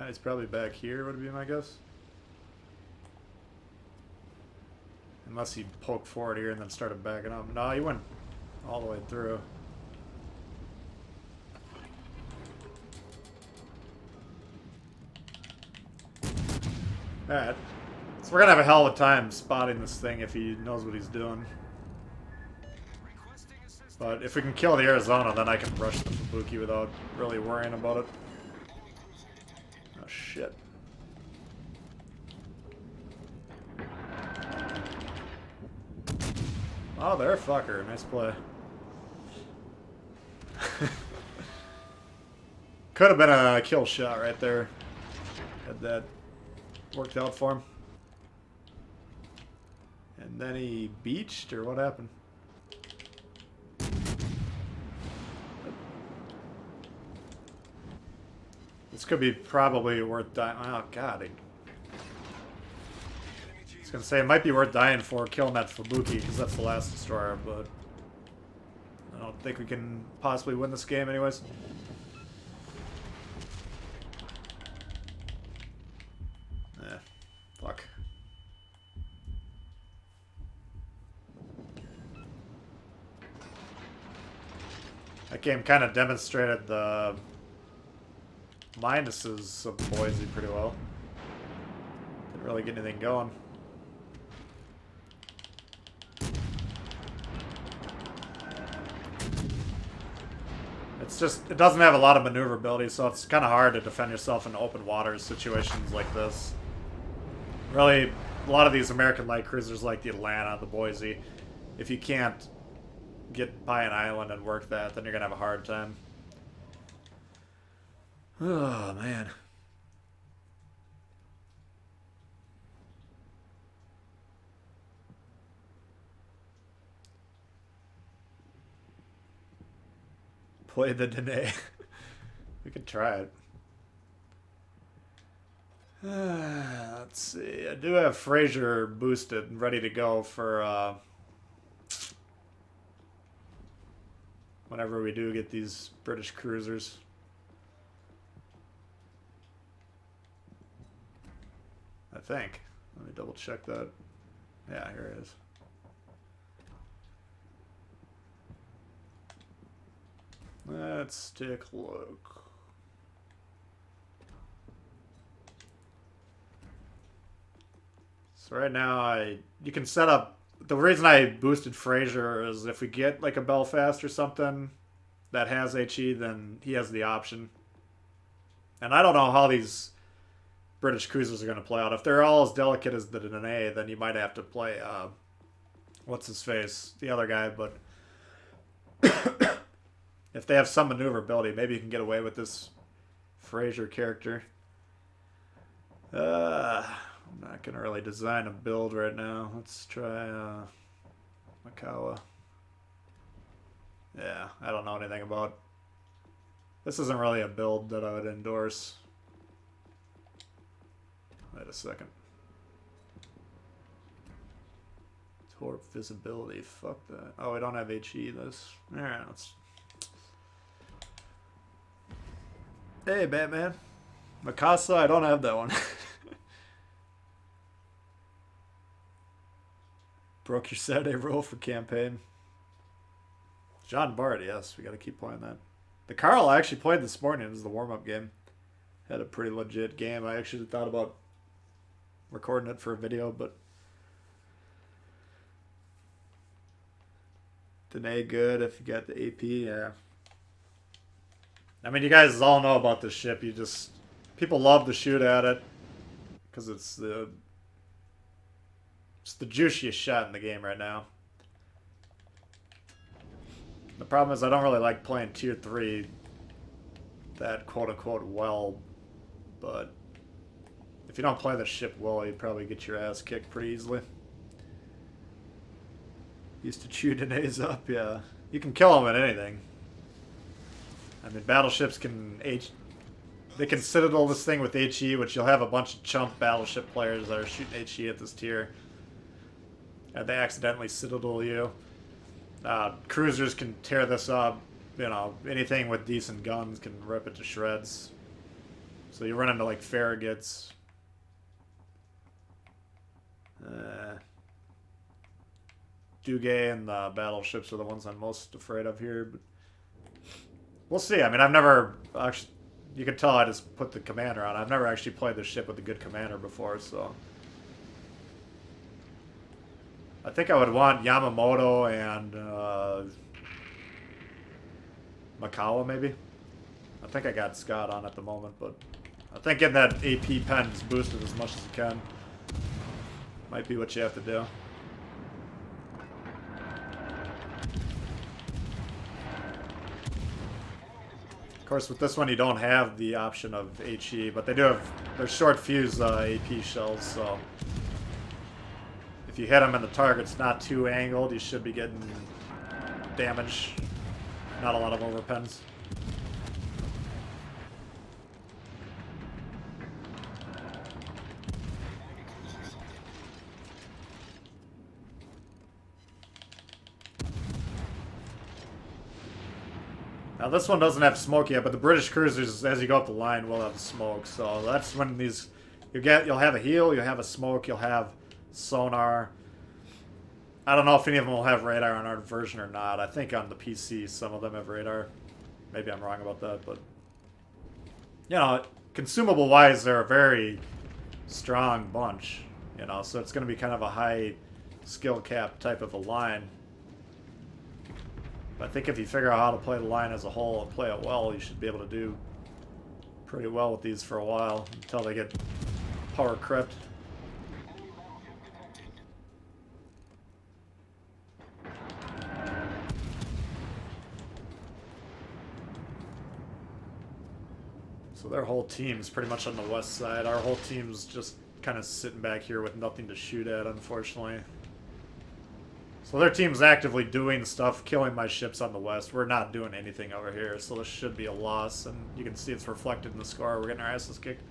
He's probably back here, would be my guess. Unless he poked forward here and then started backing up. No, he went all the way through. Alright. So we're gonna have a hell of a time spotting this thing if he knows what he's doing. But if we can kill the Arizona, then I can rush the Fubuki without really worrying about it. Oh shit. Oh, there, fucker. Nice play. Could have been a kill shot right there. Had that worked out for him. And then he beached, or what happened? This could be probably worth dying. Oh, God. I was going to say, it might be worth dying for killing that Fubuki, because that's the last destroyer, but I don't think we can possibly win this game anyways. That game kind of demonstrated the minuses of Boise pretty well. Didn't really get anything going. It's just, it doesn't have a lot of maneuverability, so it's kind of hard to defend yourself in open water situations like this. Really, a lot of these American light cruisers like the Atlanta, the Boise, if you can't get by an island and work that, then you're going to have a hard time. Oh, man. Play the Dene. We could try it. Let's see. I do have Fraser boosted and ready to go for whenever we do get these British cruisers. I think. Let me double check that. Yeah, here it is. Let's take a look. So right now, you can set up. The reason I boosted Fraser is if we get like a Belfast or something that has HE, then he has the option. And I don't know how these British cruisers are going to play out. If they're all as delicate as the Dene, then you might have to play what's his face, the other guy. But if they have some maneuverability, maybe you can get away with this Fraser character. I'm not going to really design a build right now. Let's try Makawa. Yeah, I don't know anything about. This isn't really a build that I would endorse. Wait a second. Torp visibility. Fuck that. Oh, we don't have HE this. Alright, let's. Hey, Batman. Mikasa, I don't have that one. Broke your Saturday roll for campaign. John Bart, yes, we gotta keep playing that. The Carl I actually played this morning. It was the warm-up game. Had a pretty legit game. I actually thought about recording it for a video, but Dene good if you got the AP, yeah. I mean, you guys all know about this ship. You just people love to shoot at it because it's the juiciest shot in the game right now. The problem is I don't really like playing tier 3 that quote-unquote well, but if you don't play the ship well, you'd probably get your ass kicked pretty easily. Used to chew Dene's up, yeah. You can kill them at anything. I mean, battleships can they can citadel this thing with HE, which you'll have a bunch of chump battleship players that are shooting HE at this tier. And they accidentally citadel you. Cruisers can tear this up. You know, anything with decent guns can rip it to shreds. So you run into like Farragut's. Duguay and the battleships are the ones I'm most afraid of here. But we'll see. I mean, I've never actually. You can tell I just put the commander on. I've never actually played this ship with a good commander before, so. I think I would want Yamamoto and Makawa, maybe. I think I got Scott on at the moment, but I think getting that AP pen is boosted as much as you can might be what you have to do. Of course, with this one, you don't have the option of HE, but they do have their short fuse AP shells, so if you hit them and the target's not too angled, you should be getting damage. Not a lot of overpens. Now this one doesn't have smoke yet, but the British cruisers, as you go up the line, will have smoke. So that's when these you'll have a heal, you'll have a smoke, you'll have sonar. I don't know if any of them will have radar on our version or not. I think on the PC some of them have radar. Maybe I'm wrong about that, but you know, consumable wise, they're a very strong bunch. You know, so it's going to be kind of a high skill cap type of a line. But I think if you figure out how to play the line as a whole and play it well, you should be able to do pretty well with these for a while until they get power crept. So their whole team's pretty much on the west side. Our whole team's just kind of sitting back here with nothing to shoot at, unfortunately. So their team's actively doing stuff, killing my ships on the west. We're not doing anything over here, so this should be a loss, and you can see it's reflected in the score. We're getting our asses kicked.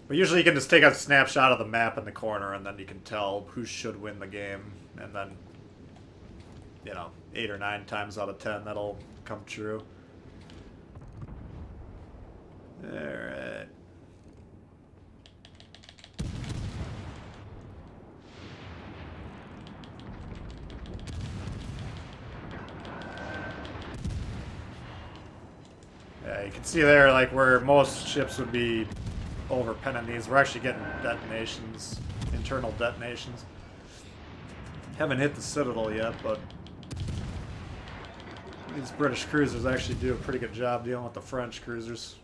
But usually you can just take a snapshot of the map in the corner, and then you can tell who should win the game. And then, you know, 8 or 9 times out of 10, that'll come true. Alright. Yeah, you can see there, like, where most ships would be overpenning these. We're actually getting detonations, internal detonations. Haven't hit the Citadel yet, but these British cruisers actually do a pretty good job dealing with the French cruisers.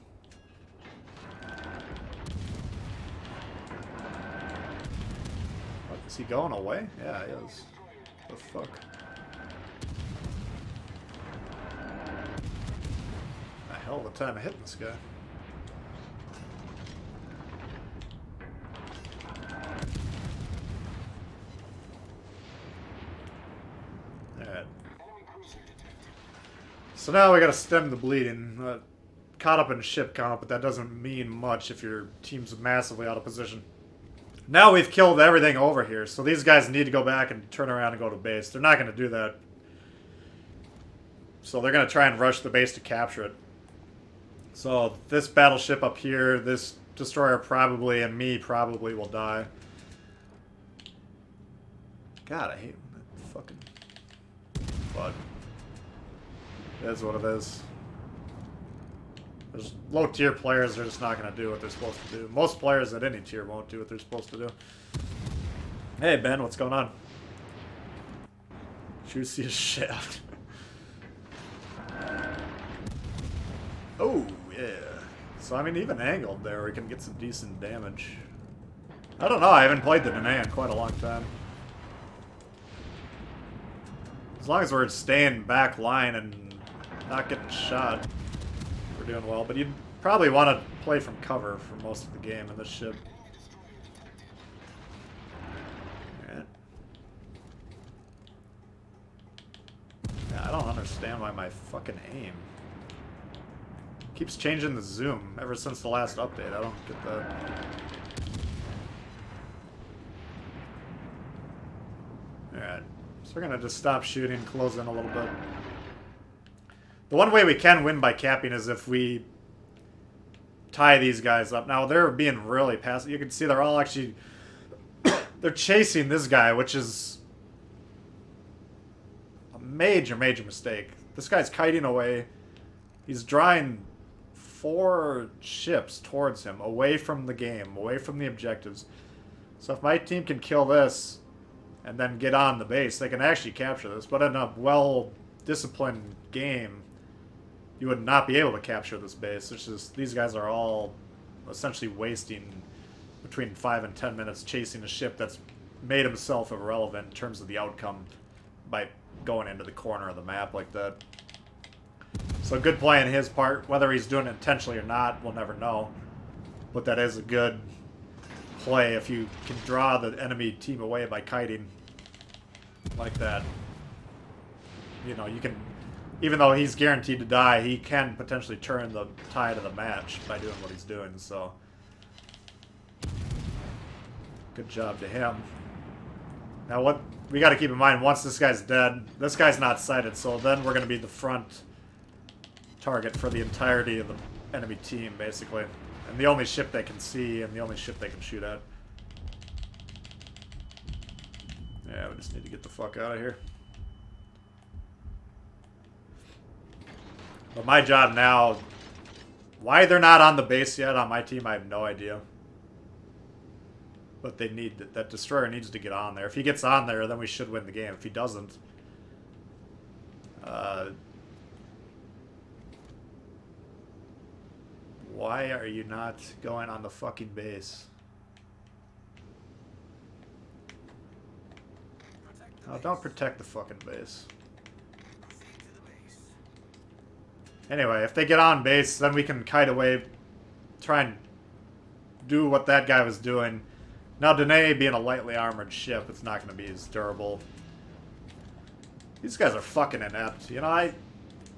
What, is he going away? Yeah, he is. The fuck? A hell of a time of hitting this guy. Alright. So now we gotta stem the bleeding. Caught up in ship count, but that doesn't mean much if your team's massively out of position. Now we've killed everything over here, so these guys need to go back and turn around and go to base. They're not going to do that. So they're going to try and rush the base to capture it. So this battleship up here, this destroyer probably, and me probably will die. God, I hate that fucking... But it is what it is. There's low tier players, they're just not going to do what they're supposed to do. Most players at any tier won't do what they're supposed to do. Hey Ben, what's going on? Juicy as shaft. Oh, yeah. So, I mean, even angled there, we can get some decent damage. I don't know, I haven't played the Danae in quite a long time. As long as we're staying back line and not getting shot, we're doing well, but you'd probably want to play from cover for most of the game in this ship. Alright. Yeah, I don't understand why my fucking aim keeps changing the zoom ever since the last update. I don't get that. Alright. So we're gonna just stop shooting, close in a little bit. The one way we can win by capping is if we tie these guys up. Now, they're being really passive. You can see they're all actually... they're chasing this guy, which is a major, major mistake. This guy's kiting away. He's drawing 4 ships towards him, away from the game, away from the objectives. So if my team can kill this and then get on the base, they can actually capture this. But in a well-disciplined game, you would not be able to capture this base. It's just, these guys are all essentially wasting between 5 and 10 minutes chasing a ship that's made himself irrelevant in terms of the outcome by going into the corner of the map like that. So good play on his part. Whether he's doing it intentionally or not, we'll never know. But that is a good play if you can draw the enemy team away by kiting like that. You know, you can... Even though he's guaranteed to die, he can potentially turn the tide of the match by doing what he's doing, so... Good job to him. Now what we gotta keep in mind, once this guy's dead, this guy's not sighted, so then we're gonna be the front target for the entirety of the enemy team, basically. And the only ship they can see, and the only ship they can shoot at. Yeah, we just need to get the fuck out of here. But my job now, why they're not on the base yet on my team, I have no idea. But they need, that destroyer needs to get on there. If he gets on there, then we should win the game. If he doesn't, why are you not going on the fucking base? Oh, don't protect the fucking base. Proceed to the base. Anyway, if they get on base, then we can kite away, try and do what that guy was doing. Now, Danae being a lightly armored ship, it's not going to be as durable. These guys are fucking inept. You know,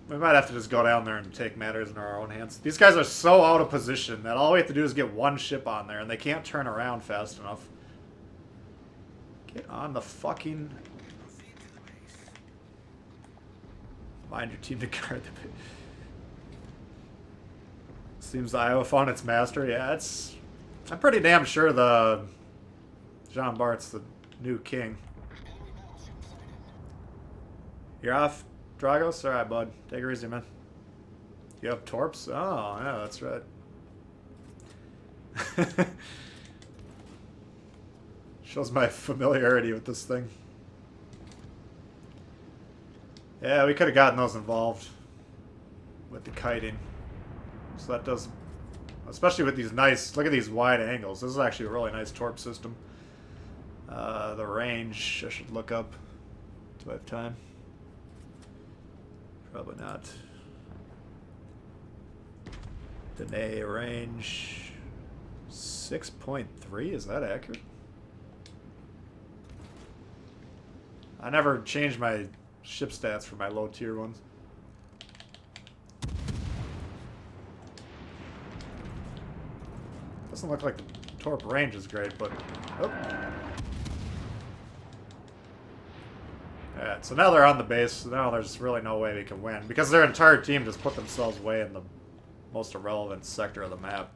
we might have to just go down there and take matters in our own hands. These guys are so out of position that all we have to do is get one ship on there, and they can't turn around fast enough. Get on the fucking... Proceed to the base. Mind your team to guard the base. Seems the Iowa found its master. Yeah, it's... I'm pretty damn sure the... Jean Bart's the new king. You're off, Dragos? Alright, bud. Take it easy, man. You have torps? Oh, yeah, that's right. Shows my familiarity with this thing. Yeah, we could have gotten those involved with the kiting. So that does... Especially with these nice... Look at these wide angles. This is actually a really nice torp system. The range, I should look up. Do I have time? Probably not. Danae range 6.3, is that accurate? I never changed my ship stats for my low tier ones. Doesn't look like the torp range is great, but... Oh. Alright, so now they're on the base, so now there's really no way we can win. Because their entire team just put themselves way in the most irrelevant sector of the map.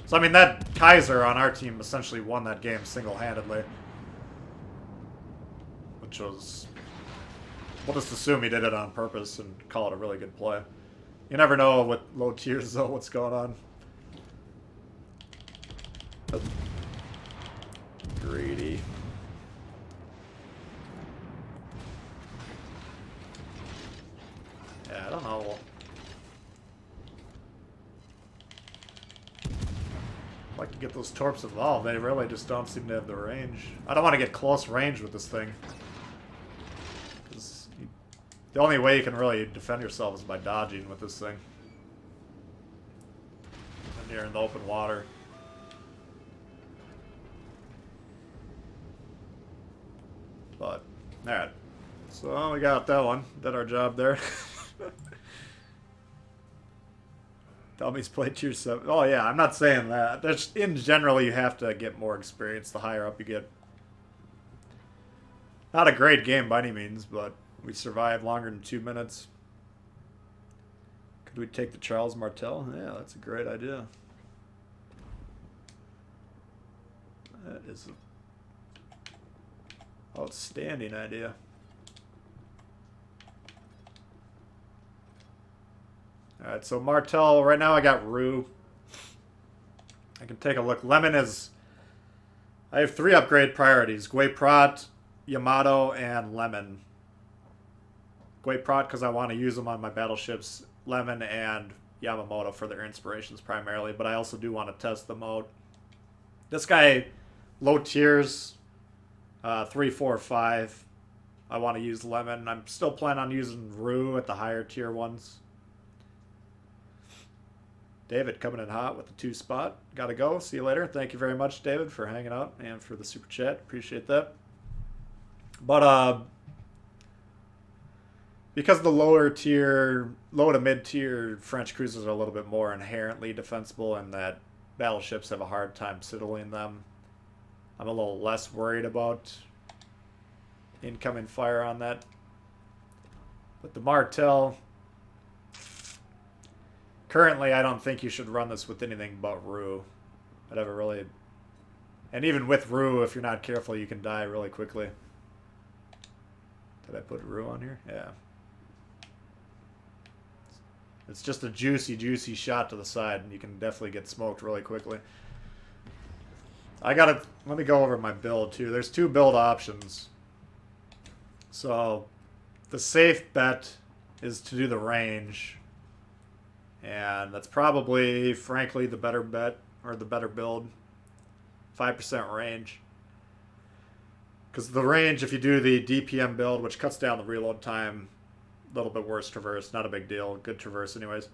So, I mean, that Kaiser on our team essentially won that game single-handedly. Which was... We'll just assume he did it on purpose and call it a really good play. You never know with low tiers, though, what's going on. Greedy. Yeah, I don't know. I'd like to get those torps involved. They really just don't seem to have the range. I don't want to get close range with this thing. Because the only way you can really defend yourself is by dodging with this thing. And you're in the open water. But, alright. So we got that one. Did our job there. Dummies play tier 7. Oh yeah, I'm not saying that. There's, in general, you have to get more experience the higher up you get. Not a great game by any means, but we survived longer than 2 minutes. Could we take the Charles Martel? Yeah, that's a great idea. That is an outstanding idea. Alright, so Martel, right now I got Rue. I can take a look. Lemon is... I have 3 upgrade priorities. Guay-Prat, Yamato, and Lemon. Guay-Prat because I want to use them on my battleships. Lemon and Yamamoto for their inspirations primarily, but I also do want to test them out. This guy, low tiers, 3, 4, 5. I want to use Lemon. I'm still planning on using Rue at the higher tier ones. David coming in hot with the 2 spot. Gotta go. See you later. Thank you very much, David, for hanging out and for the super chat. Appreciate that. But because the lower tier, low to mid tier French cruisers are a little bit more inherently defensible and that battleships have a hard time settling them, I'm a little less worried about incoming fire on that. But the Martel... Currently, I don't think you should run this with anything but Rue. I'd have a really... And even with Rue, if you're not careful, you can die really quickly. Did I put Rue on here? Yeah. It's just a juicy, juicy shot to the side, and you can definitely get smoked really quickly. Let me go over my build, too. There's 2 build options. So, the safe bet is to do the range. And that's probably, frankly, the better bet, or the better build. 5% range. Because the range, if you do the DPM build, which cuts down the reload time, a little bit worse traverse, not a big deal, good traverse anyways.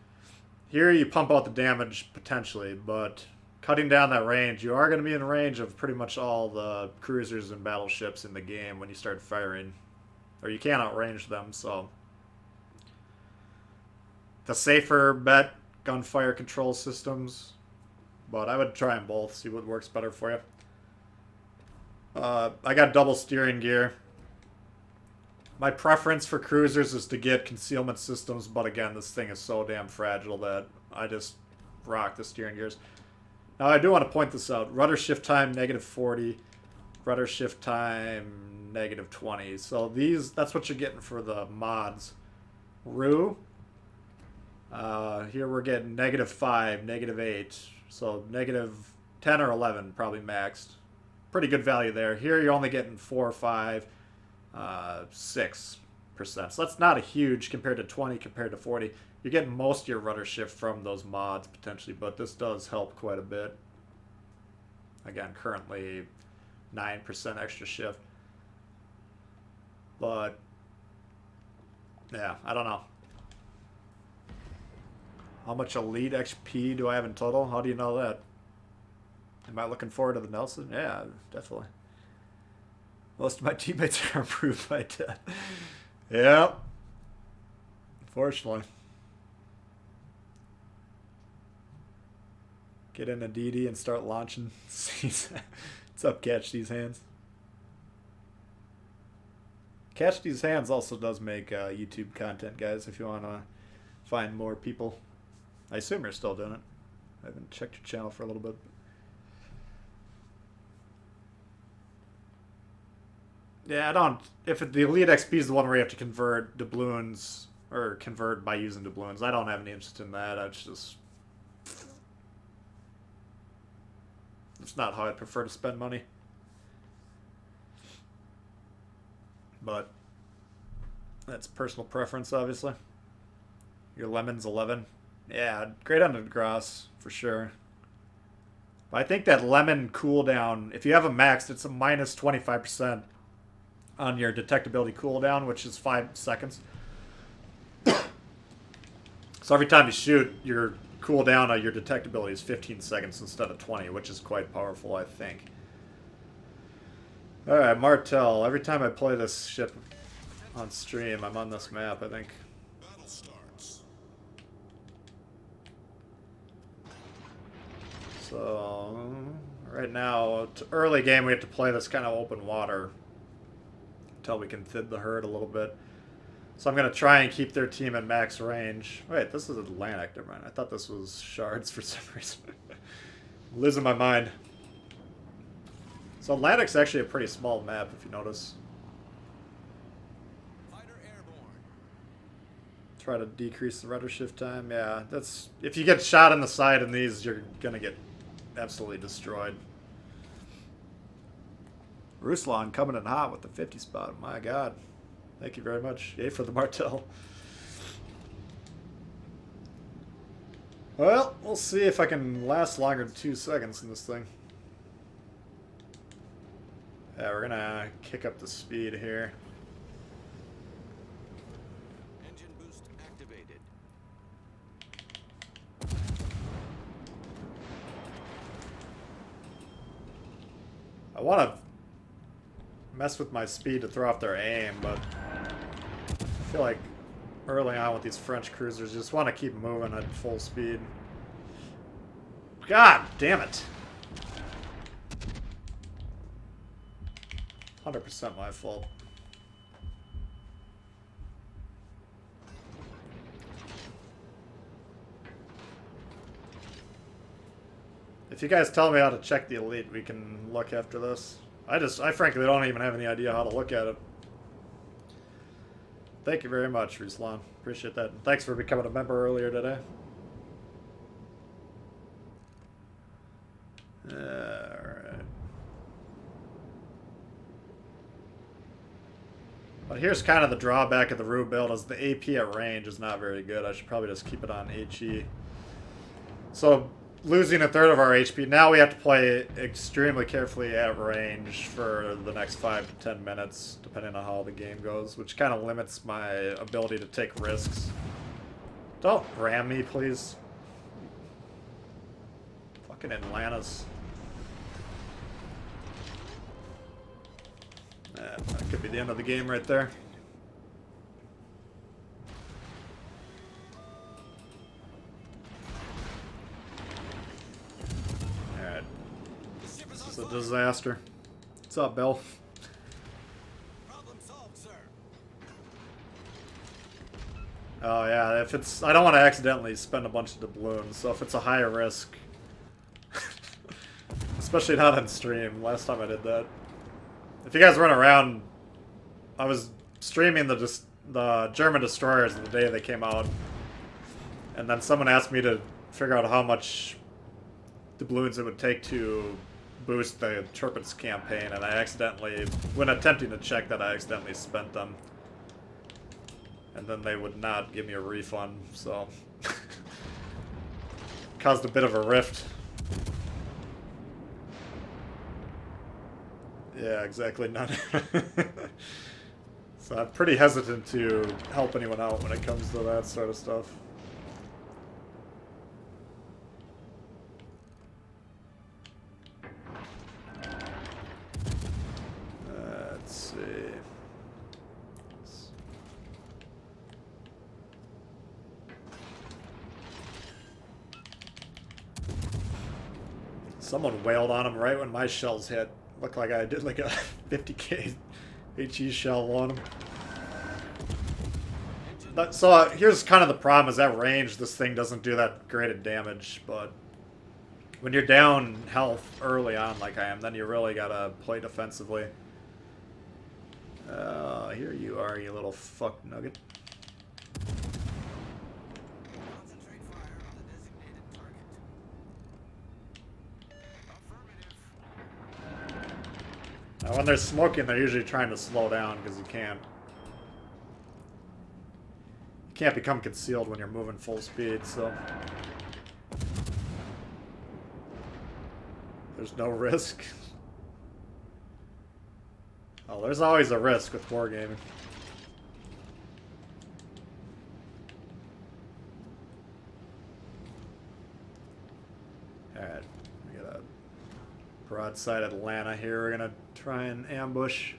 Here you pump out the damage potentially, but cutting down that range, you are going to be in range of pretty much all the cruisers and battleships in the game when you start firing. Or you can't outrange them, so... The safer bet, gunfire control systems, but I would try them both, see what works better for you. I got double steering gear. My preference for cruisers is to get concealment systems, but again, this thing is so damn fragile that I just rock the steering gears. Now, I do want to point this out. Rudder shift time, -40. Rudder shift time, -20. So that's what you're getting for the mods. Rue. Here we're getting -5, -8. So -10 or 11 probably maxed. Pretty good value there. Here you're only getting 4 or 5, 6%. So that's not a huge compared to 20, compared to 40. You're getting most of your rudder shift from those mods potentially, but this does help quite a bit. Again, currently 9% extra shift. But, yeah, I don't know. How much elite XP do I have in total? How do you know that? Am I looking forward to the Nelson? Yeah, definitely. Most of my teammates are improved by death. Yep. Unfortunately. Get in a DD and start launching. What's up, Catch These Hands? Catch These Hands also does make YouTube content, guys, if you want to find more people. I assume you're still doing it. I haven't checked your channel for a little bit. Yeah, I don't... If the Elite XP is the one where you have to convert doubloons, or convert by using doubloons, I don't have any interest in that. It's just... It's not how I'd prefer to spend money. But... That's personal preference, obviously. Your Lemon's 11. Yeah, great on the grass, for sure. But I think that Lemon cooldown, if you have a maxed, it's a minus 25%. On your detectability cooldown, which is 5 seconds. So every time you shoot, your cooldown on your detectability is 15 seconds instead of 20, which is quite powerful, I think. Alright, Martel. Every time I play this ship on stream, I'm on this map, I think. Battle starts. So, right now, early game, we have to play this kind of open water. Until we can thin the herd a little bit. So I'm going to try and keep their team at max range. Wait, this is Atlantic. Never mind. I thought this was Shards for some reason. I'm losing my mind. So Atlantic's actually a pretty small map, if you notice. Fighter airborne. Try to decrease the rudder shift time. Yeah, that's... If you get shot in the side in these, you're going to get absolutely destroyed. Ruslan coming in hot with the 50 spot. My God. Thank you very much. Yay for the Martel. Well, we'll see if I can last longer than 2 seconds in this thing. Yeah, we're gonna kick up the speed here. Engine boost activated. I want to mess with my speed to throw off their aim, but I feel like early on with these French cruisers, you just want to keep moving at full speed. God damn it. 100% my fault. If you guys tell me how to check the elite, we can look after this. I frankly don't even have any idea how to look at it. Thank you very much, Ruslan. Appreciate that. And thanks for becoming a member earlier today. Alright. But here's kind of the drawback of the Rue build is the AP at range is not very good. I should probably just keep it on HE. So losing a third of our HP, now we have to play extremely carefully at range for the next 5 to 10 minutes, depending on how the game goes, which kind of limits my ability to take risks. Don't ram me, please. Fucking Atlantis. That could be the end of the game right there. Alright. This is a disaster. What's up, Bill? Problem solved, sir. Oh yeah, if it's... I don't want to accidentally spend a bunch of doubloons, so if it's a high risk... Especially not on stream, last time I did that. If you guys run around, I was streaming the German destroyers the day they came out, and then someone asked me to figure out how much doubloons it would take to boost the Turpitz campaign, and I accidentally, when attempting to check that, I accidentally spent them. And then they would not give me a refund, so... caused a bit of a rift. Yeah, exactly. None. So I'm pretty hesitant to help anyone out when it comes to that sort of stuff. Let's see. Someone wailed on him right when my shells hit. Looked like I did like a 50k HE shell on him. But, so here's kind of the problem, is at range this thing doesn't do that great of damage, but when you're down health early on like I am, then you really gotta play defensively. Here you are, you little fuck nugget. Concentrate fire on the designated target. Affirmative. Now when they're smoking, they're usually trying to slow down because you can't become concealed when you're moving full speed, so there's no risk. Oh, there's always a risk with Wargaming. Alright, we got a broadside Atlanta here. We're gonna try and ambush.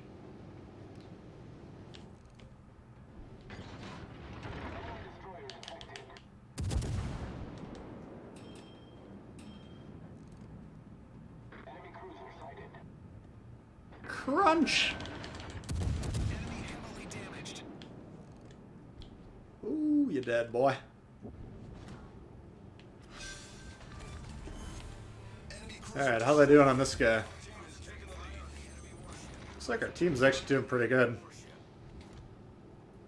Crunch! Enemy heavily damaged. Ooh, you dead, boy. Alright, how they doing on this guy? Looks like our team's actually doing pretty good.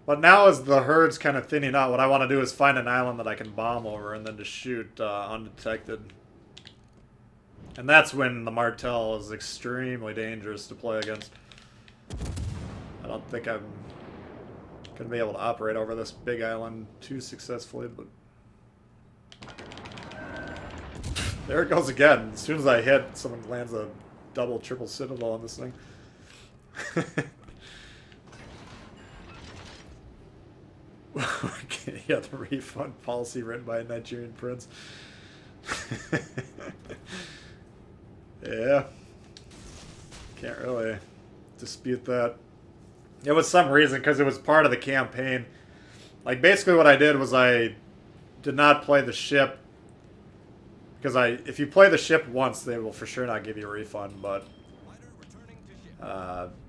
But now as the herd's kind of thinning out, what I want to do is find an island that I can bomb over and then just shoot undetected. And that's when the Martel is extremely dangerous to play against. I don't think I'm going to be able to operate over this big island too successfully, but... There it goes again. As soon as I hit, someone lands a double, triple citadel on this thing. Yeah, the refund policy written by a Nigerian prince. Yeah. Can't really dispute that. It was some reason, because it was part of the campaign. Like, basically what I did was I did not play the ship. Because if you play the ship once, they will for sure not give you a refund, but...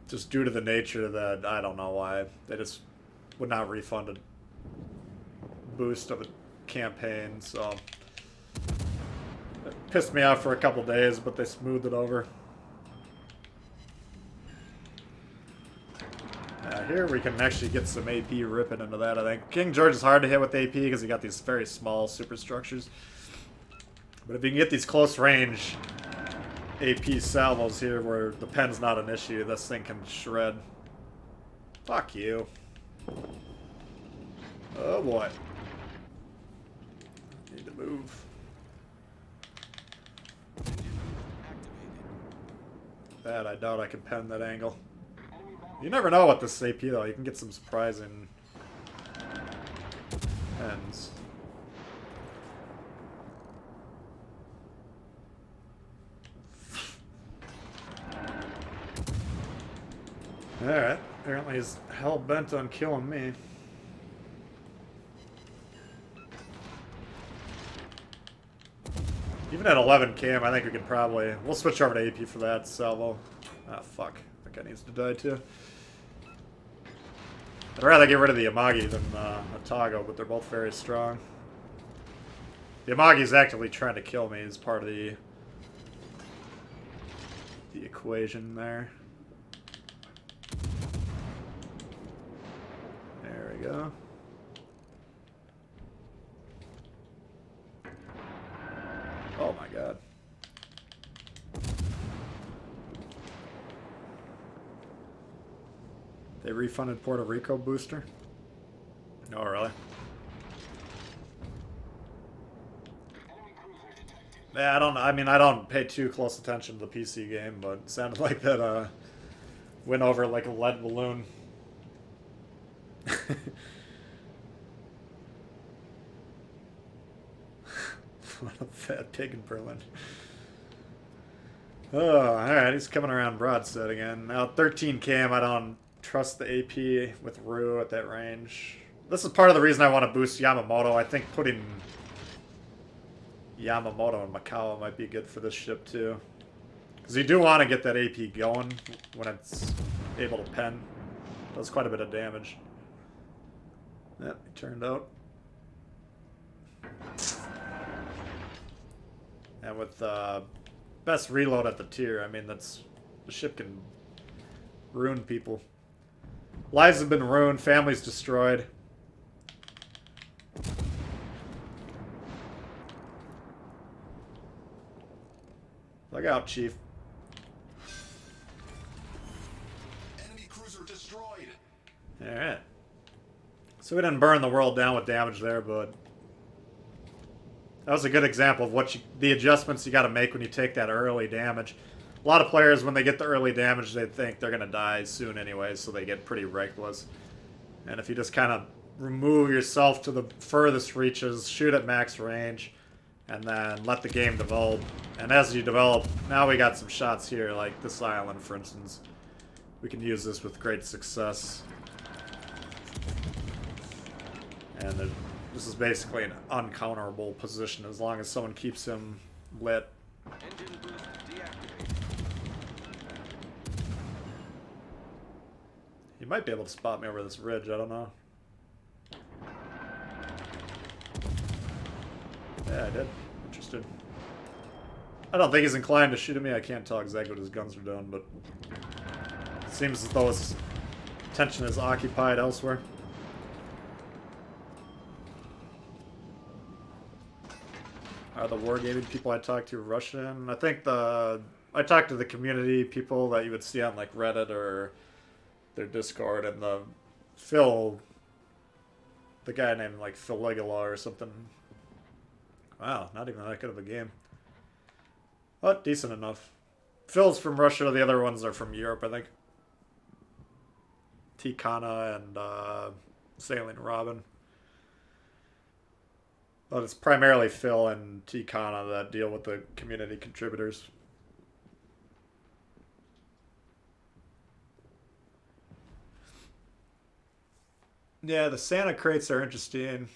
just due to the nature that, I don't know why, they just would not refund a boost of a campaign, so... It pissed me off for a couple days, but they smoothed it over. Here we can actually get some AP ripping into that, I think. King George is hard to hit with AP because you got these very small superstructures. But if you can get these close range AP salvos here where the pen's not an issue, this thing can shred. Fuck you. Oh boy. Need to move. That, I doubt I can pen that angle. You never know with this AP though, you can get some surprising pens. Alright, apparently he's hell-bent on killing me. Even at 11 cam, I think we can probably... We'll switch over to AP for that salvo. Ah, fuck. That guy needs to die too. I'd rather get rid of the Yamagi than Otago, but they're both very strong. The Yamagi's actively trying to kill me as part of the equation there. There we go. Oh my god. They refunded Puerto Rico booster? Oh, really? Yeah, I don't pay too close attention to the PC game, but it sounded like that went over like a lead balloon. What a fat pig in Berlin. Oh, alright, he's coming around broadside again. Now 13 cam, I don't trust the AP with Rue at that range. This is part of the reason I want to boost Yamamoto. I think putting Yamamoto and Macau might be good for this ship too. Because you do want to get that AP going when it's able to pen. Does quite a bit of damage. Yep, he turned out. And with best reload at the tier, I mean, the ship can ruin people. Lives have been ruined, families destroyed. Look out, Chief. Enemy cruiser destroyed. Alright. So we didn't burn the world down with damage there, but that was a good example of the adjustments you got to make when you take that early damage. A lot of players, when they get the early damage, they think they're going to die soon anyway, so they get pretty reckless. And if you just kind of remove yourself to the furthest reaches, shoot at max range, and then let the game develop. And as you develop, now we got some shots here, like this island, for instance. We can use this with great success. And this is basically an uncounterable position as long as someone keeps him lit. Engine boost deactivated. He might be able to spot me over this ridge, I don't know. Yeah, I did. Interested. I don't think he's inclined to shoot at me. I can't tell exactly what his guns are doing, but it seems as though his attention is occupied elsewhere. Are the wargaming people I talked to Russian? I think I talked to the community people that you would see on like Reddit or their Discord, and the guy named like Filigula or something. Wow, not even that good of a game. But decent enough. Phil's from Russia, the other ones are from Europe, I think. Tikana and Sailing Robin. But it's primarily Phil and Tikana that deal with the community contributors. Yeah, the Santa crates are interesting.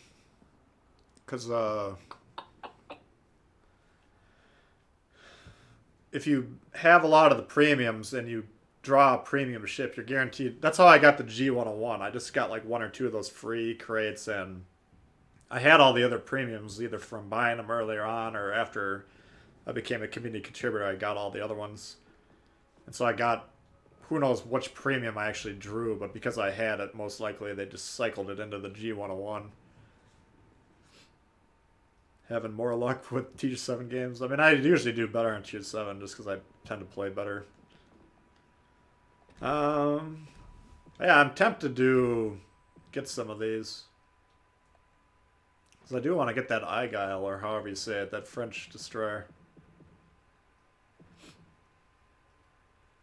Because, if you have a lot of the premiums and you draw a premium ship, you're guaranteed. That's how I got the G101. I just got like one or two of those free crates, and I had all the other premiums either from buying them earlier on or after I became a community contributor. I got all the other ones, and so I got who knows which premium I actually drew, but because I had it, most likely they just cycled it into the G101. Having more luck with Tier 7 games. I mean, I usually do better on Tier 7 just because I tend to play better. Yeah, I'm tempted to get some of these. Because I do want to get that Aiguille, or however you say it, that French destroyer.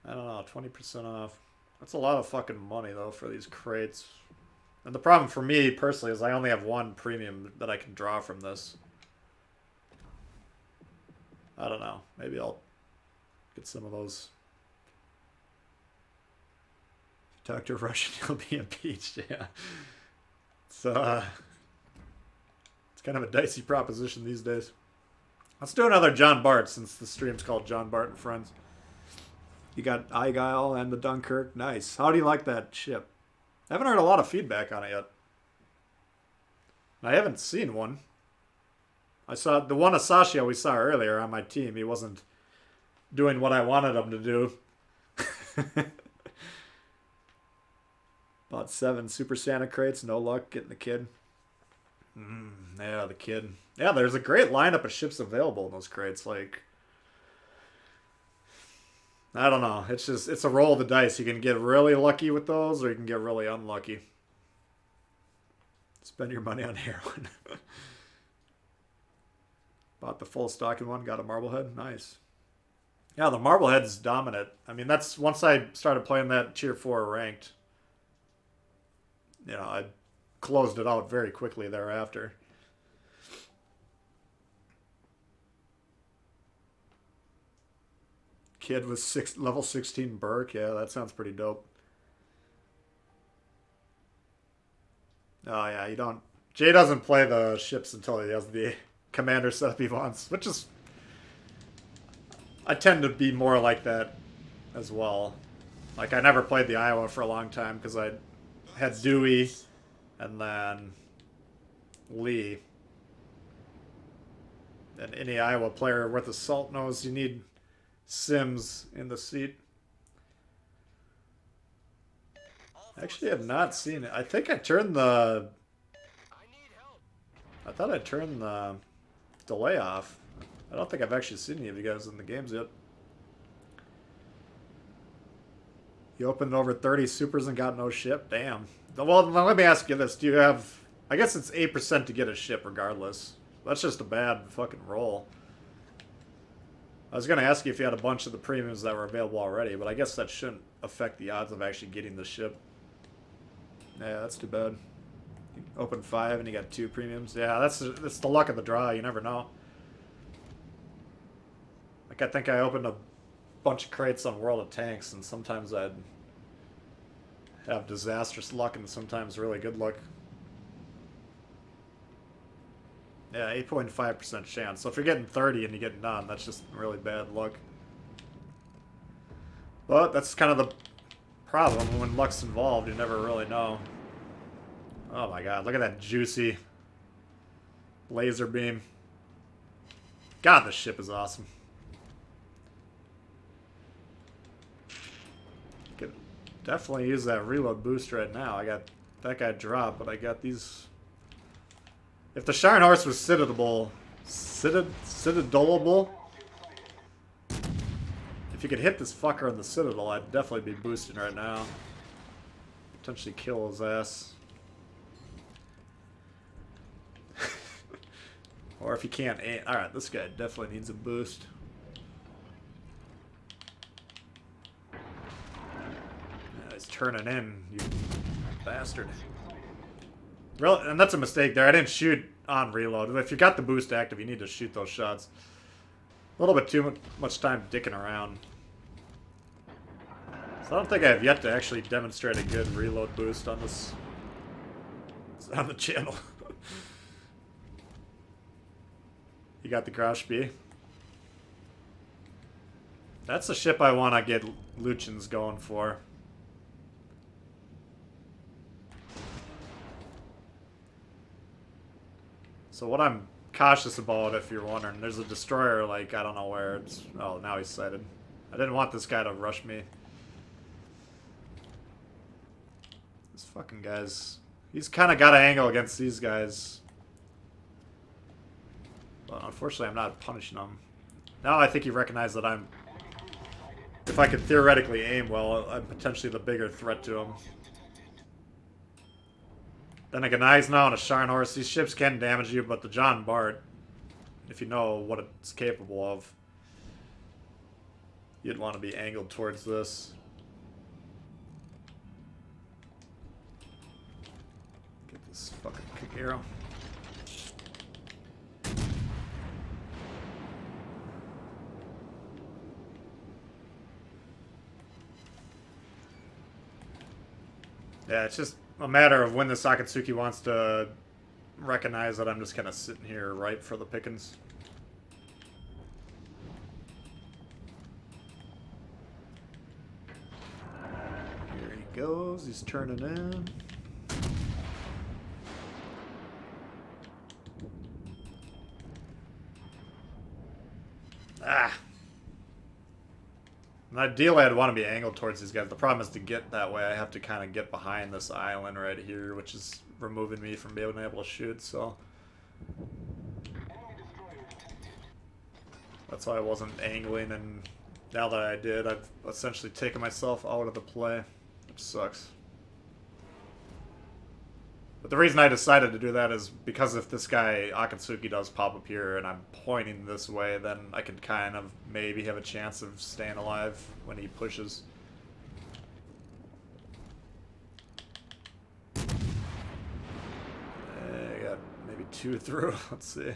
I don't know, 20% off. That's a lot of fucking money, though, for these crates. And the problem for me, personally, is I only have one premium that I can draw from this. I don't know. Maybe I'll get some of those. If you talk to a Russian, he'll be impeached, yeah. It's kind of a dicey proposition these days. Let's do another John Bart, since the stream's called John Bart and Friends. You got Aiguille and the Dunkirk. Nice. How do you like that ship? I haven't heard a lot of feedback on it yet. I haven't seen one. I saw the one Asashio we saw earlier on my team. He wasn't doing what I wanted him to do. Bought 7 Super Santa crates. No luck getting the kid. Yeah, the kid. Yeah, there's a great lineup of ships available in those crates. Like, I don't know. It's just, it's a roll of the dice. You can get really lucky with those, or you can get really unlucky. Spend your money on heroin. Bought the full stocking one, got a Marblehead. Nice. Yeah, the Marblehead's dominant. I mean, that's, once I started playing that Tier 4 ranked, you know, I closed it out very quickly thereafter. Kid with level 16 Burke. Yeah, that sounds pretty dope. Oh, yeah, you don't... Jay doesn't play the ships until he has the commander setup he wants, which is... I tend to be more like that as well. Like, I never played the Iowa for a long time because I had Dewey and then Lee. And any Iowa player worth of salt knows you need Sims in the seat. Actually, I have not seen it. I think I turned the... I thought I turned the delay off. I don't think I've actually seen any of you guys in the games yet. You opened over 30 supers and got no ship? Damn. Well, let me ask you this. Do you have... I guess it's 8% to get a ship regardless. That's just a bad fucking roll. I was going to ask you if you had a bunch of the premiums that were available already, but I guess that shouldn't affect the odds of actually getting the ship. Yeah, that's too bad. You open 5 and you got 2 premiums. Yeah, that's the luck of the draw. You never know. Like, I think I opened a bunch of crates on World of Tanks, and sometimes I'd have disastrous luck and sometimes really good luck. Yeah, 8.5% chance. So if you're getting 30 and you get none, that's just really bad luck. But that's kind of the problem. When luck's involved, you never really know. Oh my god, look at that juicy laser beam. God, this ship is awesome. Could definitely use that reload boost right now. I got that guy dropped, but I got these... If the Sharn Horse was citadelable, if you could hit this fucker on the Citadel, I'd definitely be boosting right now. Potentially kill his ass. Or if you can't aim. Alright, this guy definitely needs a boost. Yeah, he's turning in, you bastard. Really, and that's a mistake there. I didn't shoot on reload. If you got the boost active, you need to shoot those shots. A little bit too much time dicking around. So I don't think I have yet to actually demonstrate a good reload boost on this... on the channel. You got the Grauschby. That's the ship I want to get Lucians going for. So what I'm cautious about, if you're wondering, there's a destroyer, like, I don't know where it's... Oh, now he's sighted. I didn't want this guy to rush me. fucking guys. He's kind of got an angle against these guys. But unfortunately, I'm not punishing him. Now I think he recognized that I'm... If I could theoretically aim well, I'm potentially the bigger threat to him. Then again, he's now on a Sharn horse. These ships can damage you, but the John Bart, if you know what it's capable of, you'd want to be angled towards this. Get this fucking kick arrow. Yeah, it's just a matter of when the Sakatsuki wants to recognize that I'm just kind of sitting here ripe for the pickings. Here he goes, he's turning in. Ah! And ideally, I'd want to be angled towards these guys. The problem is to get that way, I have to kind of get behind this island right here, which is removing me from being able to shoot, so... That's why I wasn't angling, and now that I did, I've essentially taken myself out of the play, which sucks. But the reason I decided to do that is because if this guy, Akatsuki, does pop up here and I'm pointing this way, then I can kind of maybe have a chance of staying alive when he pushes. I got maybe 2 through. Let's see.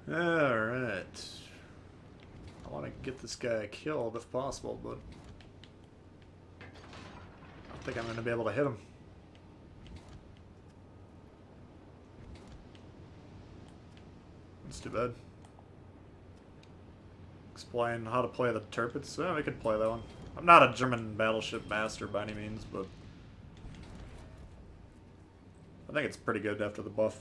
Alright. I want to get this guy killed if possible, but I don't think I'm going to be able to hit him. That's too bad. Explain how to play the Tirpitz. We could play that one. I'm not a German battleship master by any means, but I think it's pretty good after the buff.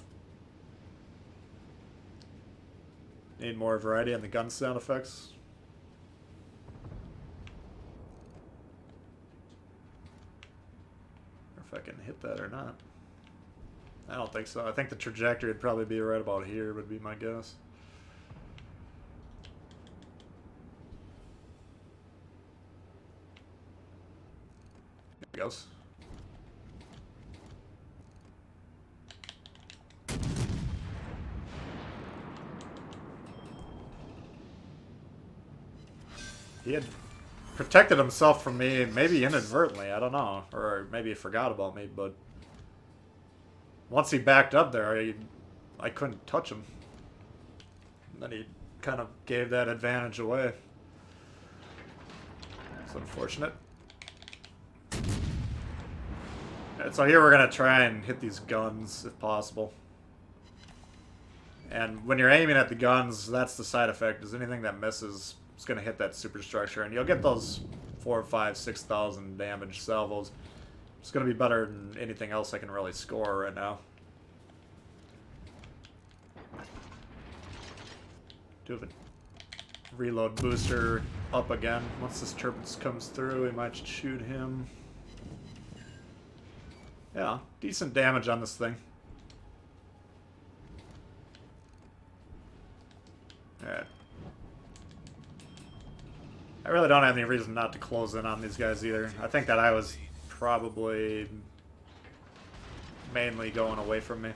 Need more variety on the gun sound effects. Or if I can hit that or not. I don't think so. I think the trajectory would probably be right about here, would be my guess. There it goes. He had protected himself from me, maybe inadvertently, I don't know. Or maybe he forgot about me, but once he backed up there, I couldn't touch him. And then he kind of gave that advantage away. It's unfortunate. And so here we're going to try and hit these guns, if possible. And when you're aiming at the guns, that's the side effect, is anything that misses... It's going to hit that superstructure, and you'll get those 4,000, 5,000, 6,000 damage salvos. It's going to be better than anything else I can really score right now. Do have a reload booster up again. Once this Tirpitz comes through, we might shoot him. Yeah, decent damage on this thing. Alright. I really don't have any reason not to close in on these guys either. I think that I was probably mainly going away from me.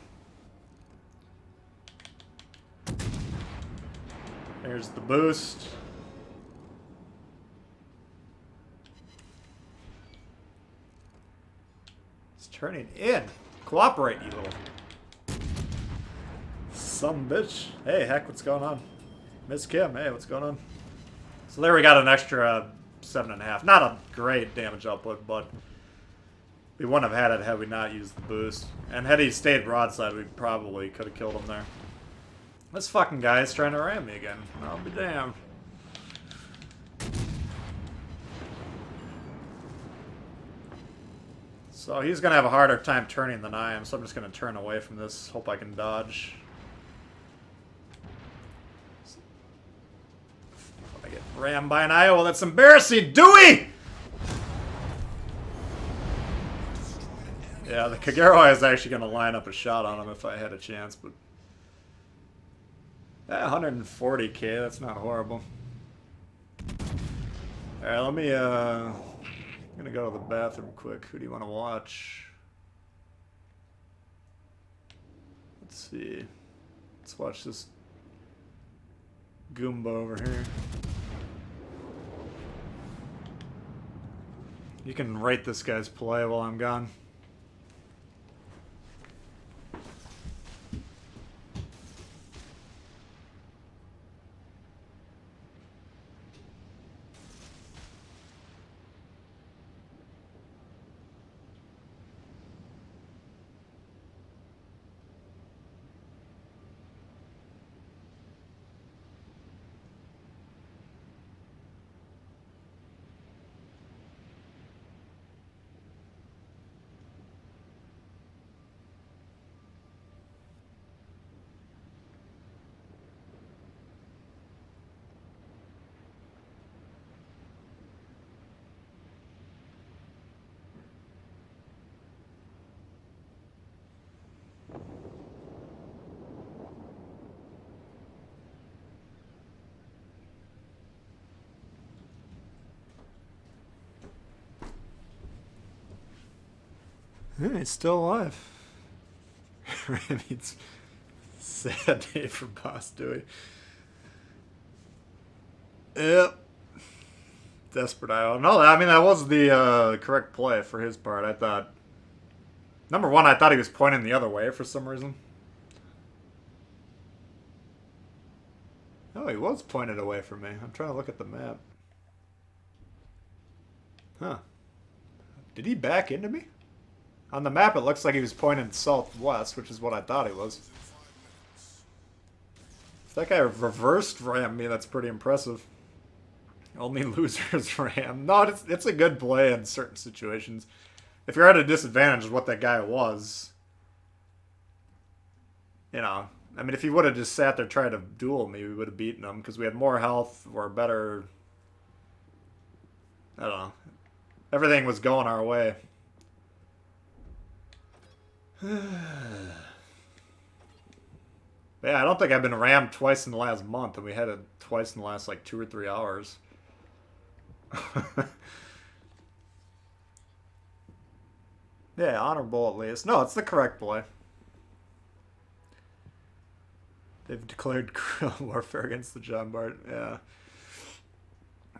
There's the boost. It's turning in. Cooperate, you little some bitch. Hey, heck, what's going on? Miss Kim, hey, what's going on? So there we got an extra 7.5. Not a great damage output, but we wouldn't have had it had we not used the boost. And had he stayed broadside, we probably could have killed him there. This fucking guy is trying to ram me again. I'll be damned. So he's going to have a harder time turning than I am, so I'm just going to turn away from this. Hope I can dodge. Rammed by an Iowa. That's embarrassing. Dewey! Yeah, the Kagero is actually going to line up a shot on him if I had a chance, but... 140k, that's not horrible. Alright, let me, I'm gonna go to the bathroom quick. Who do you want to watch? Let's see. Let's watch this Goomba over here. You can rate this guy's play while I'm gone. Yeah, he's still alive. I mean, it's a sad day for Boss Dewey. Yep. Desperate Iowa. No, I mean, that was the correct play for his part. I thought... Number one, I thought he was pointing the other way for some reason. Oh, he was pointed away from me. I'm trying to look at the map. Huh. Did he back into me? On the map, it looks like he was pointing southwest, which is what I thought he was. If that guy reversed ram me, that's pretty impressive. Only losers ram. No, it's a good play in certain situations. If you're at a disadvantage of what that guy was, you know, I mean, if he would have just sat there trying to duel me, we would have beaten him because we had more health or better. I don't know. Everything was going our way. Yeah, I don't think I've been rammed twice in the last month, and we had it twice in the last, like, 2 or 3 hours. Yeah, honorable at least. No, it's the correct play. They've declared guerrilla warfare against the John Bart. Yeah.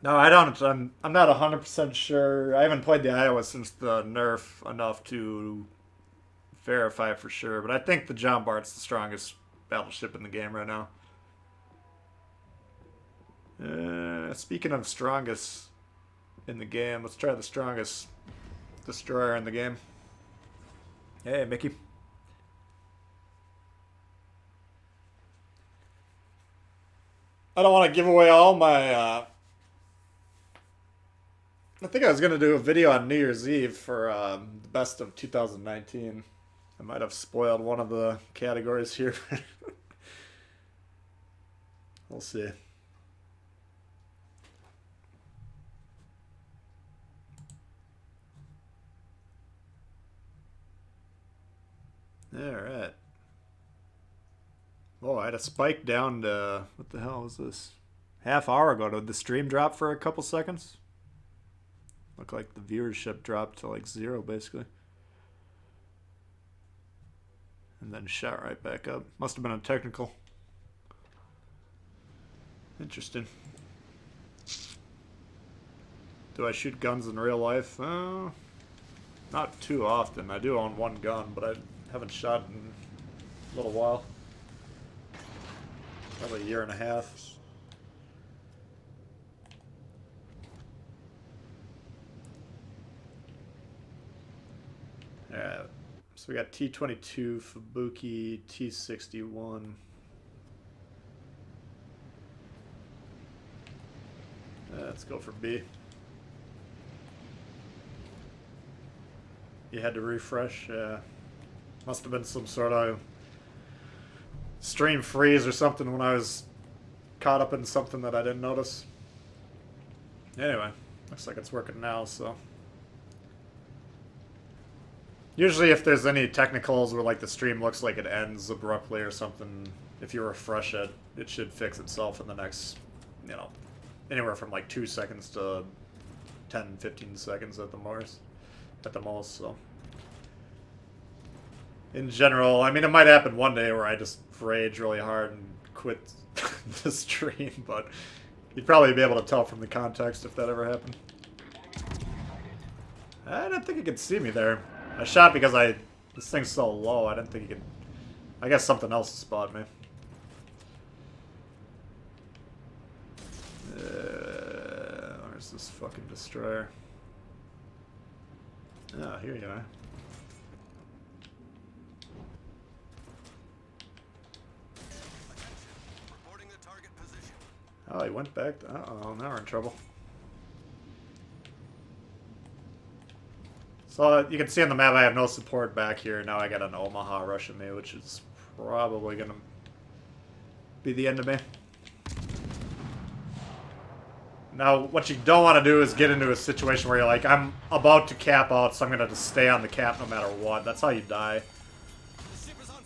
No, I don't. I'm not 100% sure. I haven't played the Iowa since the nerf enough to verify for sure, but I think the John Bart's the strongest battleship in the game right now. Speaking of strongest in the game, let's try the strongest destroyer in the game. Hey, Mickey. I don't want to give away all my... I think I was going to do a video on New Year's Eve for the best of 2019. I might have spoiled one of the categories here. We'll see. Alright. Oh, I had a spike down to... What the hell was this? Half hour ago. Did the stream drop for a couple seconds? Looked like the viewership dropped to like 0, basically. And then shot right back up. Must have been a technical. Interesting. Do I shoot guns in real life? Not too often. I do own one gun, but I haven't shot in a little while. Probably a year and a half. Alright. So we got T-22, Fubuki, T-61. Let's go for B. You had to refresh? Must have been some sort of stream freeze or something when I was caught up in something that I didn't notice. Anyway, looks like it's working now, so. Usually if there's any technicals where like the stream looks like it ends abruptly or something, if you refresh it, it should fix itself in the next, you know, anywhere from like 2 seconds to 10, 15 seconds at the most. So. In general, I mean, it might happen one day where I just rage really hard and quit the stream, but you'd probably be able to tell from the context if that ever happened. I didn't think he could see me there. I shot because this thing's so low, I didn't think he could... I guess something else spotted me. Where's this fucking destroyer? Oh, here you are. Reporting the target position. Oh, he went back. Uh-oh, now we're in trouble. So you can see on the map I have no support back here. Now I got an Omaha rushing me, which is probably going to be the end of me. Now, what you don't want to do is get into a situation where you're like, I'm about to cap out, so I'm going to just stay on the cap no matter what. That's how you die.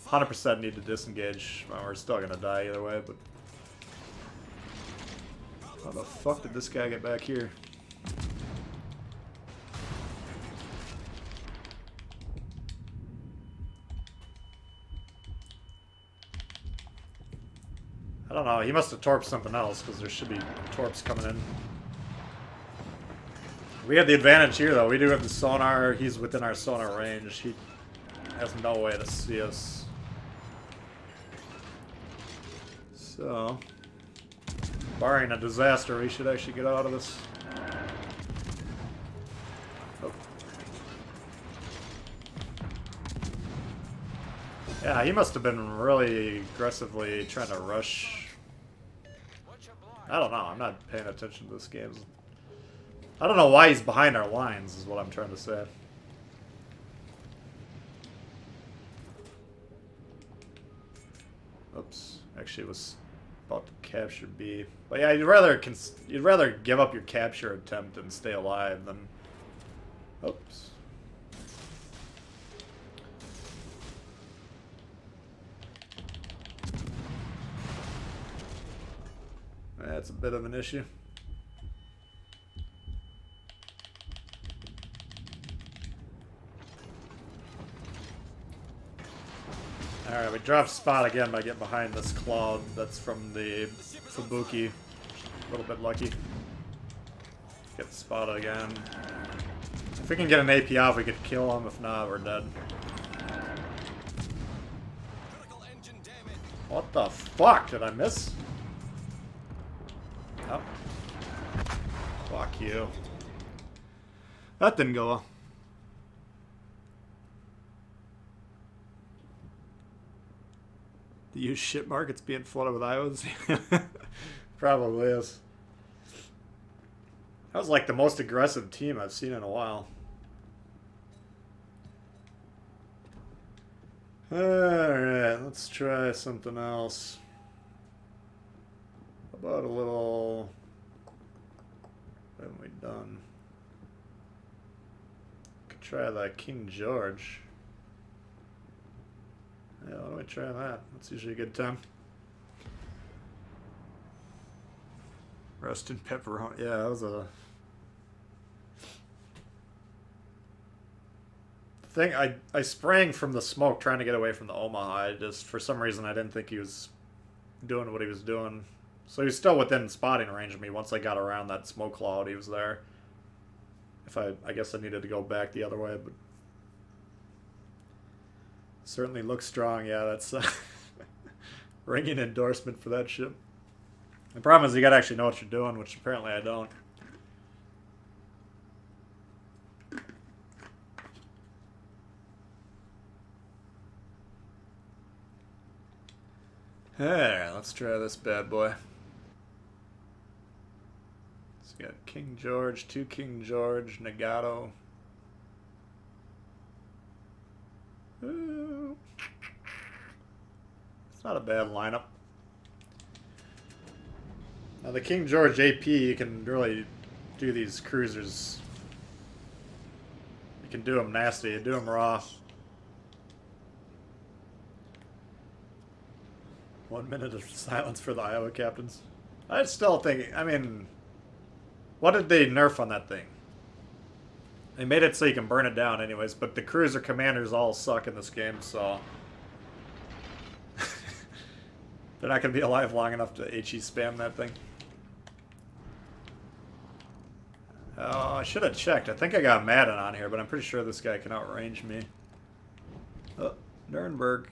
100% need to disengage. Well, we're still going to die either way, but... How the fuck did this guy get back here? I don't know, he must have torped something else, because there should be torps coming in. We have the advantage here, though. We do have the sonar. He's within our sonar range. He has no way to see us. So, barring a disaster, we should actually get out of this. Oh. Yeah, he must have been really aggressively trying to rush. I don't know. I'm not paying attention to this game. I don't know why he's behind our lines, is what I'm trying to say. Oops. Actually, it was about to capture B. But yeah, you'd rather give up your capture attempt and stay alive than... Oops. That's a bit of an issue. Alright, we dropped spot again by getting behind this cloud. That's from the Fubuki. A little bit lucky. Get spotted again. If we can get an AP off, we could kill him. If not, we're dead. What the fuck? Did I miss? Oh. Fuck you. That didn't go well. The used ship market's being flooded with IOs. Probably is. That was like the most aggressive team I've seen in a while. Alright, let's try something else. How about a little... What haven't we done? Could try that King George. Yeah, why don't we try that? That's usually a good time. Roasted pepperoni. Yeah, that was a... thing. I sprang from the smoke trying to get away from the Omaha. I just, for some reason, I didn't think he was doing what he was doing. So he was still within spotting range of me. Once I got around that smoke cloud, he was there. If I guess I needed to go back the other way, but... Certainly looks strong. Yeah, that's ringing endorsement for that ship. The problem is you gotta actually know what you're doing, which apparently I don't. Alright, let's try this bad boy. So we got King George, 2 King George, Nagato. It's not a bad lineup. Now the King George AP, you can really do these cruisers. You can do them nasty, you do them raw. 1 minute of silence for the Iowa captains. I still think, I mean, what did they nerf on that thing? They made it so you can burn it down anyways, but the cruiser commanders all suck in this game, so... They're not going to be alive long enough to HE spam that thing. Oh, I should have checked. I think I got Madden on here, but I'm pretty sure this guy can outrange me. Oh, Nuremberg.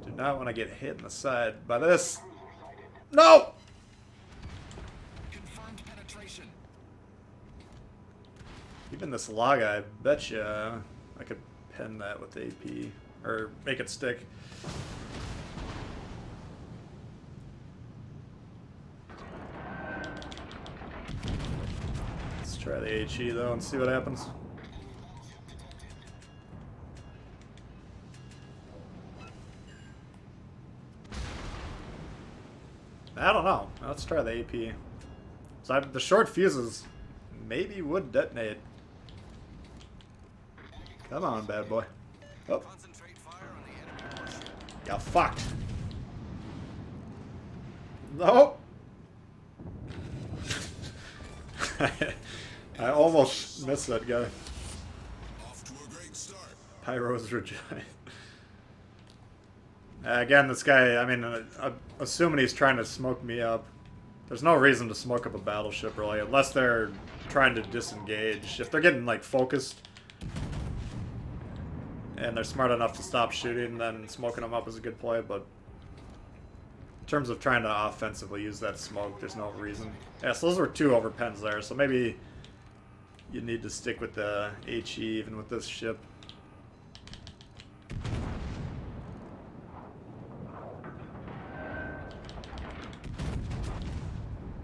Do not want to get hit in the side by this. No! Confirmed penetration. Even this Laga, I bet you I could pen that with AP. Or make it stick. Let's try the HE though and see what happens. I don't know. Let's try the AP. So the short fuses maybe would detonate. Come on, bad boy. Oh. Concentrate fire on the enemy warship. Got fucked. No. I almost missed that guy. Off to a great start. Pyro's Richelieu. Again, this guy, I mean, assuming he's trying to smoke me up. There's no reason to smoke up a battleship, really, unless they're trying to disengage. If they're getting, like, focused, and they're smart enough to stop shooting, then smoking them up is a good play, but in terms of trying to offensively use that smoke, there's no reason. Yeah, so those were 2 overpens there, so maybe you need to stick with the HE even with this ship.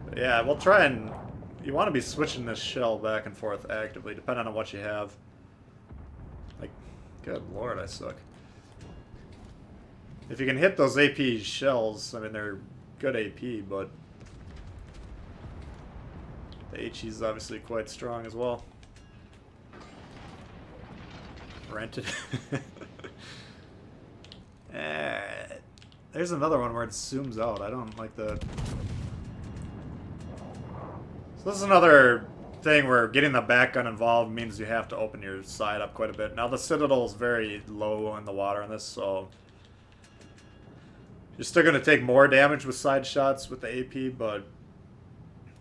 But yeah, we'll try and... You want to be switching this shell back and forth actively, depending on what you have. Like, good lord, I suck. If you can hit those AP shells, I mean, they're good AP, but the HE is obviously quite strong as well. Rented. There's another one where it zooms out. I don't like that. So this is another thing where getting the back gun involved means you have to open your side up quite a bit. Now the Citadel is very low in the water on this, so you're still going to take more damage with side shots with the AP, but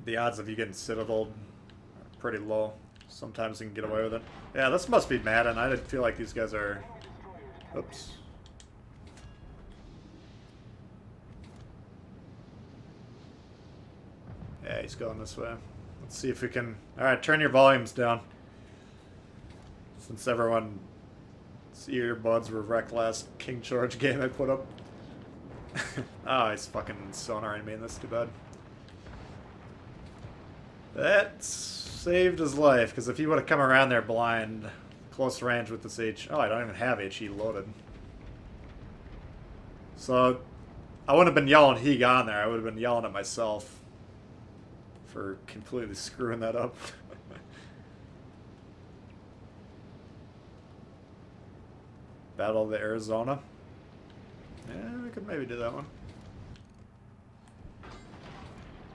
the odds of you getting Citadel are pretty low. Sometimes you can get away with it. Yeah, this must be Madden. I didn't feel like these guys are... Oops. Yeah, he's going this way. Let's see if we can... Alright, turn your volumes down. Since everyone's earbuds were wrecked last King George game I put up. Oh, he's fucking sonaring me in this, too bad. That saved his life, because if he would have come around there blind, close range with this H... Oh, I don't even have HE loaded. So, I wouldn't have been yelling he got on there, I would have been yelling at myself for completely screwing that up. Battle of the Arizona. Yeah, we could maybe do that one.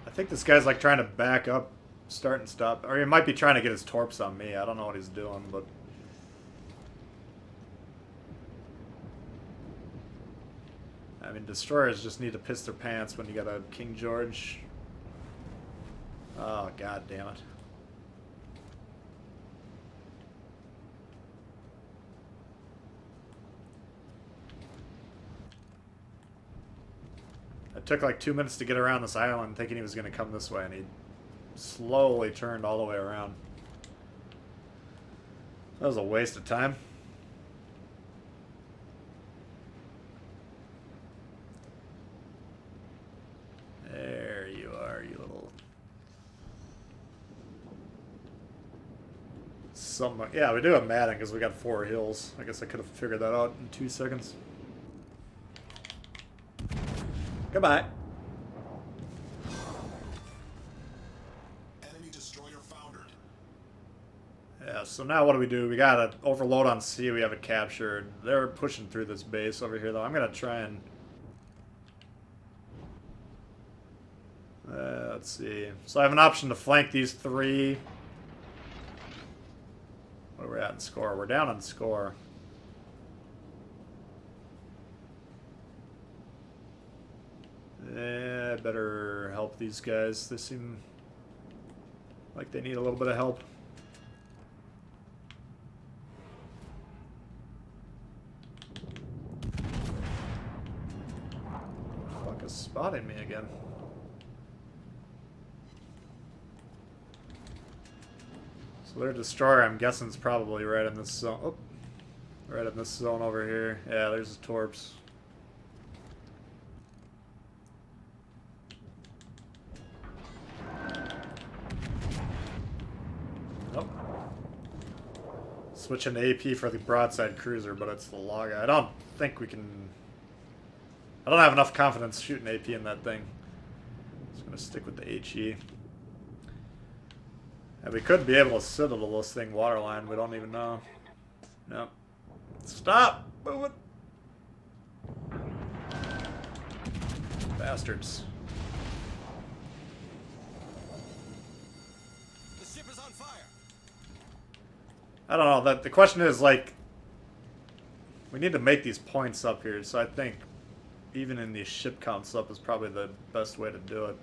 I think this guy's like trying to back up, start and stop. Or he might be trying to get his torps on me. I don't know what he's doing, but... I mean, destroyers just need to piss their pants when you got a King George. Oh, god damn it. It took like 2 minutes to get around this island thinking he was going to come this way, and he slowly turned all the way around. That was a waste of time. There you are, you little... Yeah, we do have Madden because we got 4 hills. I guess I could have figured that out in 2 seconds. Goodbye. Enemy destroyer foundered. Yeah, so now what do? We got an overload on C. We have it captured. They're pushing through this base over here, though. I'm going to try and... let's see. So I have an option to flank these three. Where are we at in score? We're down in score. I better help these guys. They seem like they need a little bit of help. Fuck is spotting me again. So their destroyer, I'm guessing, is probably right in this zone. Oh, right in this zone over here. Yeah, there's the torps. Nope. Switching to AP for the broadside cruiser, but it's the log. I don't think we can... I don't have enough confidence shooting AP in that thing. Just gonna stick with the HE. And we could be able to citadel this thing waterline. We don't even know. Nope. Stop moving. Bastards. The ship is on fire. I don't know. The question is, like, we need to make these points up here. So I think even in these ship counts up is probably the best way to do it.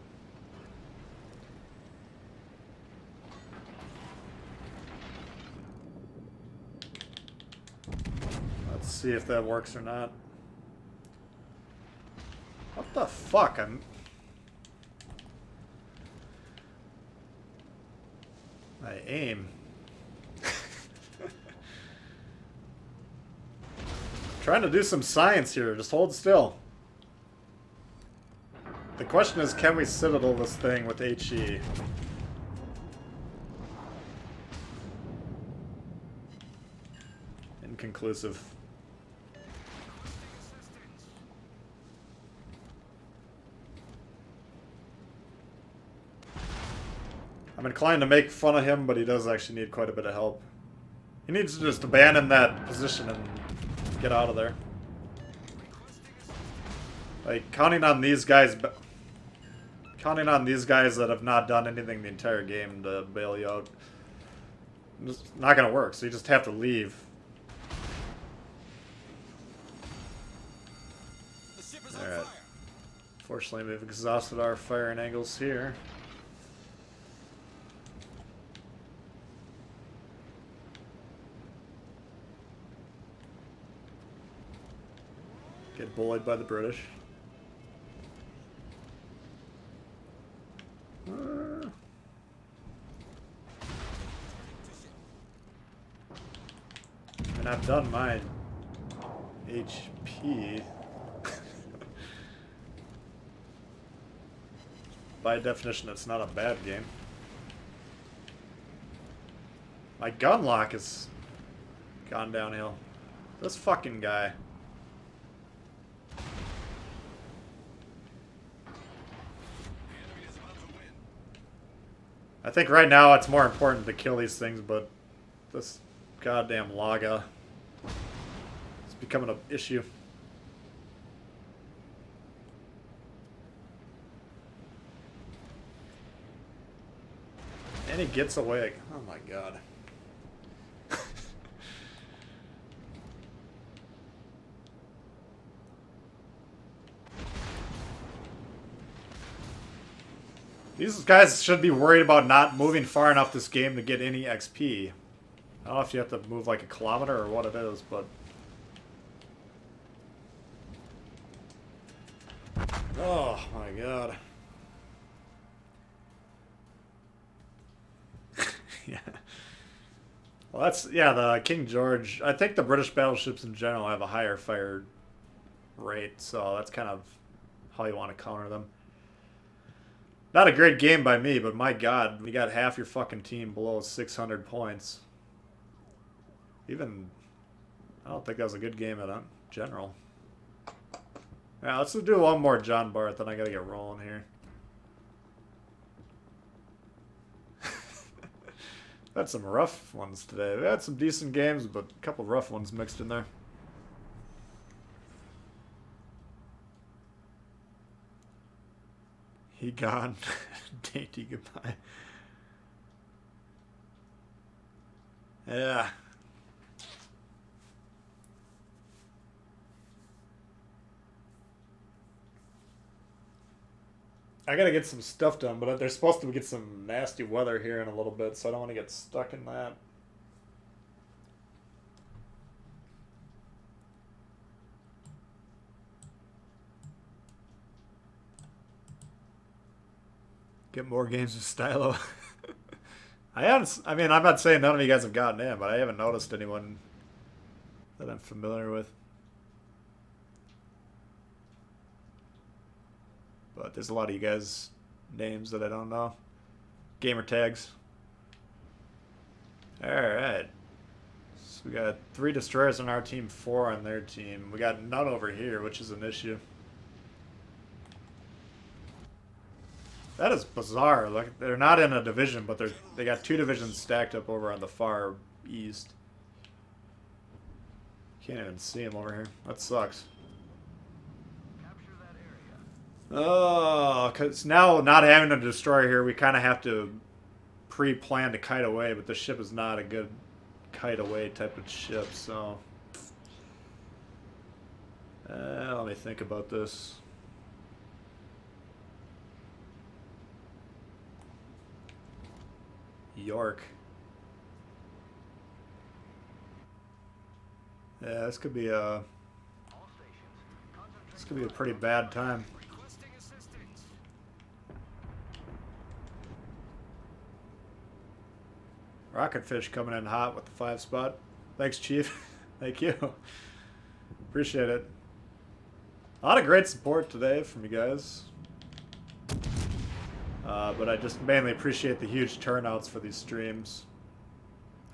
Let's see if that works or not. What the fuck? I aim. Trying to do some science here. Just hold still. The question is, can we citadel this thing with HE? Inconclusive. I'm inclined to make fun of him, but he does actually need quite a bit of help. He needs to just abandon that position and get out of there. Like, counting on these guys that have not done anything the entire game to bail you out, it's not gonna work, so you just have to leave. Alright. Fortunately, we've exhausted our firing angles here. Get bullied by the British. And I've done my HP. By definition, it's not a bad game. My gun lock has gone downhill. This fucking guy. I think right now it's more important to kill these things, but this goddamn Laga is becoming an issue. And he gets away. Oh my god. These guys should be worried about not moving far enough this game to get any XP. I don't know if you have to move like a kilometer or what it is, but... Oh my god. Yeah. Well, that's... Yeah, the King George... I think the British battleships in general have a higher fire rate, so that's kind of how you want to counter them. Not a great game by me, but my god, when you got half your fucking team below 600 points. Even, I don't think that was a good game in general. Yeah, let's do one more John Bart, then I gotta get rolling here. Had some rough ones today. We had some decent games, but a couple rough ones mixed in there. He gone. Dainty goodbye. Yeah. I gotta get some stuff done, but they're supposed to get some nasty weather here in a little bit, so I don't want to get stuck in that. Get more games with stylo. I mean, I'm not saying none of you guys have gotten in, but I haven't noticed anyone that I'm familiar with. But there's a lot of you guys' names that I don't know. Gamer tags. Alright. So we got 3 destroyers on our team, 4 on their team. We got none over here, which is an issue. That is bizarre. Like, they're not in a division, but they got 2 divisions stacked up over on the far east. Can't even see them over here. That sucks. Oh, because now not having a destroyer here, we kind of have to pre-plan to kite away, but the ship is not a good kite away type of ship, so... let me think about this. York. Yeah, this could be a pretty bad time. Rocketfish coming in hot with the 5 spot. Thanks, Chief. Thank you. Appreciate it. A lot of great support today from you guys. But I just mainly appreciate the huge turnouts for these streams.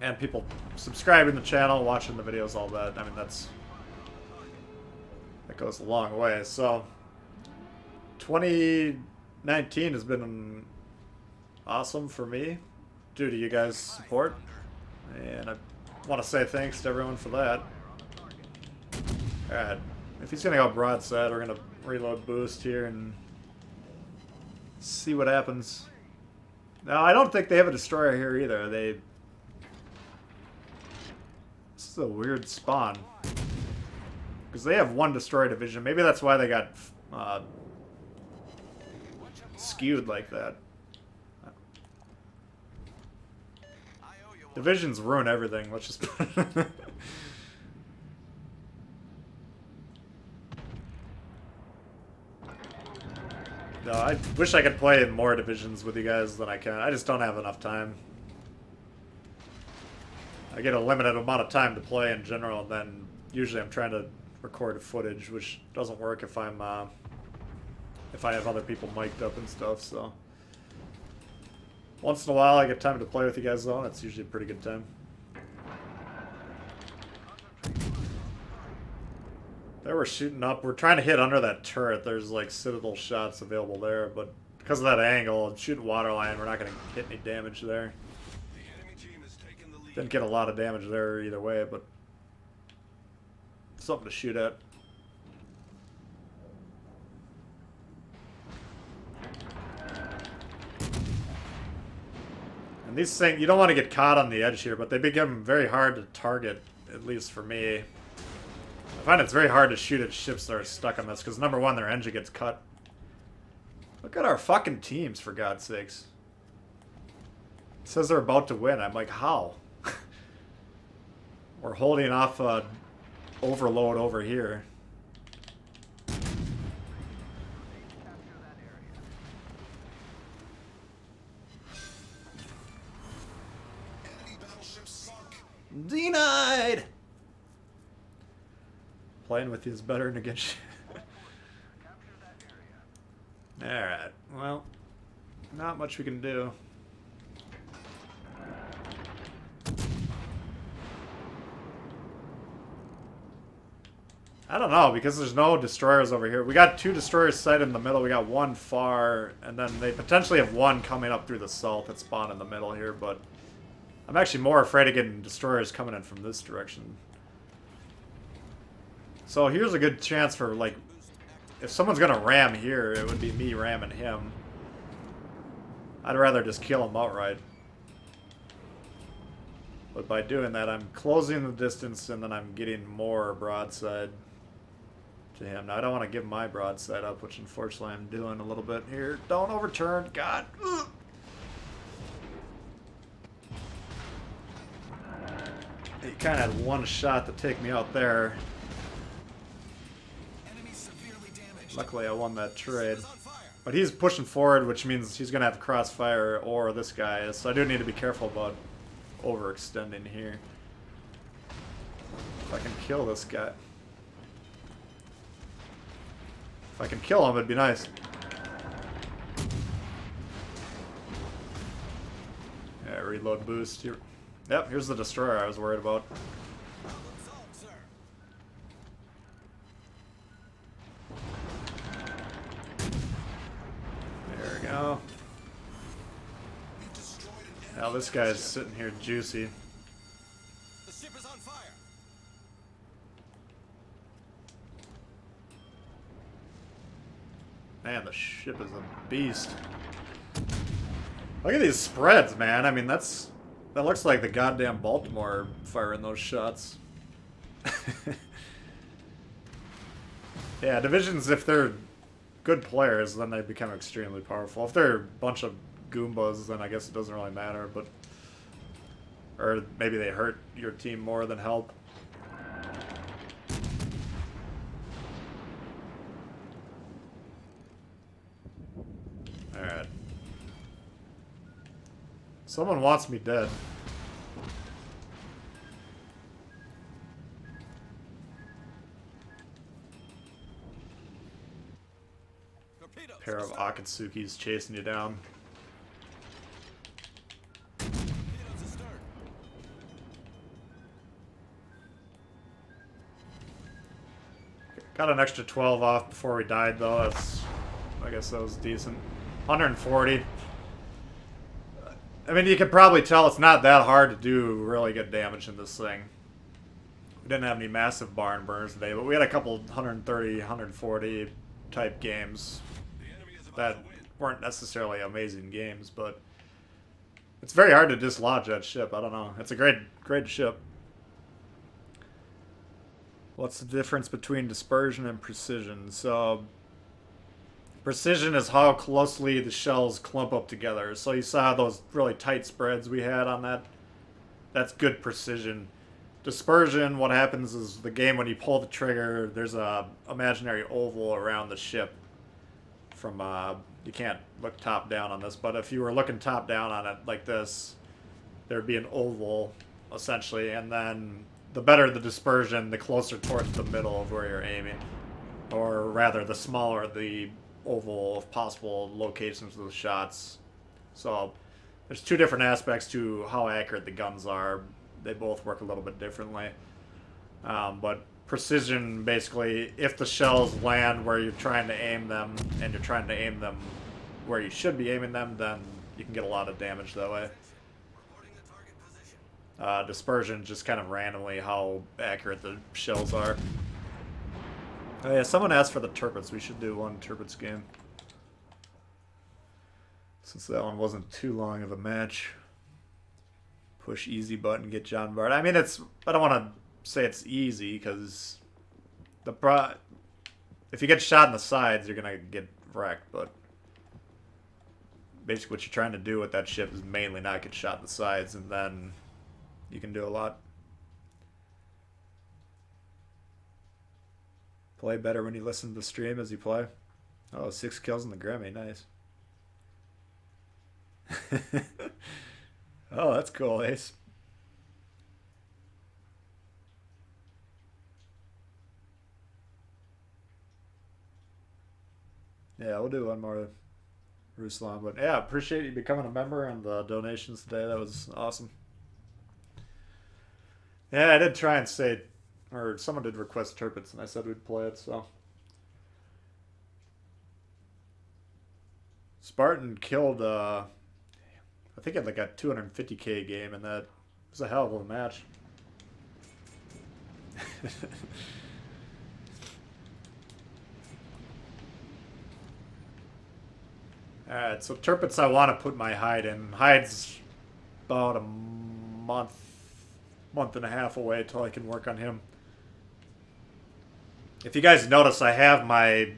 And people subscribing to the channel, watching the videos, all that. I mean, that goes a long way. So, 2019 has been awesome for me due to you guys' support. And I want to say thanks to everyone for that. Alright. If he's going to go broadside, we're going to reload boost here and see what happens. Now, I don't think they have a destroyer here either. This is a weird spawn. Because they have 1 destroyer division. Maybe that's why they got skewed like that. Divisions ruin everything. Let's just put it. No, I wish I could play in more divisions with you guys than I can. I just don't have enough time. I get a limited amount of time to play in general, and then usually I'm trying to record footage, which doesn't work if if I have other people mic'd up and stuff. So once in a while I get time to play with you guys, though. That's usually a pretty good time. They were shooting up. We're trying to hit under that turret. There's like citadel shots available there, but because of that angle, shooting waterline, we're not going to hit any damage there. Didn't get a lot of damage there either way, but something to shoot at. And these things, you don't want to get caught on the edge here, but they become very hard to target, at least for me. I find it's very hard to shoot at ships that are stuck on this, because number one, their engine gets cut. Look at our fucking teams, for God's sakes. It says they're about to win. I'm like, how? We're holding off overload over here. Denied! Playing with you is better than against you. Alright, well, not much we can do. I don't know, because there's no destroyers over here. We got 2 destroyers sighted in the middle. We got 1 far, and then they potentially have 1 coming up through the south that spawn in the middle here, but I'm actually more afraid of getting destroyers coming in from this direction. So here's a good chance for, like, if someone's gonna ram here, it would be me ramming him. I'd rather just kill him outright. But by doing that, I'm closing the distance, and then I'm getting more broadside to him. Now, I don't want to give my broadside up, which unfortunately I'm doing a little bit here. Don't overturn. God. Ugh. He kind of had 1 shot to take me out there. Enemy severely damaged. Luckily, I won that trade. Ship is on fire. But he's pushing forward, which means he's going to have crossfire, or this guy is. So I do need to be careful about overextending here. If I can kill this guy. If I can kill him, it'd be nice. Yeah, reload boost here. Yep, here's the destroyer I was worried about. Problem solved, sir. There we go. We've destroyed an Now enemy this guy's battleship. sitting here juicy. The ship is on fire. Man, the ship is a beast. Look at these spreads, man. I mean, that looks like the goddamn Baltimore firing those shots. Yeah, divisions, if they're good players, then they become extremely powerful. If they're a bunch of Goombas, then I guess it doesn't really matter, but... Or maybe they hurt your team more than help. Alright. Someone wants me dead. Torpedoes. Pair of Akatsukis chasing you down. Torpedoes astern. Got an extra 12 off before we died, though. That's, I guess that was decent. 140. I mean, you can probably tell it's not that hard to do really good damage in this thing. We didn't have any massive barn burners today, but we had a couple 130, 140 type games The enemy is about that to win. weren't necessarily amazing games, but it's very hard to dislodge that ship. I don't know. It's a great ship. What's the difference between dispersion and precision? So, precision is how closely the shells clump up together. So you saw those really tight spreads we had on that. That's good precision. Dispersion, what happens is the game when you pull the trigger, there's a imaginary oval around the ship. From you can't look top down on this, but if you were looking top down on it like this, there'd be an oval essentially, and then the better the dispersion, the closer towards the middle of where you're aiming, or rather, the smaller the oval of possible locations of the shots. So there's 2 different aspects to how accurate the guns are. They both work a little bit differently. But precision, basically, if the shells land where you're trying to aim them, and you're trying to aim them where you should be aiming them, then you can get a lot of damage that way. Reporting the target position. Dispersion, just kind of randomly how accurate the shells are. Oh yeah, someone asked for the Turpits. We should do one Turpits game. Since that one wasn't too long of a match. Push easy button, get John Bart. I mean, I don't want to say it's easy, because if you get shot in the sides, you're going to get wrecked, but basically what you're trying to do with that ship is mainly not get shot in the sides, and then you can do a lot. Play better when you listen to the stream as you play. Oh, 6 kills in the Grammy. Nice. Oh, that's cool, Ace. Yeah, we'll do one more Ruslan. But yeah, appreciate you becoming a member and the donations today. That was awesome. Yeah, I did try and stay Or someone did request Turpits, and I said we'd play it, so. Spartan killed, I think it had like a 250k game, and that was a hell of a match. Alright, so Turpits I want to put my hide in. Hide's about a month and a half away till I can work on him. If you guys notice, I have my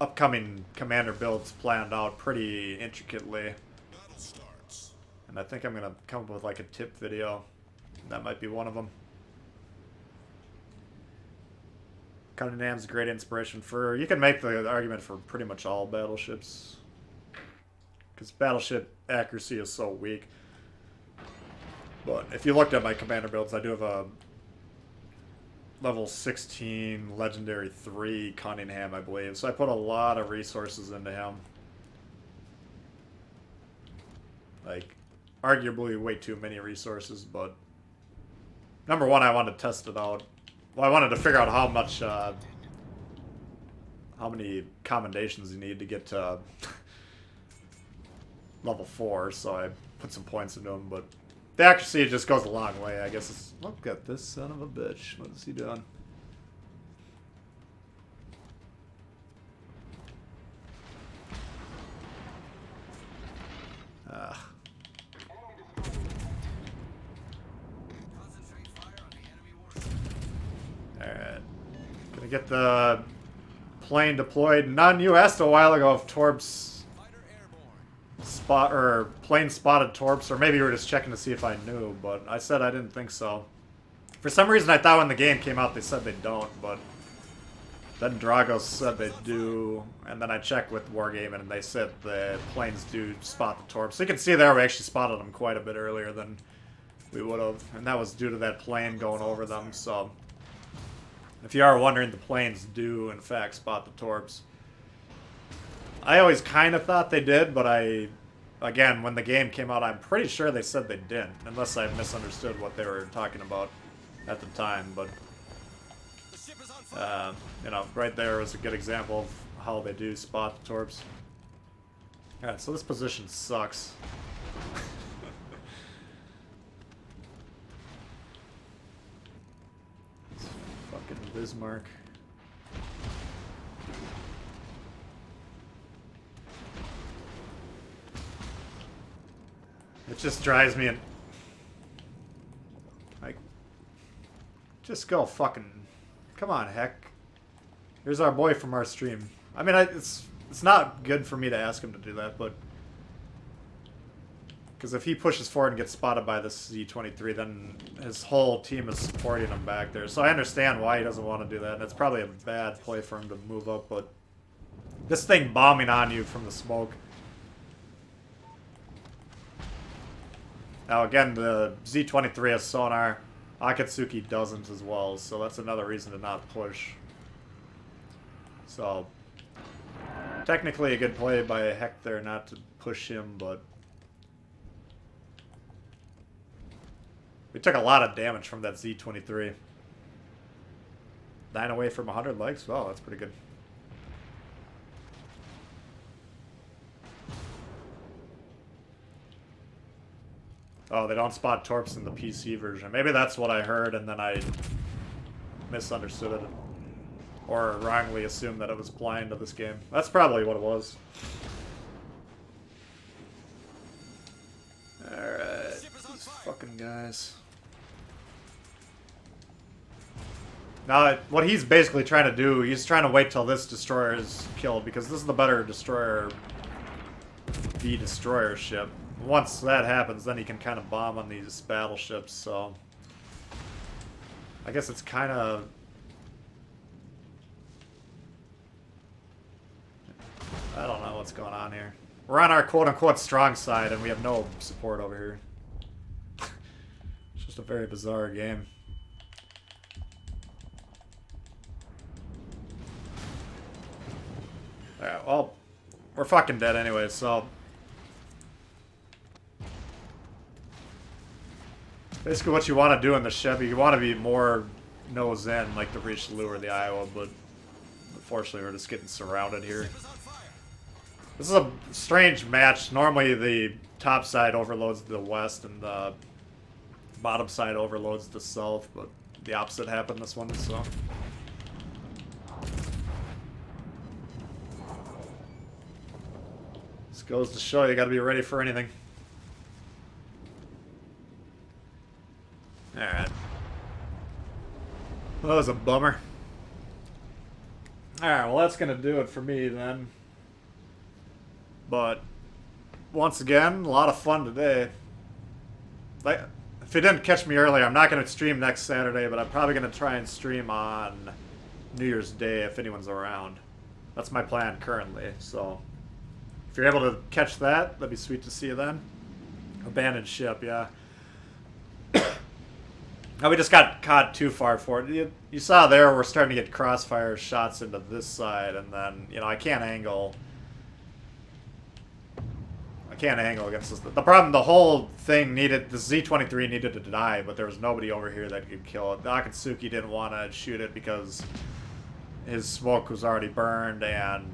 upcoming commander builds planned out pretty intricately. Battle starts. And I think I'm going to come up with like a tip video. That might be one of them. Cunningham's a great inspiration for... You can make the argument for pretty much all battleships. Because battleship accuracy is so weak. But if you looked at my commander builds, I do have a level 16 legendary 3 Cunningham, I believe. So I put a lot of resources into him. Like, arguably way too many resources, but... Number one, I wanted to test it out. Well, I wanted to figure out how much, how many commendations you need to get to level 4, so I put some points into him, but the accuracy just goes a long way, I guess. It's, look at this son of a bitch. What is he doing? Concentrate fire on the enemy warship. Alright. Gonna get the plane deployed. None, you asked a while ago if Torps Fighter airborne. spot or plane spotted Torps, or maybe you were just checking to see if I knew, but I said I didn't think so. For some reason I thought when the game came out they said they don't, but then Dragos said they do, and then I checked with Wargaming and they said the planes do spot the Torps. So you can see there we actually spotted them quite a bit earlier than we would have, and that was due to that plane going over them, so if you are wondering, the planes do in fact spot the Torps. I always kind of thought they did, but again, when the game came out, I'm pretty sure they said they didn't, unless I misunderstood what they were talking about at the time, but The ship is on fire. you know, right there was a good example of how they do spot the Torps. Alright, so this position sucks. It's fucking Bismarck. It just drives me in. Like, just go fucking. Come on, heck. Here's our boy from our stream. I mean, it's not good for me to ask him to do that, but because if he pushes forward and gets spotted by this Z-23, then his whole team is supporting him back there. So I understand why he doesn't want to do that, and it's probably a bad play for him to move up, but this thing bombing on you from the smoke. Now again, the Z-23 has sonar. Akatsuki doesn't as well, so that's another reason to not push. So, technically a good play by Heck there not to push him, but we took a lot of damage from that Z-23. 9 away from 100 likes? Well, that's pretty good. Oh, they don't spot Torps in the PC version. Maybe that's what I heard and then I misunderstood it. Or wrongly assumed that it was applying to this game. That's probably what it was. Alright, these fucking guys. Now, what he's basically trying to do, he's trying to wait till this destroyer is killed, because this is the better destroyer, the destroyer ship. Once that happens, then he can kind of bomb on these battleships, so I guess it's kind of... I don't know what's going on here. We're on our quote-unquote strong side, and we have no support over here. It's just a very bizarre game. Alright, well, we're fucking dead anyway, so... Basically what you want to do in the ship, you want to be more nose in like the Richelieu or the Iowa, but unfortunately we're just getting surrounded here. Ship is on fire. This is a strange match. Normally the top side overloads the west and the bottom side overloads the south, but the opposite happened this one, so. This goes to show you gotta be ready for anything. Alright. Well, that was a bummer. Alright, well that's gonna do it for me then. But once again, a lot of fun today. Like, if you didn't catch me earlier, I'm not going to stream next Saturday, but I'm probably going to try and stream on New Year's Day if anyone's around. That's my plan currently, so if you're able to catch that, that'd be sweet to see you then. Abandoned ship, yeah. Oh, we just got caught too far forward. You saw there, we're starting to get crossfire shots into this side, and then, you know, I can't angle against this. The problem, the whole thing needed, the Z-23 needed to die, but there was nobody over here that could kill it. The Akatsuki didn't want to shoot it because his smoke was already burned, and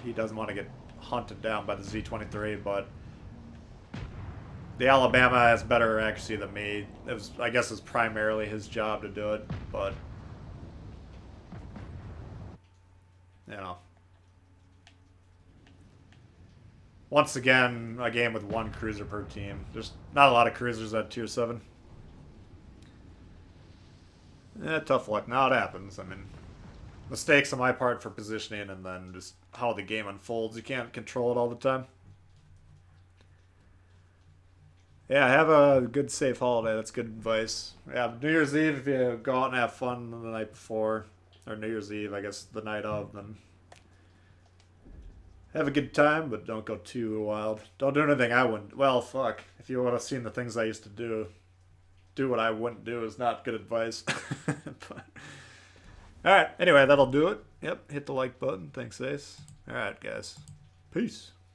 he doesn't want to get hunted down by the Z-23, but the Alabama has better accuracy than me. It was, I guess it's primarily his job to do it, but, you know. Once again, a game with one cruiser per team. There's not a lot of cruisers at Tier 7. Yeah, tough luck. Now it happens. I mean, mistakes on my part for positioning and then just how the game unfolds. You can't control it all the time. Yeah, have a good, safe holiday. That's good advice. Yeah, New Year's Eve, if you go out and have fun the night before, or New Year's Eve, I guess, the night of, then have a good time, but don't go too wild. Don't do anything I wouldn't. Well, fuck. If you would have seen the things I used to do what I wouldn't do is not good advice. But, alright, anyway, that'll do it. Yep, hit the like button. Thanks, Ace. Alright, guys. Peace.